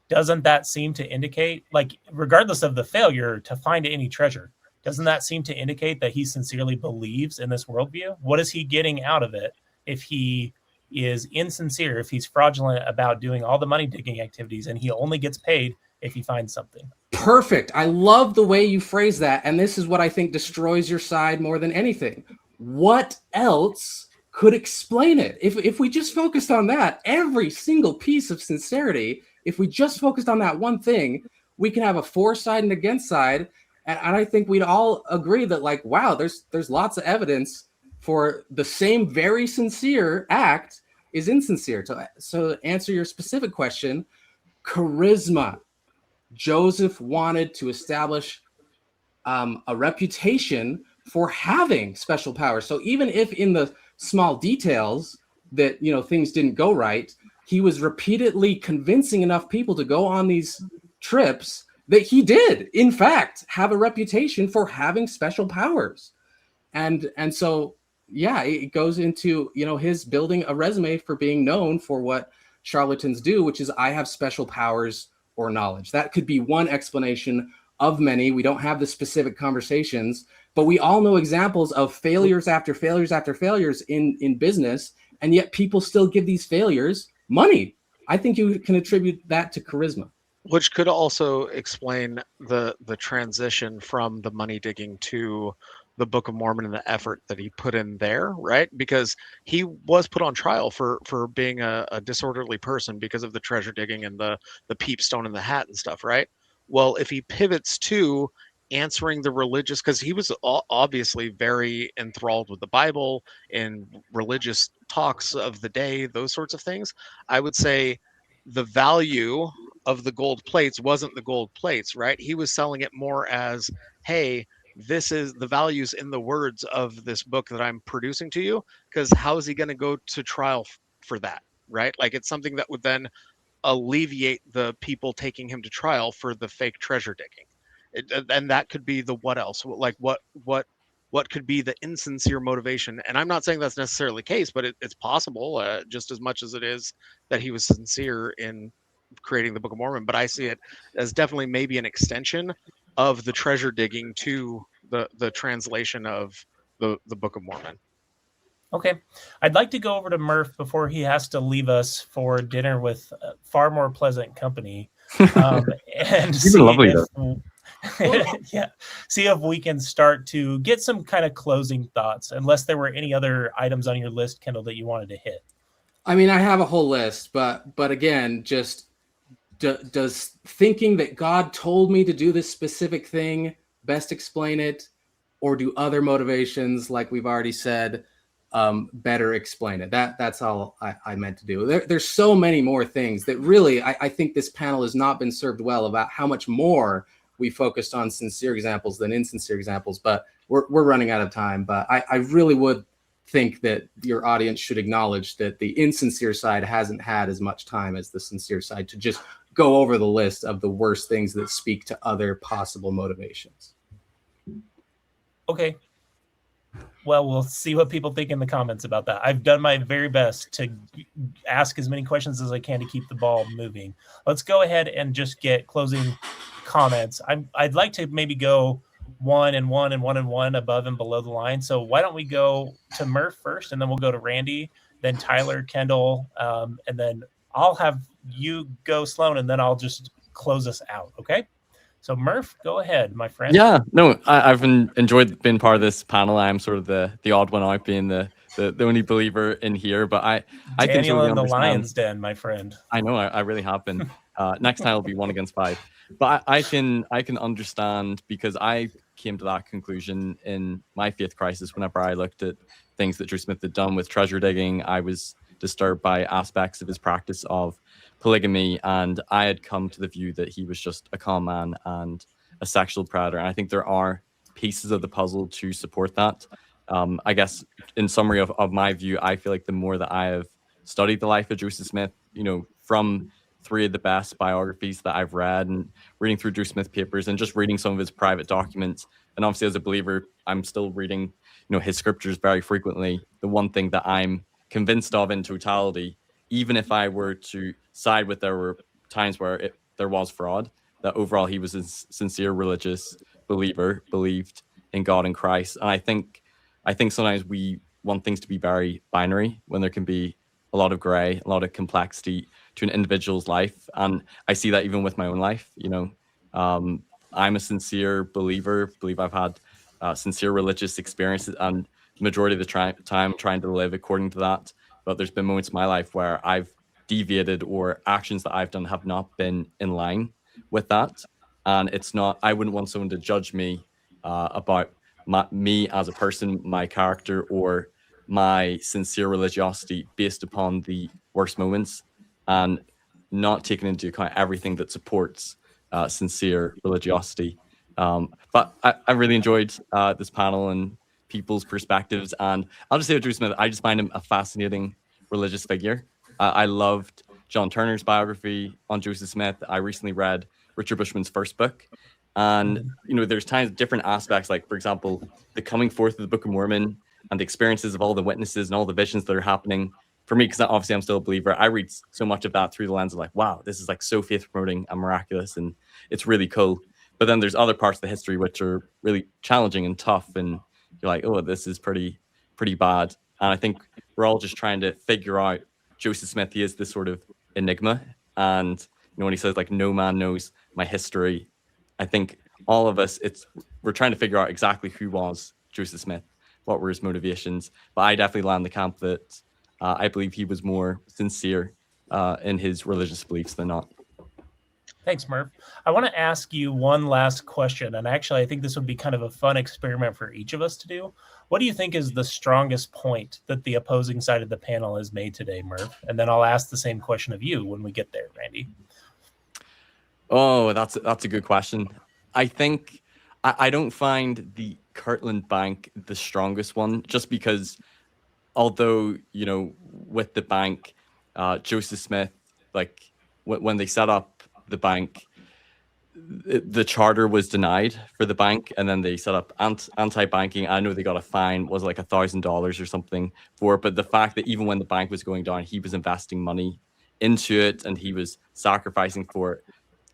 Doesn't that seem to indicate, like, regardless of the failure to find any treasure, doesn't that seem to indicate that he sincerely believes in this worldview? What is he getting out of it if he is insincere, if he's fraudulent about doing all the money digging activities and he only gets paid if he finds something? Perfect. I love the way you phrase that. And this is what I think destroys your side more than anything. What else could explain it? If we just focused on that, every single piece of sincerity, if we just focused on that one thing, we can have a for side and against side. And I think we'd all agree that, like, wow, there's lots of evidence for the same very sincere act is insincere. So to answer your specific question, charisma. Joseph wanted to establish a reputation for having special powers. So even if in the small details that, things didn't go right, he was repeatedly convincing enough people to go on these trips that he did, in fact, have a reputation for having special powers. And so, yeah, it goes into, his building a resume for being known for what charlatans do, which is I have special powers or knowledge. That could be one explanation of many. We don't have the specific conversations, but we all know examples of failures after failures after failures in business, and yet people still give these failures money. I think you can attribute that to charisma. Which could also explain the transition from the money digging to the Book of Mormon and the effort that he put in there, right? Because he was put on trial for being a disorderly person because of the treasure digging and the peep stone in the hat and stuff, right? Well, if he pivots to answering the religious, because he was obviously very enthralled with the Bible and religious talks of the day, those sorts of things. I would say the value of the gold plates wasn't the gold plates, right? He was selling it more as, hey, this is the values in the words of this book that I'm producing to you, because how is he going to go to trial for that, right? Like, it's something that would then alleviate the people taking him to trial for the fake treasure digging. And that could be the what else, like what could be the insincere motivation. And I'm not saying that's necessarily the case, but it's possible, just as much as it is that he was sincere in creating the Book of Mormon. But I see it as definitely maybe an extension of the treasure digging to the translation of the Book of Mormon. Okay. I'd like to go over to Murph before he has to leave us for dinner with far more pleasant company. And see lovely, if, yeah, see if we can start to get some kind of closing thoughts, unless there were any other items on your list, Kendel, that you wanted to hit. I mean, I have a whole list, but again, just does thinking that God told me to do this specific thing best explain it, or do other motivations, like we've already said, better explain it? That's all I meant to do. There's so many more things that really I think this panel has not been served well about how much more we focused on sincere examples than insincere examples, but we're running out of time. But I really would think that your audience should acknowledge that the insincere side hasn't had as much time as the sincere side to just go over the list of the worst things that speak to other possible motivations. Okay. Well, we'll see what people think in the comments about that. I've done my very best to ask as many questions as I can to keep the ball moving. Let's go ahead and just get closing comments. I'd like to maybe go 1 and 1 and 1 and 1 above and below the line. So why don't we go to Murph first, and then we'll go to Randy, then Tyler, Kendel, and then I'll have you go, Sloan, and then I'll just close us out. Okay? So Murph, go ahead, my friend. Yeah, no, I've enjoyed being part of this panel. I'm sort of the odd one out, being the only believer in here. But I can Daniel totally in the understand. lion's den, my friend. I know, I really have been. Next time it'll be 1 against 5. But I can understand, because I came to that conclusion in my faith crisis. Whenever I looked at things that Drew Smith had done with treasure digging, I was disturbed by aspects of his practice of polygamy, and I had come to the view that he was just a con man and a sexual predator. And I think there are pieces of the puzzle to support that. I guess in summary of my view, I feel like the more that I have studied the life of Joseph Smith, from 3 of the best biographies that I've read, and reading through Drew Smith papers and just reading some of his private documents. And obviously as a believer, I'm still reading, his scriptures very frequently. The one thing that I'm convinced of in totality, even if I were to side with there were times where there was fraud, that overall he was a sincere religious believer, believed in God and Christ. And I think sometimes we want things to be very binary when there can be a lot of gray, a lot of complexity to an individual's life. And I see that even with my own life. I'm a sincere believer, believe I've had sincere religious experiences, and the majority of the time trying to live according to that. But there's been moments in my life where I've deviated, or actions that I've done have not been in line with that. And it's not, I wouldn't want someone to judge me about me as a person, my character, or my sincere religiosity based upon the worst moments, and not taking into account everything that supports sincere religiosity. But I really enjoyed this panel and people's perspectives. And I'll just say with Drew Smith, I just find him a fascinating religious figure. I loved John Turner's biography on Joseph Smith. I recently read Richard Bushman's first book. And, there's times, different aspects, like, for example, the coming forth of the Book of Mormon and the experiences of all the witnesses and all the visions that are happening. For me, because obviously I'm still a believer, I read so much of that through the lens of like, wow, this is like so faith promoting and miraculous, and it's really cool. But then there's other parts of the history which are really challenging and tough, and you're like, oh, this is pretty bad. And I think we're all just trying to figure out Joseph Smith. He is this sort of enigma. And when he says like, no man knows my history, I think all of us, we're trying to figure out exactly who was Joseph Smith, what were his motivations. But I definitely land the camp that I believe he was more sincere in his religious beliefs than not. Thanks, Murph. I want to ask you one last question. And actually, I think this would be kind of a fun experiment for each of us to do. What do you think is the strongest point that the opposing side of the panel has made today, Murph? And then I'll ask the same question of you when we get there, Randy. Oh, that's a good question. I think I don't find the Kirtland Bank the strongest one, just because although, you know, with the bank, Joseph Smith, like when they set up the bank, the charter was denied for the bank, and then they set up anti-banking. I know they got a fine, was like $1,000 or something for it, but the fact that even when the bank was going down, he was investing money into it and he was sacrificing for it.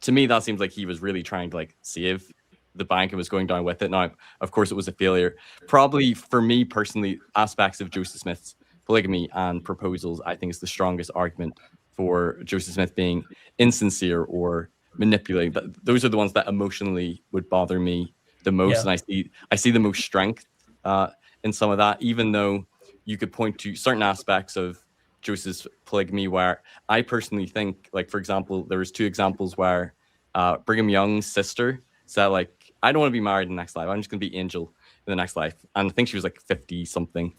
To me, that seems like he was really trying to like save the bank and was going down with it. Now, of course, it was a failure. Probably for me personally, aspects of Joseph Smith's polygamy and proposals, I think is the strongest argument for Joseph Smith being insincere or manipulating. But those are the ones that emotionally would bother me the most. Yeah. And I see the most strength in some of that, even though you could point to certain aspects of Joseph's polygamy where I personally think, like, for example, there was 2 examples where Brigham Young's sister said, like, I don't want to be married in the next life. I'm just going to be angel in the next life. And I think she was like 50 something.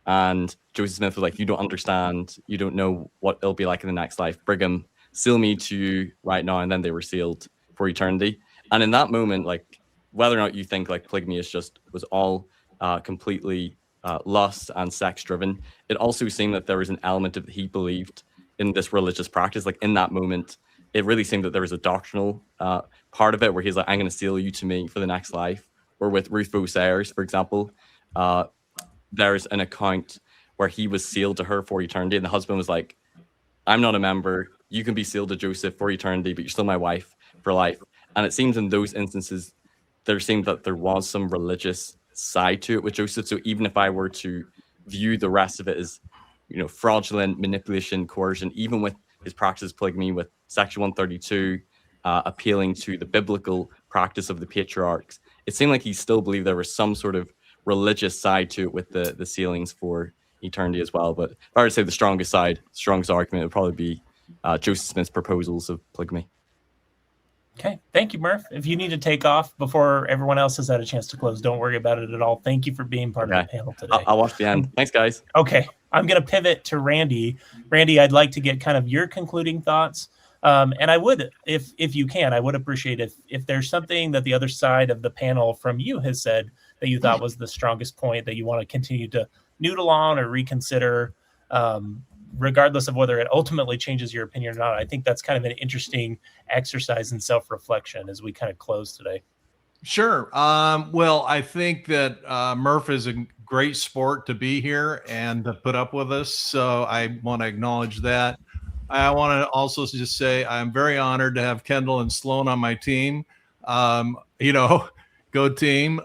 And Joseph Smith was like, you don't understand. You don't know what it'll be like in the next life. Brigham, seal me to you right now. And then they were sealed for eternity. And in that moment, like, whether or not you think like polygamy was all completely lust and sex driven, it also seemed that there was an element of he believed in this religious practice. Like in that moment, it really seemed that there was a doctrinal part of it where he's like, I'm going to seal you to me for the next life. Or with Ruth Bo Sayers, for example, there's an account where he was sealed to her for eternity, and the husband was like, I'm not a member. You can be sealed to Joseph for eternity, but you're still my wife for life. And it seems in those instances, there seemed that there was some religious side to it with Joseph. So even if I were to view the rest of it as, you know, fraudulent manipulation, coercion, even with his practice of polygamy with Section 132, appealing to the biblical practice of the patriarchs, it seemed like he still believed there was some sort of religious side to it with the sealings for eternity as well. But if I were to say the strongest argument would probably be Joseph Smith's proposals of polygamy. Okay. Thank you, Murph. If you need to take off before everyone else has had a chance to close, don't worry about it at all. Thank you for being part of the panel today. I'll watch the end. Thanks, guys. Okay. I'm going to pivot to Randy. Randy, I'd like to get kind of your concluding thoughts. And I would, if you can, I would appreciate if there's something that the other side of the panel from you has said that you thought was the strongest point that you want to continue to noodle on or reconsider, regardless of whether it ultimately changes your opinion or not. I think that's kind of an interesting exercise in self-reflection as we kind of close today. Sure. Well, I think that Murph is a great sport to be here and to put up with us. So I want to acknowledge that. I want to also just say I'm very honored to have Kendel and Sloan on my team. You know, go team.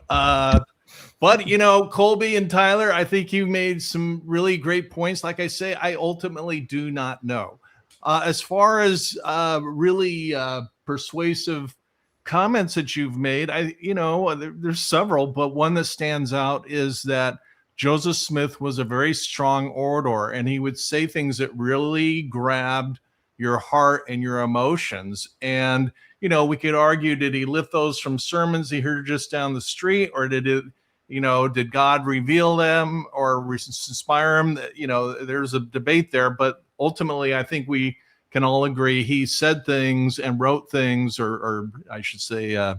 But, you know, Kolby and Tyler, I think you made some really great points. Like I say, I ultimately do not know. As far as really persuasive comments that you've made, there's several, but one that stands out is that Joseph Smith was a very strong orator, and he would say things that really grabbed your heart and your emotions. And, you know, we could argue, did he lift those from sermons he heard just down the street, or did God reveal them or inspire him? You know, there's a debate there, but ultimately I think we can all agree he said things and wrote things, or I should say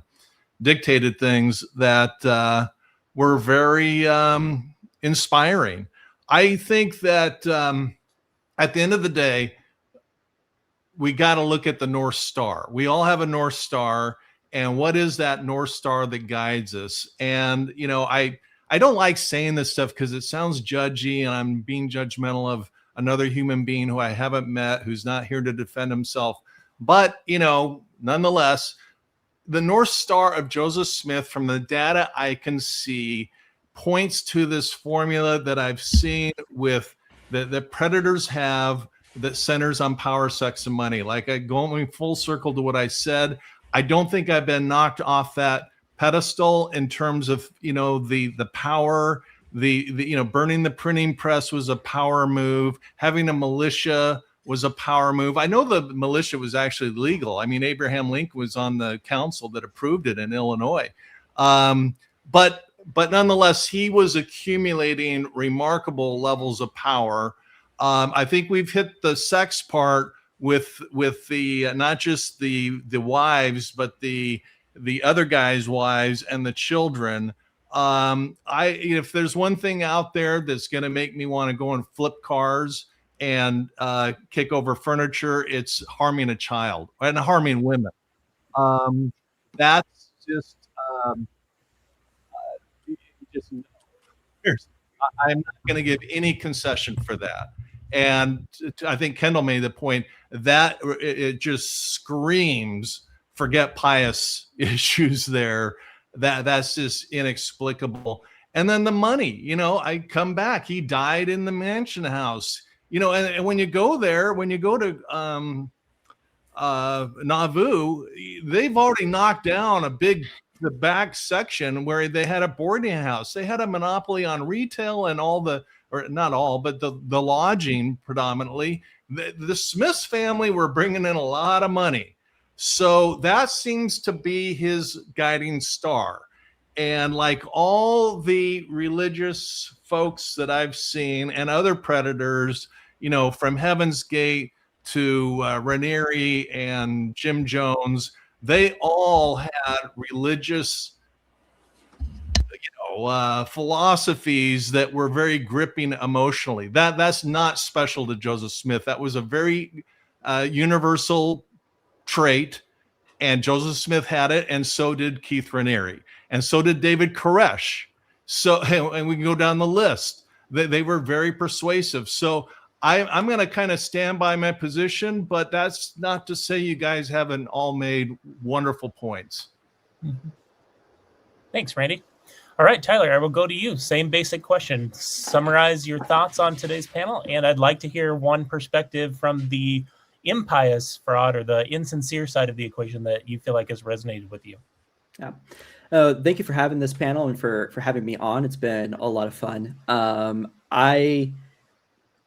dictated things that were very inspiring. I think that at the end of the day, we got to look at the North Star. We all have a North Star. And what is that North Star that guides us? And, you know, I don't like saying this stuff because it sounds judgy and I'm being judgmental of another human being who I haven't met, who's not here to defend himself. But, you know, nonetheless, the North Star of Joseph Smith, from the data I can see, points to this formula that I've seen with that predators have that centers on power, sex, and money. Like, going full circle to what I said, I don't think I've been knocked off that pedestal in terms of, you know, the power, the burning the printing press was a power move. Having a militia was a power move. I know the militia was actually legal. I mean, Abraham Lincoln was on the council that approved it in Illinois. But nonetheless, he was accumulating remarkable levels of power. I think we've hit the sex part with the not just the wives, but the other guys' wives and the children. If there's one thing out there that's going to make me want to go and flip cars and kick over furniture, it's harming a child and harming women. That's just I'm not going to give any concession for that. And I think Kendel made the point that it just screams, forget pious issues there. That's just inexplicable. And then the money, I come back. He died in the mansion house, and when you go there, when you go to Nauvoo, they've already knocked down the back section where they had a boarding house. They had a monopoly on retail and or not all, but the lodging predominantly. The Smiths family were bringing in a lot of money. So that seems to be his guiding star. And like all the religious folks that I've seen and other predators, from Heaven's Gate to Raniere and Jim Jones, they all had religious, philosophies that were very gripping emotionally. That's not special to Joseph Smith. That was a very universal trait, and Joseph Smith had it, and so did Keith Raniere, and so did David Koresh. So, and we can go down the list. They were very persuasive. So I'm going to kind of stand by my position, but that's not to say you guys haven't all made wonderful points. Mm-hmm. Thanks, Randy. All right, Tyler, I will go to you. Same basic question. Summarize your thoughts on today's panel, and I'd like to hear one perspective from the impious fraud or the insincere side of the equation that you feel like has resonated with you. Yeah. Thank you for having this panel and for having me on. It's been a lot of fun.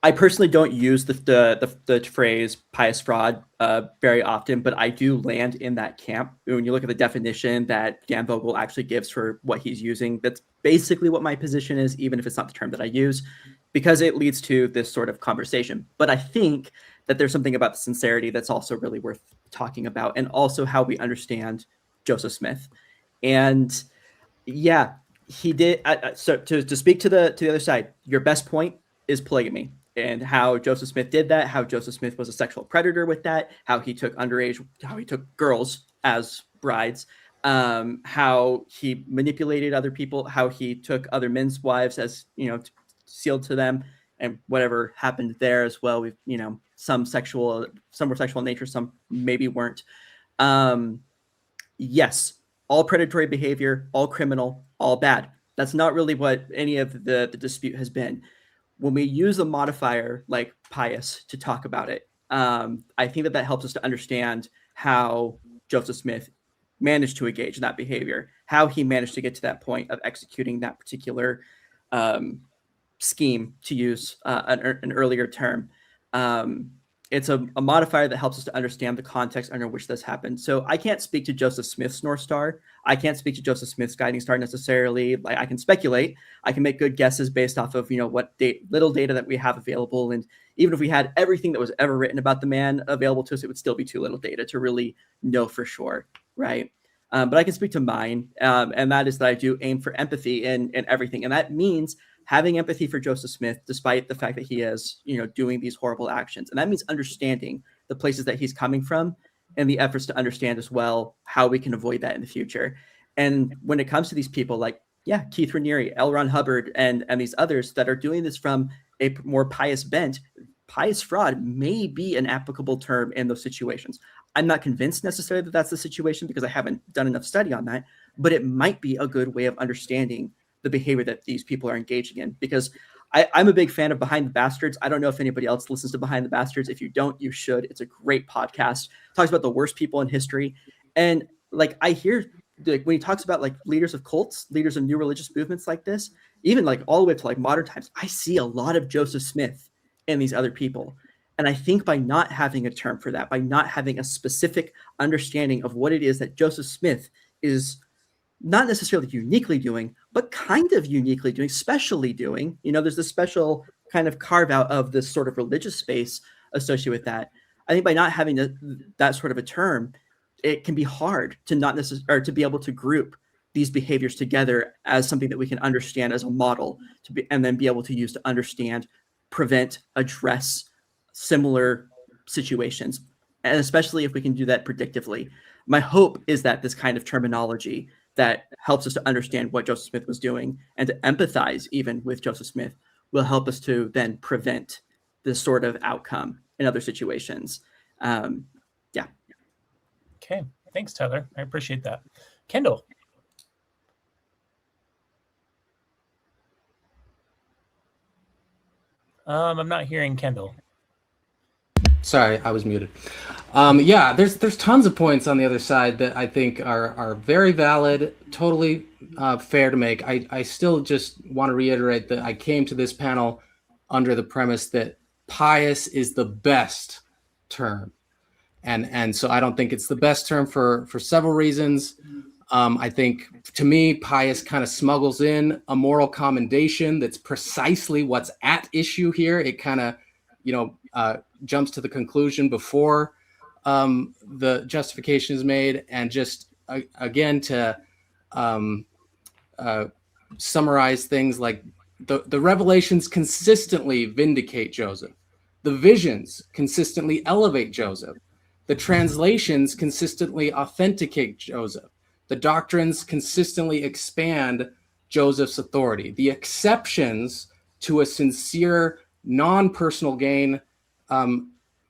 I personally don't use the phrase pious fraud very often, but I do land in that camp. When you look at the definition that Dan Vogel actually gives for what he's using, that's basically what my position is, even if it's not the term that I use, because it leads to this sort of conversation. But I think that there's something about the sincerity that's also really worth talking about, and also how we understand Joseph Smith. And yeah, he did. So to speak to the other side, your best point is polygamy, and how Joseph Smith did that, how Joseph Smith was a sexual predator with that, how he took girls as brides, how he manipulated other people, how he took other men's wives as, sealed to them, and whatever happened there as well. We've, some were sexual in nature, some maybe weren't. Yes, all predatory behavior, all criminal, all bad. That's not really what any of the dispute has been. When we use a modifier like pious to talk about it, I think that helps us to understand how Joseph Smith managed to engage in that behavior, how he managed to get to that point of executing that particular scheme, to use an earlier term. It's a modifier that helps us to understand the context under which this happened. So I can't speak to Joseph Smith's North Star. I can't speak to Joseph Smith's guiding star necessarily. Like, I can speculate. I can make good guesses based off of, what little data that we have available. And even if we had everything that was ever written about the man available to us, it would still be too little data to really know for sure, right? But I can speak to mine, and that is that I do aim for empathy in everything. And that means having empathy for Joseph Smith, despite the fact that he is, doing these horrible actions. And that means understanding the places that he's coming from and the efforts to understand as well how we can avoid that in the future. And when it comes to these people like, Keith Raniere, L. Ron Hubbard, and these others that are doing this from a more pious bent, pious fraud may be an applicable term in those situations. I'm not convinced necessarily that that's the situation because I haven't done enough study on that, but it might be a good way of understanding the behavior that these people are engaging in, because I'm a big fan of Behind the Bastards. I don't know if anybody else listens to Behind the Bastards. If you don't, you should. It's a great podcast. It talks about the worst people in history. And like, I hear when he talks about like leaders of cults, leaders of new religious movements like this, even like all the way to like modern times, I see a lot of Joseph Smith and these other people. And I think by not having a term for that, by not having a specific understanding of what it is that Joseph Smith is not necessarily uniquely doing, but kind of uniquely doing, specially doing, there's this special kind of carve out of this sort of religious space associated with that. I think by not having that sort of a term, it can be hard to not necessarily, or to be able to group these behaviors together as something that we can understand as a model and then be able to use to understand, prevent, address similar situations. And especially if we can do that predictively. My hope is that this kind of terminology that helps us to understand what Joseph Smith was doing and to empathize even with Joseph Smith will help us to then prevent this sort of outcome in other situations. Yeah. Okay. Thanks, Tyler. I appreciate that. Kendel. I'm not hearing Kendel. Sorry, I was muted. Yeah, there's tons of points on the other side that I think are very valid, totally fair to make. I still just want to reiterate that I came to this panel under the premise that pious is the best term, and so I don't think it's the best term for several reasons. I think, to me, pious kind of smuggles in a moral commendation that's precisely what's at issue here. It kind of, jumps to the conclusion before the justification is made. And just, again, to summarize things like the revelations consistently vindicate Joseph. The visions consistently elevate Joseph. The translations consistently authenticate Joseph. The doctrines consistently expand Joseph's authority. The exceptions to a sincere, non-personal gain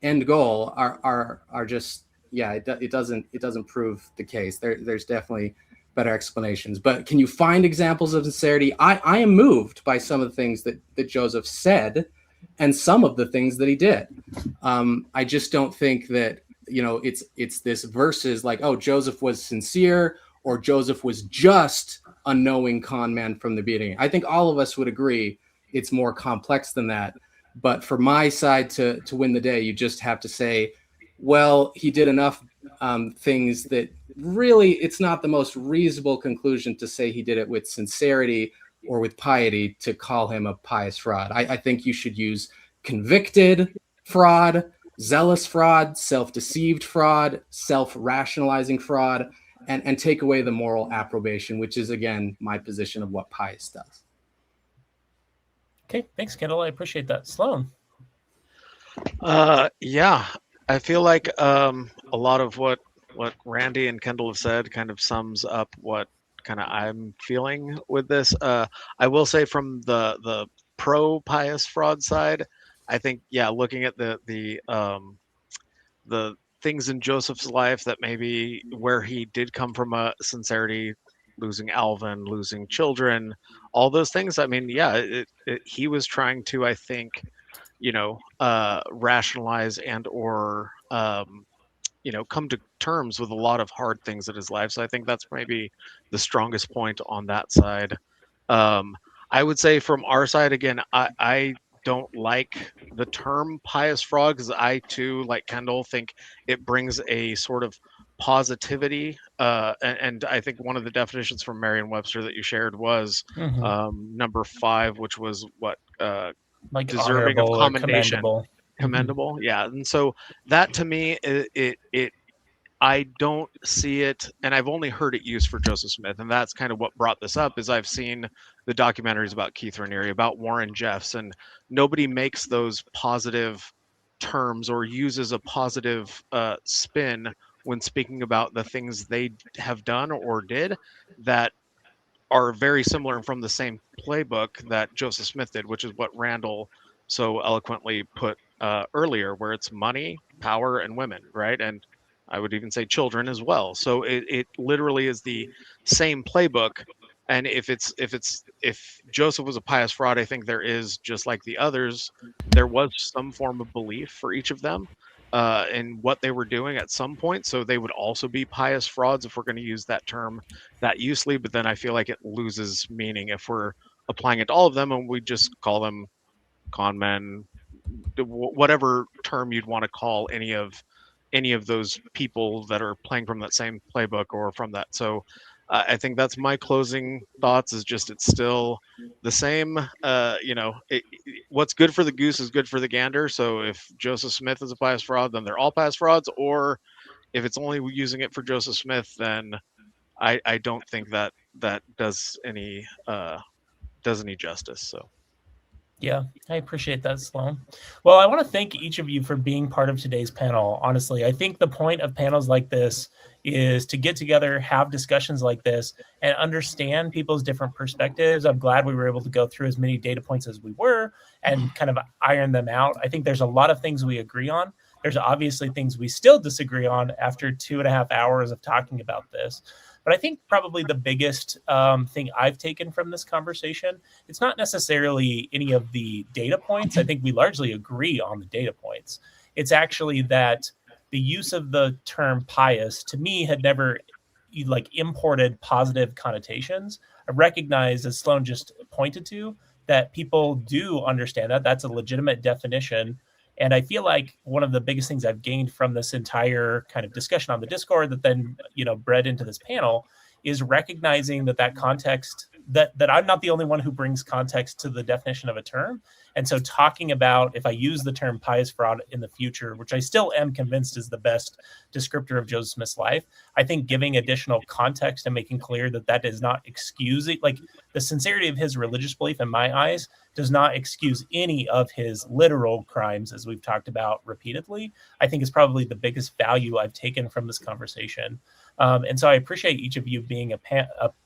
end goal are just, it doesn't prove the case. There's definitely better explanations. But can you find examples of sincerity? I am moved by some of the things that Joseph said and some of the things that he did. I just don't think that, it's this versus like, oh, Joseph was sincere or Joseph was just a knowing con man from the beginning. I think all of us would agree it's more complex than that. But for my side to win the day, you just have to say, well, he did enough things that really it's not the most reasonable conclusion to say he did it with sincerity or with piety to call him a pious fraud. I think you should use convicted fraud, zealous fraud, self-deceived fraud, self-rationalizing fraud, and take away the moral approbation, which is, again, my position of what pious does. Okay, thanks, Kendall. I appreciate that. Sloan. Yeah, I feel like a lot of what Randy and Kendall have said kind of sums up what kind of I'm feeling with this. I will say from the pro pious fraud side, I think, yeah, looking at the things in Joseph's life that maybe where he did come from a sincerity, losing Alvin, losing children, all those things. I mean, yeah, he was trying to, I think, rationalize and or come to terms with a lot of hard things in his life. So I think that's maybe the strongest point on that side. I would say from our side, again, I don't like the term pious fraud because I too, like Kendall, think it brings a sort of positivity. And I think one of the definitions from Merriam-Webster that you shared was number 5, which was what like deserving of commendation. Commendable. Yeah. And so that to me, it I don't see it, and I've only heard it used for Joseph Smith, and that's kind of what brought this up. Is I've seen the documentaries about Keith Raniere, about Warren Jeffs, and nobody makes those positive terms or uses a positive spin when speaking about the things they have done or did that are very similar and from the same playbook that Joseph Smith did, which is what Randall so eloquently put earlier, where it's money, power, and women, right? And I would even say children as well. So it literally is the same playbook. And if Joseph was a pious fraud, I think there is, just like the others, there was some form of belief for each of them in what they were doing at some point. So they would also be pious frauds if we're going to use that term that usely. But then I feel like it loses meaning if we're applying it to all of them and we just call them con men, whatever term you'd want to call any of those people that are playing from that same playbook or from that. So I think that's my closing thoughts, is just it's still the same. What's good for the goose is good for the gander. So if Joseph Smith is a pious fraud, then they're all pious frauds. Or if it's only using it for Joseph Smith, then I don't think that does any justice. So. Yeah, I appreciate that, Sloan. Well, I want to thank each of you for being part of today's panel. Honestly, I think the point of panels like this is to get together, have discussions like this, and understand people's different perspectives. I'm glad we were able to go through as many data points as we were and kind of iron them out. I think there's a lot of things we agree on. There's obviously things we still disagree on after 2.5 hours of talking about this. But I think probably the biggest thing I've taken from this conversation, it's not necessarily any of the data points. I think we largely agree on the data points. It's actually that the use of the term pious, to me, had never imported positive connotations. I recognize, as Sloan just pointed to, that people do understand that. That's a legitimate definition. And I feel like one of the biggest things I've gained from this entire kind of discussion on the Discord that then, bred into this panel is recognizing that context, that I'm not the only one who brings context to the definition of a term. And so talking about, if I use the term pious fraud in the future, which I still am convinced is the best descriptor of Joseph Smith's life, I think giving additional context and making clear that does not excuse it, like the sincerity of his religious belief in my eyes does not excuse any of his literal crimes, as we've talked about repeatedly, I think is probably the biggest value I've taken from this conversation. And so I appreciate each of you being a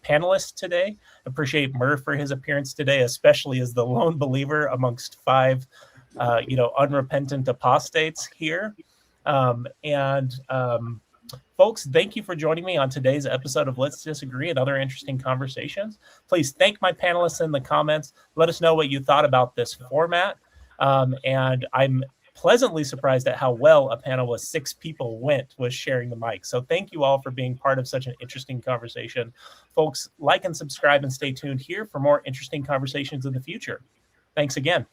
panelist today. Appreciate Murph for his appearance today, especially as the lone believer amongst 5, unrepentant apostates here. Folks, thank you for joining me on today's episode of Let's Disagree and Other Interesting Conversations. Please thank my panelists in the comments. Let us know what you thought about this format. And I'm pleasantly surprised at how well a panel with 6 people was sharing the mic. So thank you all for being part of such an interesting conversation. Folks, like and subscribe and stay tuned here for more interesting conversations in the future. Thanks again.